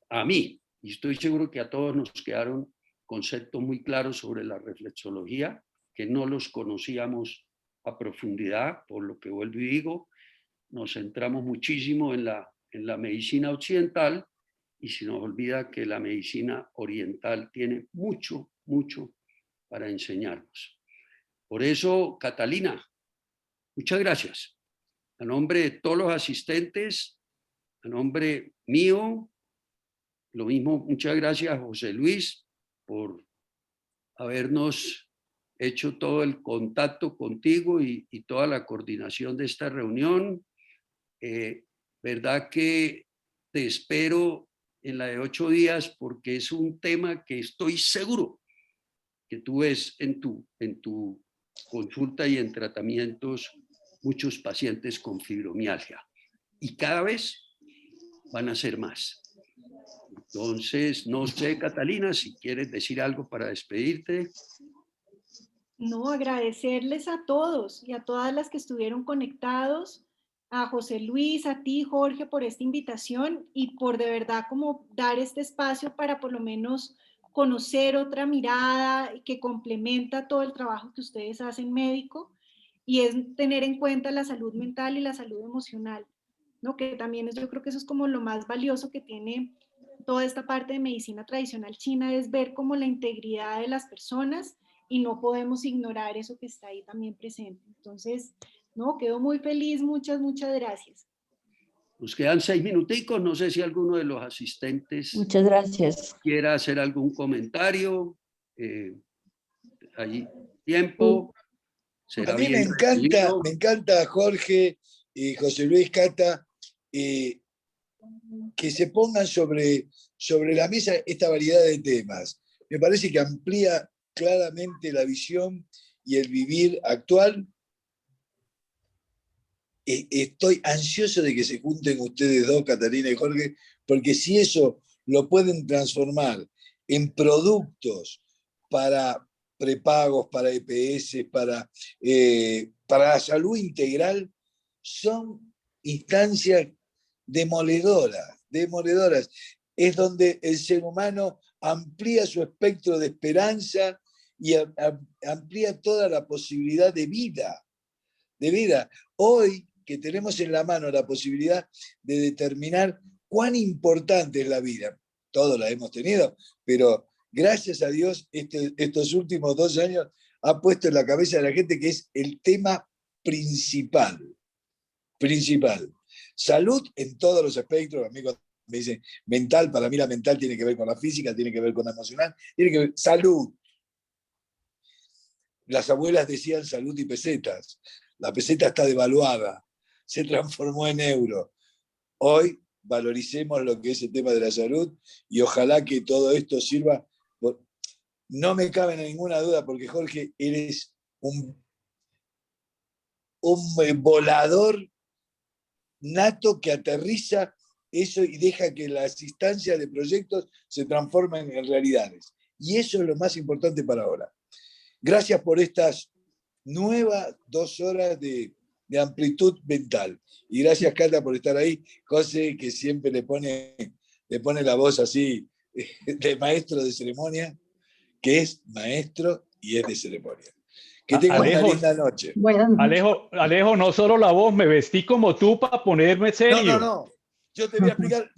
a mí, y estoy seguro que a todos, nos quedaron conceptos muy claros sobre la reflexología, que no los conocíamos a profundidad, por lo que vuelvo y digo, nos centramos muchísimo en la medicina occidental, y se nos olvida que la medicina oriental tiene mucho, mucho para enseñarnos. Por eso, Catalina, muchas gracias. A nombre de todos los asistentes, a nombre mío, lo mismo, muchas gracias, José Luis, por habernos hecho todo el contacto contigo y toda la coordinación de esta reunión. Verdad que te espero en la de 8 días, porque es un tema que estoy seguro que tú ves en tu consulta y en tratamientos muchos pacientes con fibromialgia, y cada vez van a ser más. Entonces, no sé, Catalina, si quieres decir algo para despedirte.
No, agradecerles a todos y a todas las que estuvieron conectados, a José Luis, a ti, Jorge, por esta invitación y por de verdad como dar este espacio para por lo menos conocer otra mirada que complementa todo el trabajo que ustedes hacen médico, y es tener en cuenta la salud mental y la salud emocional, ¿no? Que también yo creo que eso es como lo más valioso que tiene toda esta parte de medicina tradicional china, es ver como la integridad de las personas, y no podemos ignorar eso que está ahí también presente. Entonces, no, quedo muy feliz, muchas gracias.
Nos quedan 6 minuticos, no sé si alguno de los asistentes
Muchas gracias.
quiera hacer algún comentario. Ahí tiempo. Será
A mí
bien recibido.
me encanta Jorge y José Luis, Cata, que se pongan sobre la mesa esta variedad de temas. Me parece que amplía claramente la visión y el vivir actual. Estoy ansioso de que se junten ustedes dos, Catalina y Jorge, porque si eso lo pueden transformar en productos para prepagos, para EPS, para la salud integral, son instancias demoledoras. Es donde el ser humano amplía su espectro de esperanza y amplía toda la posibilidad de vida. Hoy que tenemos en la mano la posibilidad de determinar cuán importante es la vida, todos la hemos tenido, pero gracias a Dios estos últimos 2 años ha puesto en la cabeza de la gente que es el tema principal. Salud en todos los espectros. Amigos me dicen mental, para mí la mental tiene que ver con la física, tiene que ver con la emocional, tiene que ver salud. Las abuelas decían salud y pesetas. La peseta está devaluada, se transformó en euro. Hoy valoricemos lo que es el tema de la salud y ojalá que todo esto sirva. No me cabe ninguna duda porque Jorge, eres un volador nato que aterriza eso y deja que las instancias de proyectos se transformen en realidades. Y eso es lo más importante para ahora. Gracias por estas nuevas 2 horas de amplitud mental. Y gracias, Cata, por estar ahí. José, que siempre le pone la voz así de maestro de ceremonia, que es maestro y es de ceremonia. Que tengan una linda noche.
Alejo, no solo la voz, me vestí como tú para ponerme serio.
No. Yo te voy a explicar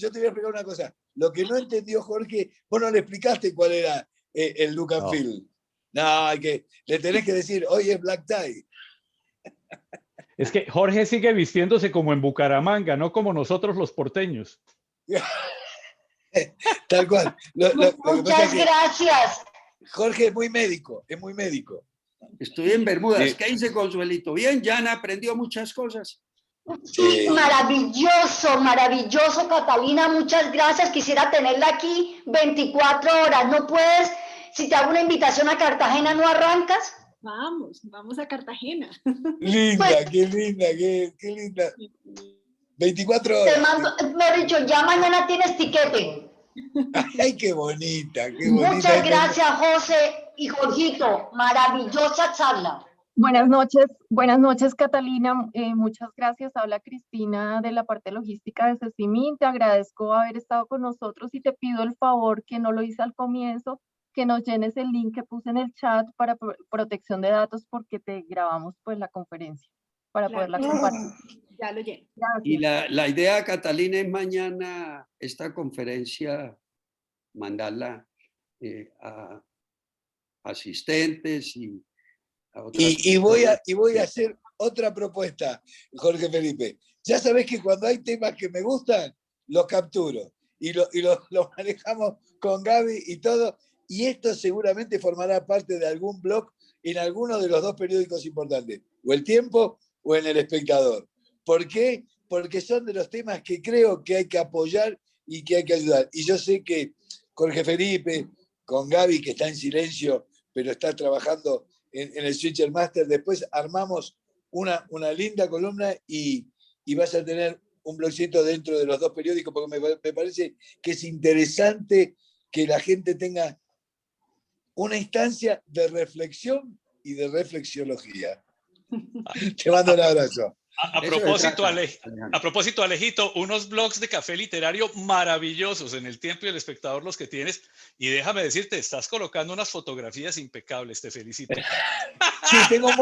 una cosa. Lo que no entendió Jorge, vos no le explicaste cuál era el look and feel. No, le tenés que decir, hoy es black tie.
Es que Jorge sigue vistiéndose como en Bucaramanga, no como nosotros los porteños.
Tal cual.
Muchas gracias.
Jorge es muy médico.
Estoy en Bermudas. ¿Qué dice Consuelito? Bien, Yana aprendió muchas cosas.
Sí, maravilloso, Catalina. Muchas gracias. Quisiera tenerla aquí 24 horas. ¿No puedes? Si te hago una invitación a Cartagena, ¿no arrancas?
Vamos a Cartagena.
Linda, qué linda. 24 horas.
Te mando, me he dicho, ya mañana tienes tiquete.
Ay, qué bonita.
Muchas gracias, José y Jorgito. Maravillosa charla.
Buenas noches, Catalina. Muchas gracias. Habla Cristina de la parte logística de Cecimín. Te agradezco haber estado con nosotros y te pido el favor, que no lo hice al comienzo, que nos llenes el link que puse en el chat para protección de datos, porque te grabamos pues la conferencia para poderla compartir.
Ya lo lleno.
Gracias.
Y la idea, Catalina, es mañana esta conferencia mandarla a asistentes y a otras
y voy a hacer otra propuesta, Jorge Felipe. Ya sabés que cuando hay temas que me gustan, los capturo y los manejamos con Gaby y todo. Y esto seguramente formará parte de algún blog en alguno de los 2 periódicos importantes, o El Tiempo o en El Espectador. ¿Por qué? Porque son de los temas que creo que hay que apoyar y que hay que ayudar. Y yo sé que Jorge Felipe, con Gaby, que está en silencio, pero está trabajando en el Switcher Master, después armamos una linda columna y vas a tener un blogcito dentro de los 2 periódicos, porque me parece que es interesante que la gente tenga una instancia de reflexión y de reflexiología. Te mando un abrazo.
A propósito, Alejito, unos blogs de café literario maravillosos en El Tiempo y El Espectador los que tienes, y déjame decirte, estás colocando unas fotografías impecables, te felicito.
Sí, tengo un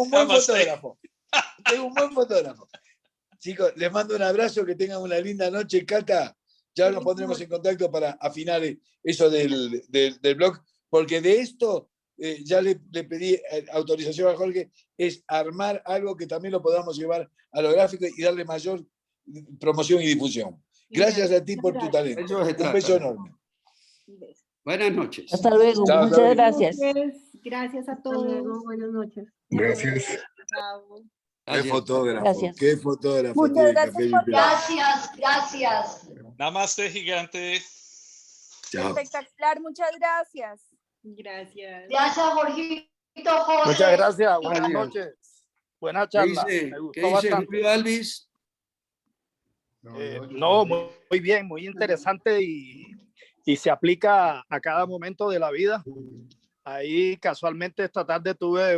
buen fotógrafo. Chicos, les mando un abrazo, que tengan una linda noche. Cata, ya nos pondremos en contacto para afinar eso del blog, porque de esto ya le pedí autorización a Jorge, es armar algo que también lo podamos llevar a lo gráfico y darle mayor promoción y difusión. Gracias a ti por tu talento. Un beso enorme.
Buenas noches.
Hasta luego.
Chao,
Muchas gracias.
Gracias a
Hasta luego,
todos.
buenas noches.
Gracias.
Chao.
Qué
Gracias.
fotógrafo,
Gracias.
qué fotógrafo
Muchas
tiene
gracias
Café
por
Literario.
Gracias, gracias.
Namaste gigante.
Chao.
Espectacular, muchas gracias.
Gracias.
Gracias, Jorgito, José.
Muchas gracias, buenas
Gracias.
noches. Buena
¿Qué
charla,
dice,
me
¿qué
gustó
dice
bastante.
Julio Alvis?
No, muy bien, muy interesante y se aplica a cada momento de la vida. Ahí casualmente esta tarde tuve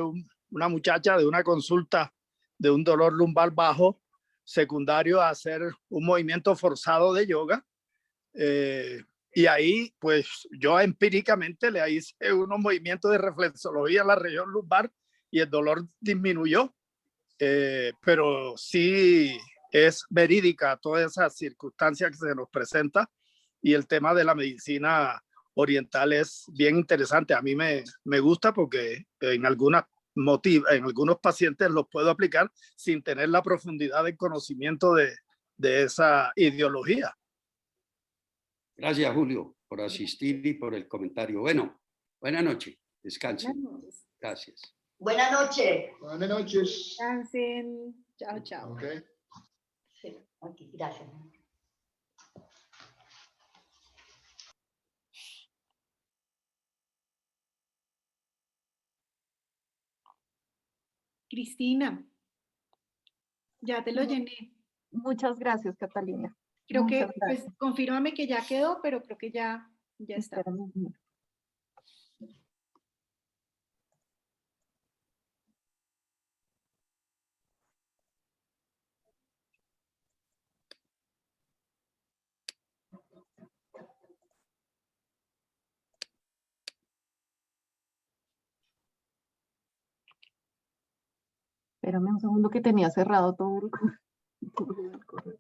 una muchacha de una consulta de un dolor lumbar bajo secundario a hacer un movimiento forzado de yoga. Y ahí pues yo empíricamente le hice unos movimientos de reflexología en la región lumbar y el dolor disminuyó. Pero sí es verídica todas esas circunstancias que se nos presenta y el tema de la medicina oriental es bien interesante. A mí me gusta porque en algunos pacientes los puedo aplicar sin tener la profundidad de conocimiento de esa ideología.
Gracias, Julio, por asistir y por el comentario. Bueno, buena noche. Descansen. Gracias.
Buenas noches.
Buenas noches.
Descansen. Chao, chao.
Okay.
Sí, aquí, gracias.
Cristina, ya te lo llené.
Muchas gracias, Catalina.
Creo que,
Muchas gracias.
pues, confírmame que ya quedó, pero creo que ya está.
Espérame un minuto. Espérame un segundo que tenía cerrado todo el correo.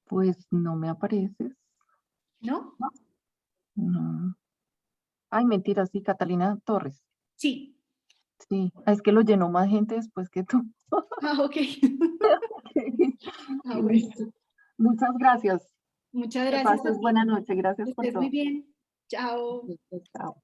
Pues no me apareces.
¿No?
No. Ay, mentira, sí, Catalina Torres.
Sí.
Sí, es que lo llenó más gente después que tú.
Ah, ok. Ah, bueno.
Listo. Muchas gracias.
Muchas
Que
gracias.
pases buena noche. Gracias
Que
por
estés
todo.
muy bien. Chao.
Chao.